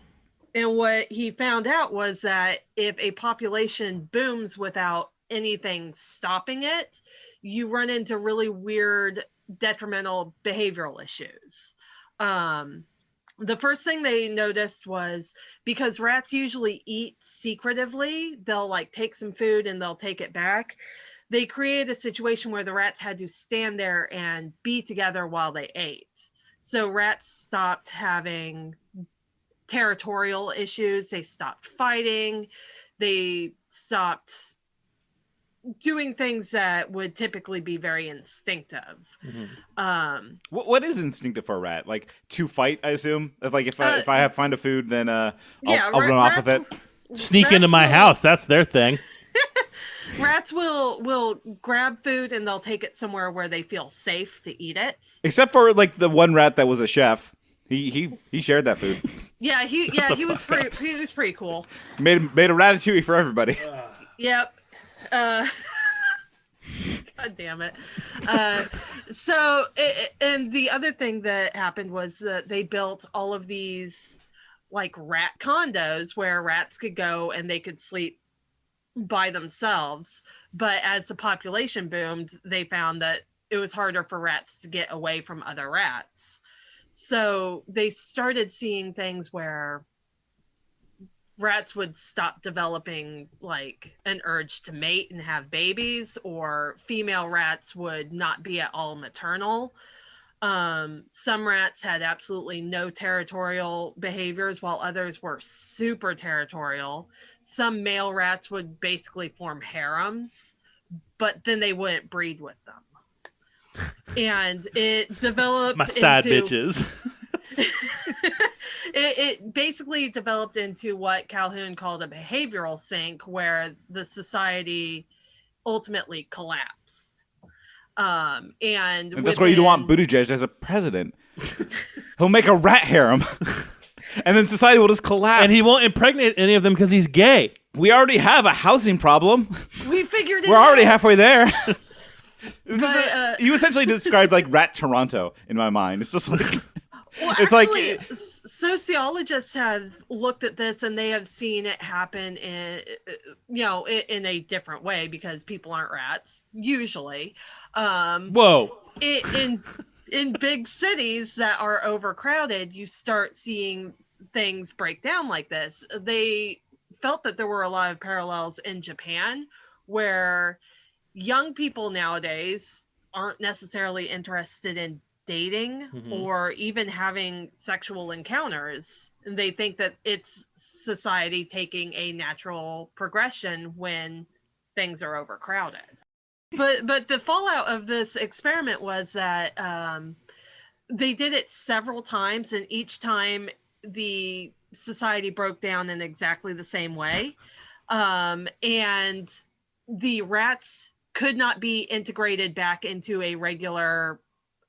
And what he found out was that if a population booms without anything stopping it, you run into really weird detrimental behavioral issues. The first thing they noticed was because rats usually eat secretively, they'll like take some food and they'll take it back. They created a situation where the rats had to stand there and be together while they ate. So rats stopped having territorial issues. They stopped fighting. They stopped doing things that would typically be very instinctive. What is instinctive for a rat? Like to fight, I assume. Like if I find a food, then I'll run off with it. Sneak into my house. That's their thing. Rats will grab food and they'll take it somewhere where they feel safe to eat it. Except for like the one rat that was a chef. He shared that food. Yeah, he was pretty cool. Made a ratatouille for everybody. Yep. God damn it. And the other thing that happened was that they built all of these like rat condos where rats could go and they could sleep by themselves. But as the population boomed, they found that it was harder for rats to get away from other rats. So they started seeing things where rats would stop developing like an urge to mate and have babies, or female rats would not be at all maternal. Some rats had absolutely no territorial behaviors, while others were super territorial. Some male rats would basically form harems, but then they wouldn't breed with them. And it developed my sad into... bitches. It basically developed into what Calhoun called a behavioral sink, where the society ultimately collapsed. And that's why you don't want Buttigieg as a president. He'll make a rat harem, and then society will just collapse. And he won't impregnate any of them because he's gay. We already have a housing problem. We figured it We're out. already halfway there. You But, essentially described like Rat Toronto in my mind. It's just like it's actually, like sociologists have looked at this and they have seen it happen in a different way, because people aren't rats usually. Whoa. In big cities that are overcrowded, you start seeing things break down like this. They felt that there were a lot of parallels in Japan, where young people nowadays aren't necessarily interested in dating or even having sexual encounters. And they think that it's society taking a natural progression when things are overcrowded. But the fallout of this experiment was that they did it several times, and each time the society broke down in exactly the same way. And the rats could not be integrated back into a regular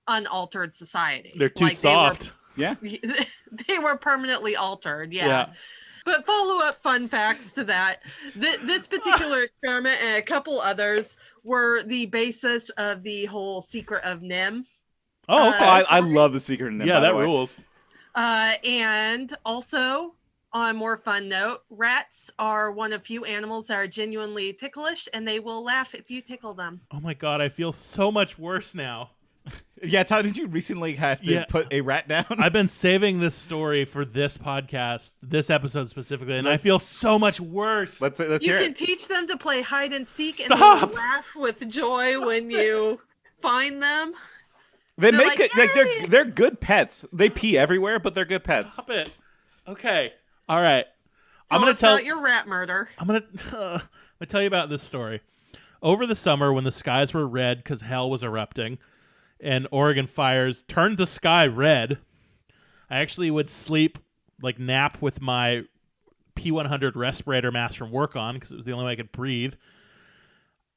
unaltered society. They're too soft. They were permanently altered. Yeah. But follow-up fun facts to that. This particular experiment and a couple others were the basis of the whole Secret of Nim. Oh, I love the Secret of Nim. Yeah, that rules. And also, on a more fun note, rats are one of few animals that are genuinely ticklish, and they will laugh if you tickle them. Oh my god, I feel so much worse now. Yeah, Todd, did you recently have to put a rat down? I've been saving this story for this podcast, this episode specifically, and I feel so much worse. Let's You hear can it. teach them to play hide and seek. Stop! And they will laugh with joy when you find them. They They're make like, it like they're good pets. They pee everywhere, but they're good pets. Stop it. Okay. All right. I'm going to tell your rat murder. I'm going to tell you about this story. Over the summer, when the skies were red because hell was erupting and Oregon fires turned the sky red, I actually would nap with my P100 respirator mask from work on because it was the only way I could breathe.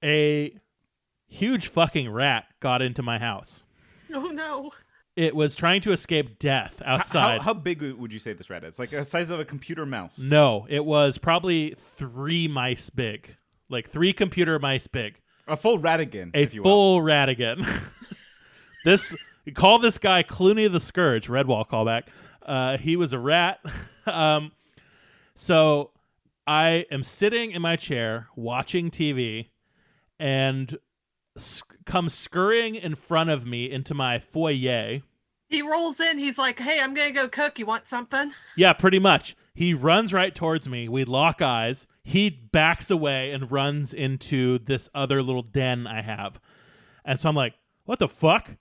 A huge fucking rat got into my house. Oh, no. It was trying to escape death outside. How big would you say this rat is? Like the size of a computer mouse? No, it was probably 3 mice big. Like 3 computer mice big. A full ratigan. A full ratigan. Call this guy Clooney the Scourge. Redwall callback. He was a rat. So I am sitting in my chair watching TV and comes scurrying in front of me into my foyer. He rolls in. He's like, hey, I'm going to go cook. You want something? Yeah, pretty much. He runs right towards me. We lock eyes. He backs away and runs into this other little den I have. And so I'm like, what the fuck?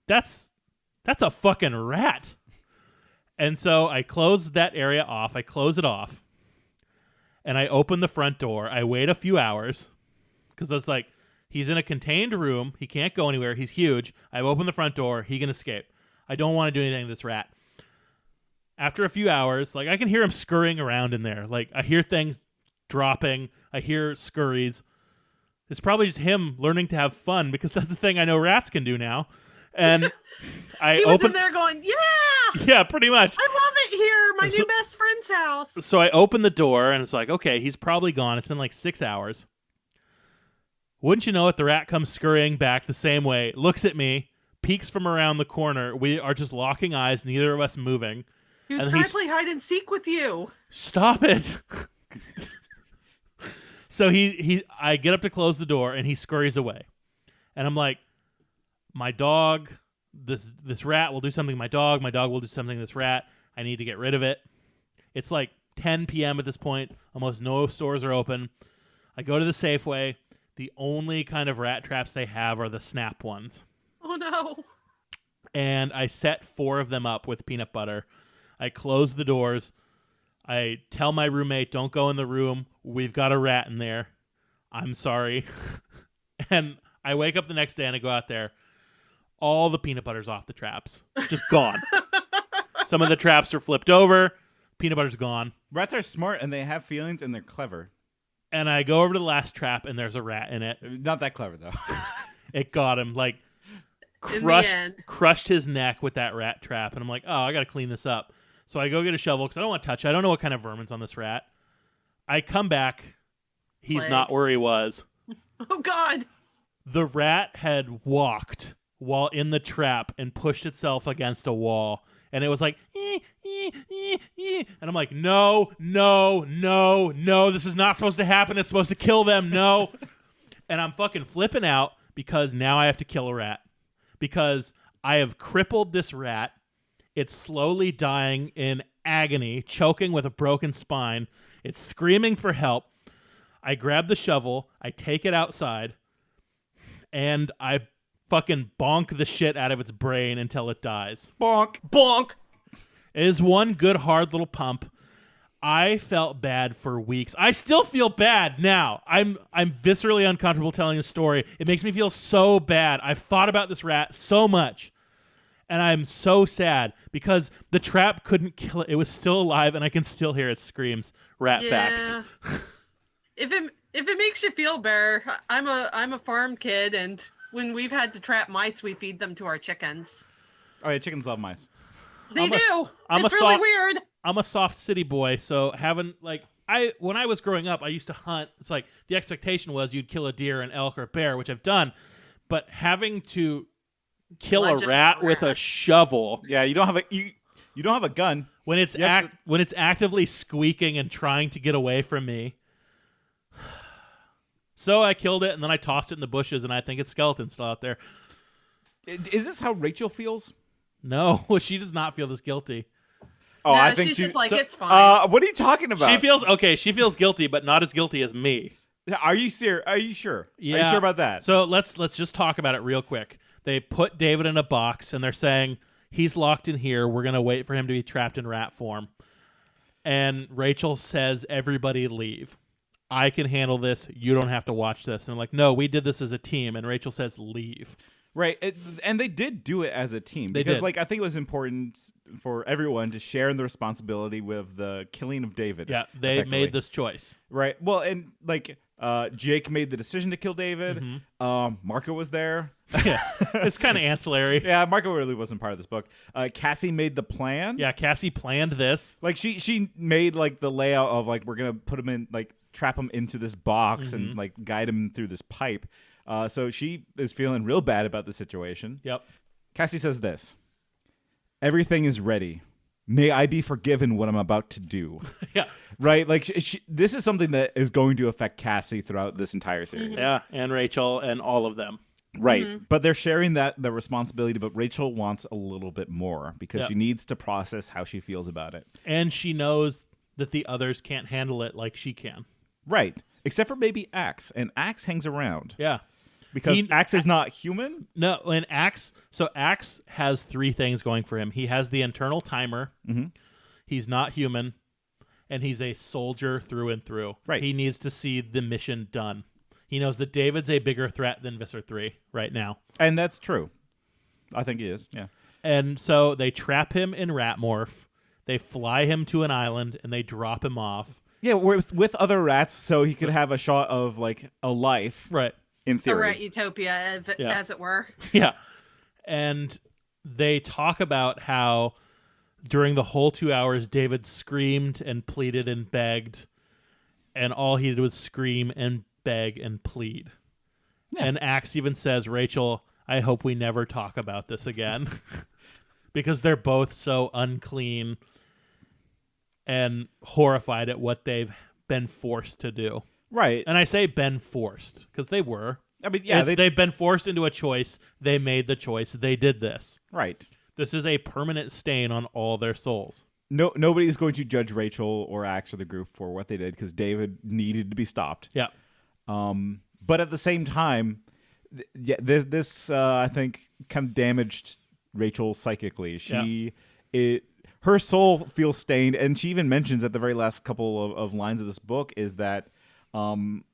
That's a fucking rat. And so I close that area off. I close it off. And I open the front door. I wait a few hours because it's like, he's in a contained room. He can't go anywhere. He's huge. I've opened the front door. He can escape. I don't want to do anything to this rat. After a few hours, I can hear him scurrying around in there. I hear things dropping. I hear scurries. It's probably just him learning to have fun because that's the thing I know rats can do now. And he was in there going, yeah! Yeah, pretty much. I love it here. My new best friend's house. So I open the door and it's like, okay, he's probably gone. It's been 6 hours. Wouldn't you know it, the rat comes scurrying back the same way, looks at me, peeks from around the corner. We are just locking eyes, neither of us moving. He was trying to play hide and seek with you. Stop it. So I get up to close the door and he scurries away. And I'm like, my dog, this rat will do something to my dog will do something to this rat. I need to get rid of it. It's 10 p.m. at this point. Almost no stores are open. I go to the Safeway. The only kind of rat traps they have are the snap ones. Oh, no. And I set 4 of them up with peanut butter. I close the doors. I tell my roommate, don't go in the room. We've got a rat in there. I'm sorry. And I wake up the next day and I go out there. All the peanut butter's off the traps. Just gone. Some of the traps are flipped over. Peanut butter's gone. Rats are smart and they have feelings and they're clever. And I go over to the last trap and there's a rat in it. Not that clever, though. It got him. Crushed his neck with that rat trap. And I'm like, oh, I got to clean this up. So I go get a shovel because I don't want to touch it. I don't know what kind of vermin's on this rat. I come back. He's not where he was. Oh, God. The rat had walked while in the trap and pushed itself against a wall. And it was like, and I'm like, no, this is not supposed to happen. It's supposed to kill them. No. And I'm fucking flipping out because now I have to kill a rat. Because I have crippled this rat. It's slowly dying in agony, choking with a broken spine. It's screaming for help. I grab the shovel. I take it outside. And I fucking bonk the shit out of its brain until it dies. Bonk. Bonk. It is one good hard little pump. I felt bad for weeks. I still feel bad now. I'm viscerally uncomfortable telling the story. It makes me feel so bad. I've thought about this rat so much. And I'm so sad because the trap couldn't kill it. It was still alive and I can still hear its screams. Rat facts. If it makes you feel better, I'm a farm kid, and when we've had to trap mice, we feed them to our chickens. Oh yeah, chickens love mice. They do. It's really weird. I'm a soft city boy, so when I was growing up, I used to hunt. It's the expectation was you'd kill a deer, an elk, or a bear, which I've done, but having to kill a rat with a shovel. Yeah, you don't have a gun when it's when it's actively squeaking and trying to get away from me. So I killed it and then I tossed it in the bushes, and I think its skeleton's still out there. Is this how Rachel feels? No, she does not feel this guilty. Oh, no, I think she's just it's fine. What are you talking about? She feels guilty, but not as guilty as me. Are you serious? Are you sure? Yeah. Are you sure about that? So let's just talk about it real quick. They put David in a box and they're saying he's locked in here. We're gonna wait for him to be trapped in rat form. And Rachel says, everybody leave. I can handle this. You don't have to watch this. And like, no, we did this as a team. And Rachel says, leave. Right. And they did do it as a team. They because, did. like, I think it was important for everyone to share in the responsibility with the killing of David. Yeah, they made this choice. Right. Well, and, like, Jake made the decision to kill David. Marco was there. Yeah, it's kind of ancillary. Yeah, Marco really wasn't part of this book. Cassie made the plan. Yeah, Cassie planned this. Like, she made, like, the layout of, like, we're going to put him in, like, trap him into this box and, like, guide him through this pipe. So she is feeling real bad about the situation. Yep. Cassie says this: everything is ready. May I be forgiven what I'm about to do. Yeah. Right? Like, this is something that is going to affect Cassie throughout this entire series. Yeah, and Rachel and all of them. Right. But they're sharing the responsibility, but Rachel wants a little bit more because she needs to process how she feels about it. And she knows that the others can't handle it like she can. Right. Except for maybe Axe. And Axe hangs around. Yeah. Because Axe is not human? No, and Axe has 3 things going for him. He has the internal timer. He's not human. And he's a soldier through and through. Right. He needs to see the mission done. He knows that David's a bigger threat than Visser 3 right now. And that's true. I think he is, yeah. And so they trap him in Ratmorph. They fly him to an island, and they drop him off. Yeah, with other rats, so he could have a shot of, like, a life. Right. In A theory. rat utopia, as it were. Yeah. And they talk about how during the whole 2 hours, David screamed and pleaded and begged, and all he did was scream and beg and plead. Yeah. And Axe even says, Rachel, I hope we never talk about this again. Because they're both so unclean and horrified at what they've been forced to do. Right. And I say been forced because they were. I mean, yeah. They've been forced into a choice. They made the choice. They did this. Right. This is a permanent stain on all their souls. No, nobody's going to judge Rachel or Axe or the group for what they did because David needed to be stopped. Yeah. But at the same time, this I think kind of damaged Rachel psychically. Her soul feels stained, and she even mentions at the very last couple of lines of this book is that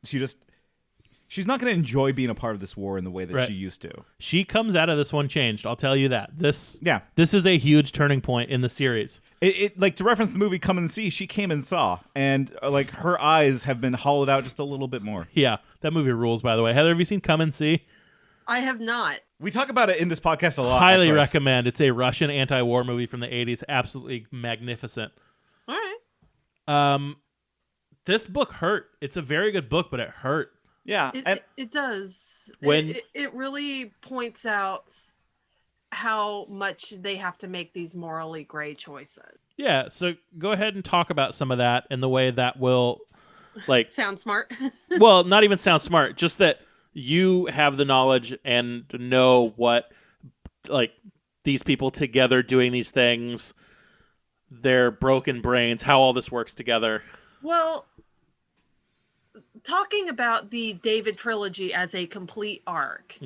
she's not going to enjoy being a part of this war in the way that she used to. She comes out of this one changed. I'll tell you that. This is a huge turning point in the series. It like, to reference the movie Come and See, she came and saw, and like her eyes have been hollowed out just a little bit more. Yeah, that movie rules, by the way. Heather, have you seen Come and See? I have not. We talk about it in this podcast a lot. Highly recommend. It's a Russian anti-war movie from the 80s. Absolutely magnificent. All right. This book hurt. It's a very good book, but it hurt. Yeah. It does. When it really points out how much they have to make these morally gray choices. Yeah, so go ahead and talk about some of that and the way that will, like... sound smart. Well, not even sound smart. Just that you have the knowledge and know what, like, these people together doing these things, their broken brains, how all this works together. Well, talking about the David trilogy as a complete arc,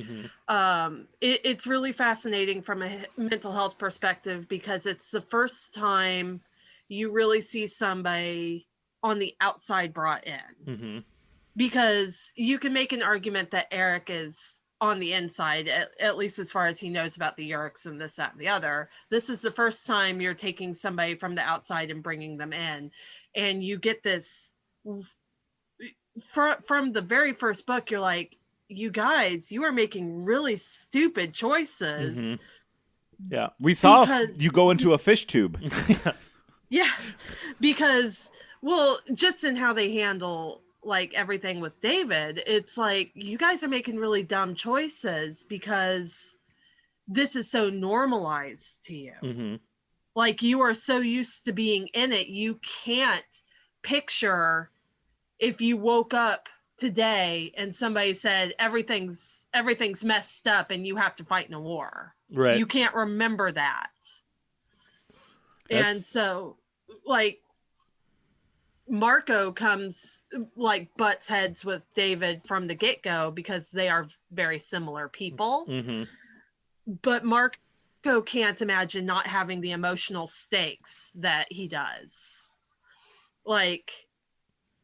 it's really fascinating from a mental health perspective because it's the first time you really see somebody on the outside brought in. Because you can make an argument that Eric is on the inside, at least as far as he knows about the Yeerks and this, that, and the other. This is the first time you're taking somebody from the outside and bringing them in. And you get this... From the very first book, you're like, you guys, you are making really stupid choices. Yeah. We saw you go into a fish tube. Yeah. Because, well, just in how they handle, like, everything with David, it's like, you guys are making really dumb choices because this is so normalized to you. Like, you are so used to being in it, you can't picture... if you woke up today and somebody said everything's messed up and you have to fight in a war. Right. You can't remember that. And so, like, Marco comes, like, butts heads with David from the get-go because they are very similar people. But Marco can't imagine not having the emotional stakes that he does. like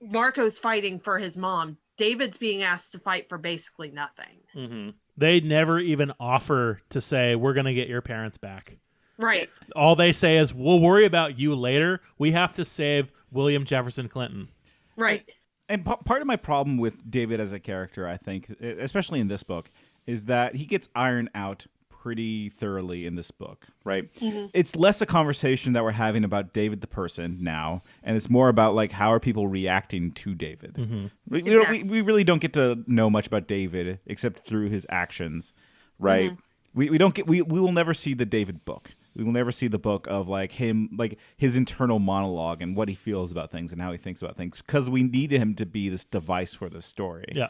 Marco's fighting for his mom. David's being asked to fight for basically nothing. Mm-hmm. They never even offer to say, we're going to get your parents back. Right. All they say is, we'll worry about you later. We have to save William Jefferson Clinton. Right. And part of my problem with David as a character, I think, especially in this book, is that he gets ironed out pretty thoroughly in this book, right? Mm-hmm. It's less a conversation that we're having about David the person now, and it's more about like how are people reacting to David. Mm-hmm. We really don't get to know much about David except through his actions, right? Mm-hmm. We will never see the David book. We will never see the book of like him, like his internal monologue and what he feels about things and how he thinks about things, because we need him to be this device for the story. Yeah,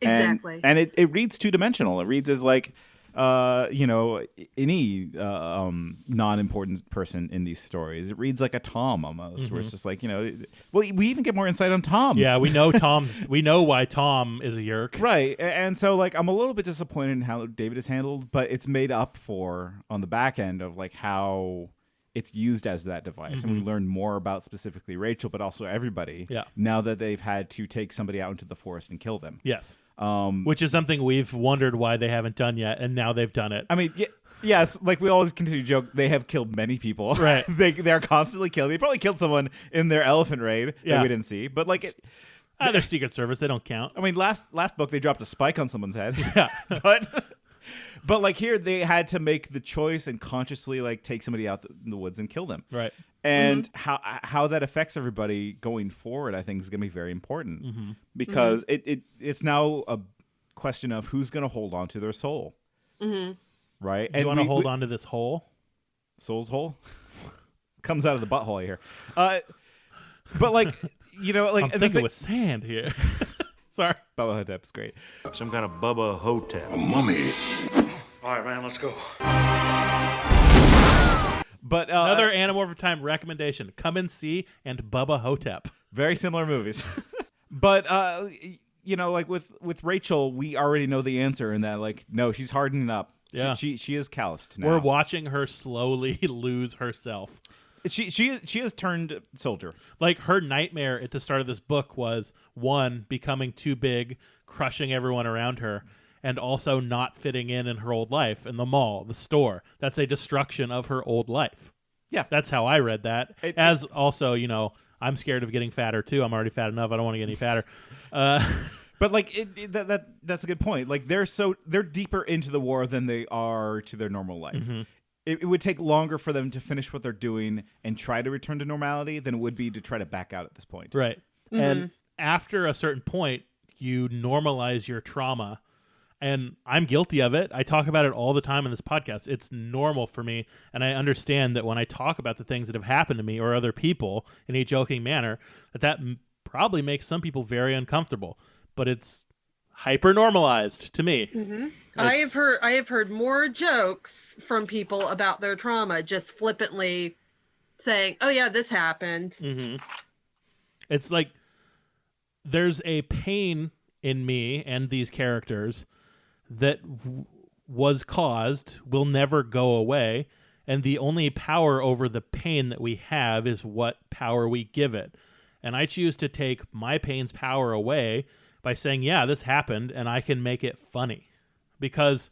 exactly. And it reads two-dimensional. It reads as like, any non-important person in these stories. It reads like a Tom almost, where it's just like, well, we even get more insight on Tom. Yeah, we know we know why Tom is a yerk. Right. And so like I'm a little bit disappointed in how David is handled, but it's made up for on the back end of like how it's used as that device. And we learn more about specifically Rachel, but also everybody. Yeah. Now that they've had to take somebody out into the forest and kill them. Yes. Which is something we've wondered why they haven't done yet, and now they've done it. I mean, yes, like we always continue to joke, they have killed many people. Right. They're constantly killing. They probably killed someone in their elephant raid that we didn't see. But like they're Secret Service, they don't count. I mean, last book they dropped a spike on someone's head. Yeah. But like here they had to make the choice and consciously like take somebody out in the woods and kill them. Right. And how that affects everybody going forward, I think, is going to be very important because it's now a question of who's going to hold on to their soul, right? Do you want to hold on to this hole? Soul's hole comes out of the butthole here, but like like I'm thinking with sand here. Sorry, Bubba Hotep's great. Some kind of Bubba Hotep. A mummy. All right, man, let's go. But another Animorph Time recommendation: come and see and Bubba Hotep. Very similar movies, but like with Rachel, we already know the answer in that like no, she's hardening up. Yeah, she is calloused now. We're watching her slowly lose herself. She has turned soldier. Like her nightmare at the start of this book was one, becoming too big, crushing everyone around her, and also not fitting in her old life in the mall, the store. That's a destruction of her old life. Yeah. That's how I read that. As also, I'm scared of getting fatter too. I'm already fat enough. I don't want to get any fatter. But like that's a good point. Like they're deeper into the war than they are to their normal life. Mm-hmm. It would take longer for them to finish what they're doing and try to return to normality than it would be to try to back out at this point. Right. And after a certain point, you normalize your trauma. And I'm guilty of it. I talk about it all the time in this podcast. It's normal for me. And I understand that when I talk about the things that have happened to me or other people in a joking manner, that probably makes some people very uncomfortable. But it's hyper normalized to me. Mm-hmm. I have heard more jokes from people about their trauma, just flippantly saying, "Oh yeah, this happened." Mm-hmm. It's like there's a pain in me and these characters that was caused, will never go away, and the only power over the pain that we have is what power we give it. And I choose to take my pain's power away by saying, yeah, this happened, and I can make it funny. Because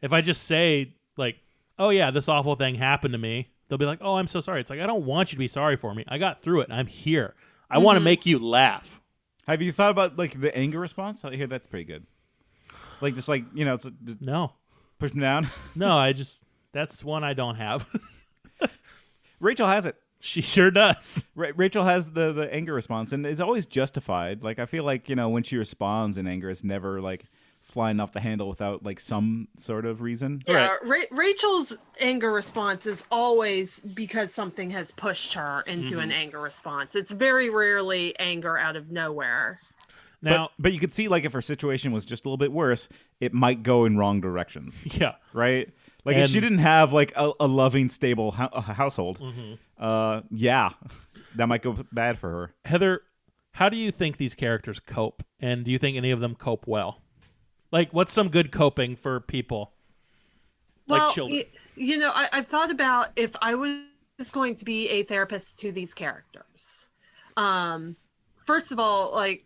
if I just say, like, oh yeah, this awful thing happened to me, they'll be like, oh, I'm so sorry. It's like, I don't want you to be sorry for me. I got through it, and I'm here. I want to make you laugh. Have you thought about, like, the anger response? I hear that's pretty good. Like, just like, it's no. Push them down? No, that's one I don't have. Rachel has it. She sure does. Rachel has the anger response, and it's always justified. Like, I feel like, when she responds in anger, it's never, like, flying off the handle without, like, some sort of reason. Yeah, Rachel's anger response is always because something has pushed her into an anger response. It's very rarely anger out of nowhere. Now, but you could see, like, if her situation was just a little bit worse, it might go in wrong directions. Yeah. Right? Like, if she didn't have, like, a loving, stable household, yeah, that might go bad for her. Heather, how do you think these characters cope? And do you think any of them cope well? Like, what's some good coping for people? Well, like children? I've thought about if I was going to be a therapist to these characters, First of all, like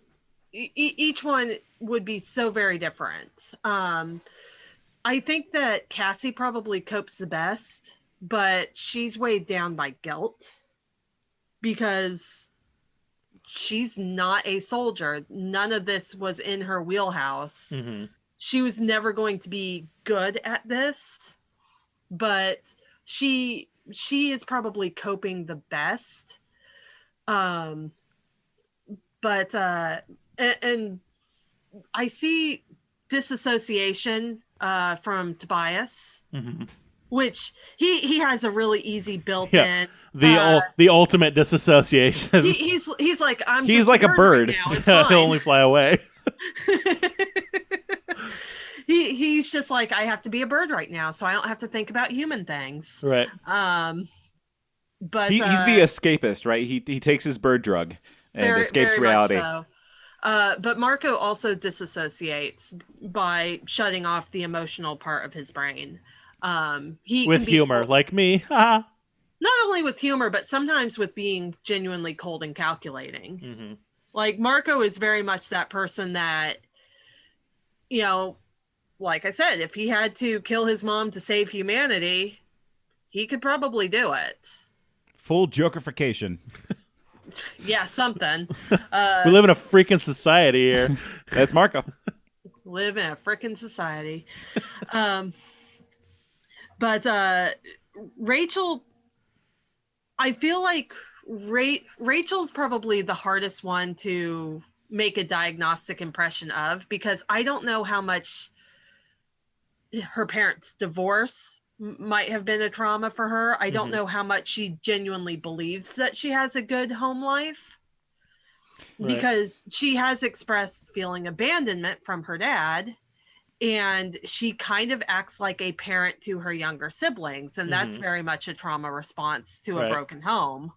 each one would be so very different. I think that Cassie probably copes the best, but she's weighed down by guilt because she's not a soldier. None of this was in her wheelhouse. Mm-hmm. She was never going to be good at this, but she is probably coping the best. And I see disassociation from Tobias, Mm-hmm. which he has a really easy built-in. The ultimate disassociation. He's like He's just like a bird. right now. It's He'll fine. only fly away. He's just like, I have to be a bird right now, so I don't have to think about human things. Right. But he's the escapist, right? He takes his bird drug and escapes very reality. Much so. But Marco also disassociates by shutting off the emotional part of his brain. He with can be humor, cold, like me. Not not only with humor, but sometimes with being genuinely cold and calculating. Mm-hmm. Like Marco is very much that person that, you know, like I said, if he had to kill his mom to save humanity, he could probably do it. Full Jokerification. Yeah, something. We live in a freaking society here. That's Marco. Live in a frickin' society. But Rachel, I feel like Rachel's probably the hardest one to make a diagnostic impression of, because I don't know how much her parents' divorce might have been a trauma for her. I don't know how much she genuinely believes that she has a good home life, because she has expressed feeling abandonment from her dad, and she kind of acts like a parent to her younger siblings, and that's very much a trauma response to a broken home.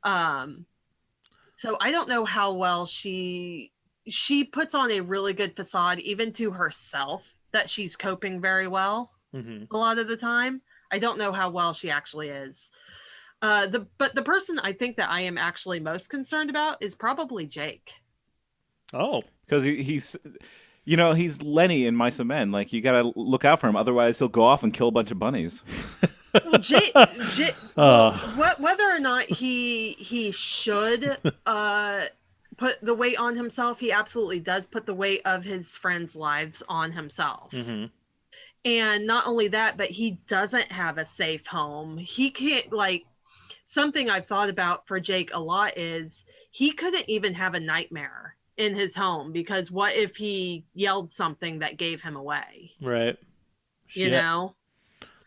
So I don't know how well she puts on a really good facade, even to herself, that she's coping very well. A lot of the time. I don't know how well she actually is. But the person I think that I am actually most concerned about is probably Jake. Oh, because he's, you know, he's Lenny in Mice and Men. Like, you gotta look out for him, otherwise he'll go off and kill a bunch of bunnies. Well, well, whether or not he should put the weight on himself, he absolutely does put the weight of his friends' lives on himself. And not only that, but he doesn't have a safe home. He can't, like, something I've thought about for Jake a lot is he couldn't even have a nightmare in his home, because what if he yelled something that gave him away? Right. You know?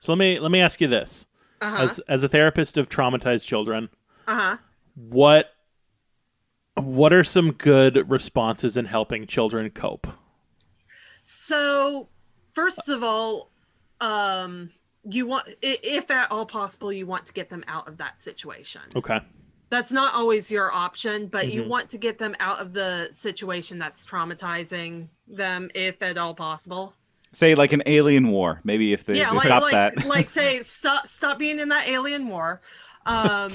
So let me ask you this. As a therapist of traumatized children, what are some good responses in helping children cope? So, first of all, you want, if at all possible, you want to get them out of that situation. Okay. That's not always your option, but you want to get them out of the situation that's traumatizing them, if at all possible. Say like an alien war, maybe, if they stop that. Like say stop being in that alien war. But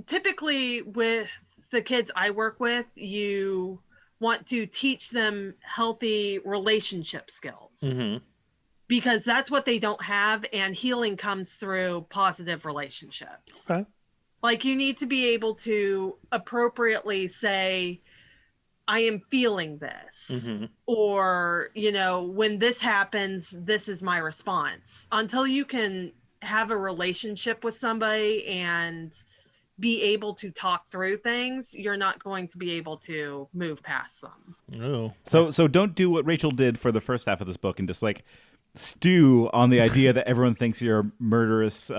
typically with the kids I work with, you want to teach them healthy relationship skills. Because that's what they don't have, and healing comes through positive relationships. Okay. Like, you need to be able to appropriately say, I am feeling this. Or, you know, when this happens, this is my response. Until you can have a relationship with somebody and be able to talk through things, you're not going to be able to move past them. Oh. So don't do what Rachel did for the first half of this book and just like stew on the idea that everyone thinks you're a murderous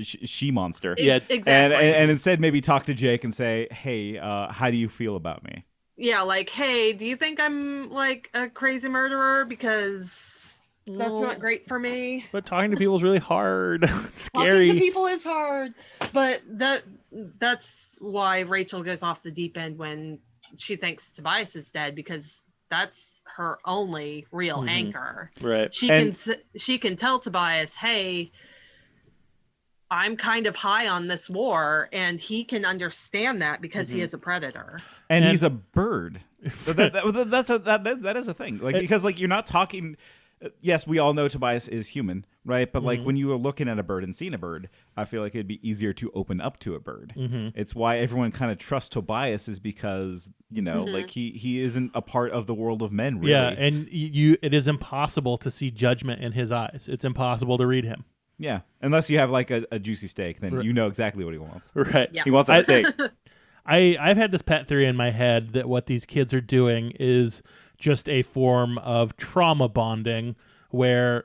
she monster. Yeah, exactly. And instead maybe talk to Jake and say, hey, how do you feel about me? Yeah, like, hey, do you think I'm like a crazy murderer? Because that's not great for me. But talking to people is really hard. It's scary. Talking to people is hard. But that's why Rachel goes off the deep end when she thinks Tobias is dead, because that's her only real anchor. Right. She can tell Tobias, hey, I'm kind of high on this war, and he can understand that because he is a predator. And he's a bird. That is a thing. Like, because like you're not talking. Yes, we all know Tobias is human, right? But like when you are looking at a bird and seeing a bird, I feel like it'd be easier to open up to a bird. It's why everyone kind of trusts Tobias, is because like he isn't a part of the world of men. Really. Yeah, and it is impossible to see judgment in his eyes. It's impossible to read him. Yeah, unless you have like a juicy steak, then you know exactly what he wants. Right. Yeah. He wants that steak. I've had this pet theory in my head that what these kids are doing is just a form of trauma bonding where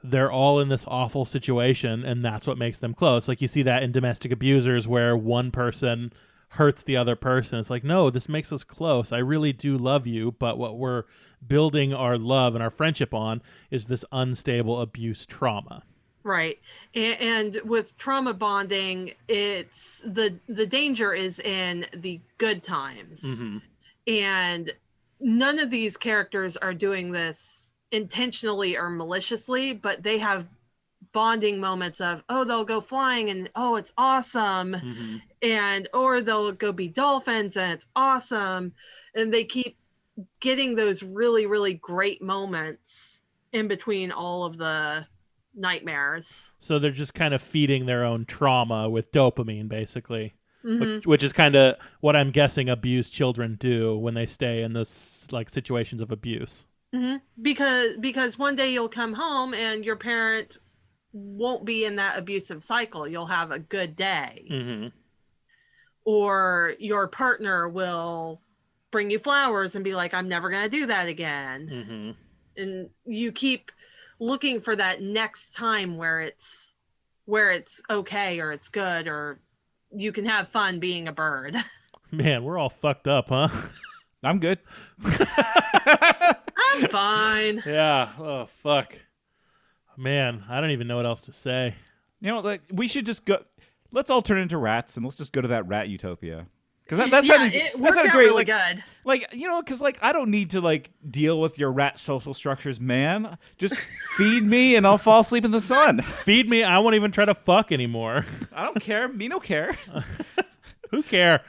they're all in this awful situation and that's what makes them close. Like you see that in domestic abusers where one person hurts the other person. It's like, no, this makes us close. I really do love you, but what we're building our love and our friendship on is this unstable abuse trauma. Right. And with trauma bonding, it's the danger is in the good times. And none of these characters are doing this intentionally or maliciously, but they have bonding moments of, oh, they'll go flying and, oh, it's awesome. And, or they'll go be dolphins and it's awesome. And they keep getting those really, really great moments in between all of the nightmares. So they're just kind of feeding their own trauma with dopamine, basically. Which is kind of what I'm guessing abused children do when they stay in this like situations of abuse. Because one day you'll come home and your parent won't be in that abusive cycle. You'll have a good day. Or your partner will bring you flowers and be like, I'm never going to do that again. And you keep looking for that next time where it's okay or it's good or you can have fun being a bird. Man, we're all fucked up, huh? I'm good. I'm fine. Yeah. Oh, fuck. Man, I don't even know what else to say. Like we should just go. Let's all turn into rats and let's just go to that rat utopia. Because it worked out great. Really good. Because I don't need to like deal with your rat social structures, man. Just feed me and I'll fall asleep in the sun. Feed me. I won't even try to fuck anymore. I don't care. Me no care. Who care?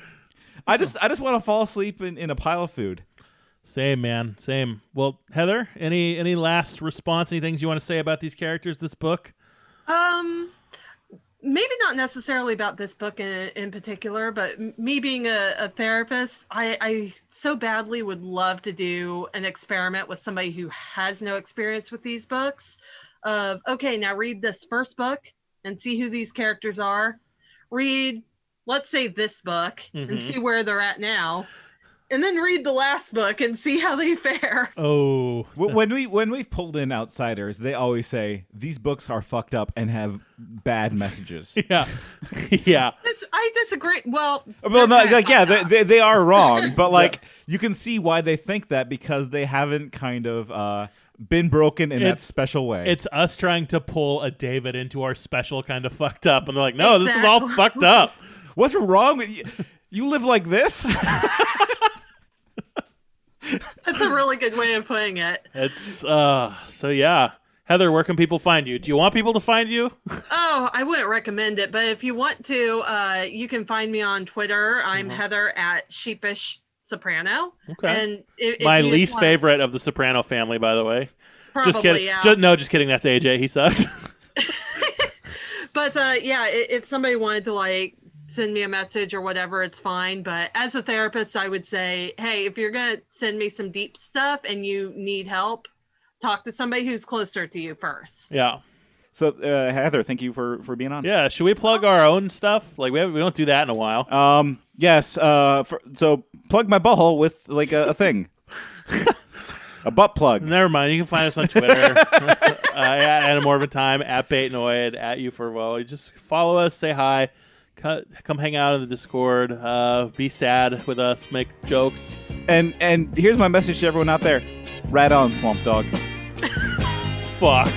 I just want to fall asleep in a pile of food. Same, man. Same. Well, Heather, any last response? Any things you want to say about these characters, this book? Maybe not necessarily about this book in particular, but me being a therapist, I so badly would love to do an experiment with somebody who has no experience with these books of, okay, now read this first book and see who these characters are. Read, let's say, this book and see where they're at now. And then read the last book and see how they fare. Oh. When we've pulled in outsiders, they always say, these books are fucked up and have bad messages. Yeah. Yeah. I disagree. Well, they are wrong. But you can see why they think that because they haven't kind of been broken in that special way. It's us trying to pull a David into our special kind of fucked up. And they're like, no, This is all fucked up. What's wrong with you? You live like this? That's a really good way of putting it. It's so yeah. Heather, where can people find you? Do you want people to find you? Oh, I wouldn't recommend it, but if you want to, you can find me on Twitter. I'm Heather at Sheepish Soprano. Okay. And if my least favorite of the Soprano family, by the way. Probably, just kidding. yeah. Just kidding. That's AJ. He sucks. But if somebody wanted to send me a message or whatever, it's fine. But as a therapist, I would say, hey, if you're going to send me some deep stuff and you need help, talk to somebody who's closer to you first. Yeah. So, Heather, thank you for being on. Yeah. Should we plug our own stuff? We don't do that in a while. Yes. So plug my butthole with a thing. A butt plug. Never mind. You can find us on Twitter at Animorph Time, at Baitnoid, at U4Wo. You just follow us, say hi. Come hang out in the Discord. Be sad with us. Make jokes. And here's my message to everyone out there: rat on, Swamp Dog. Fuck.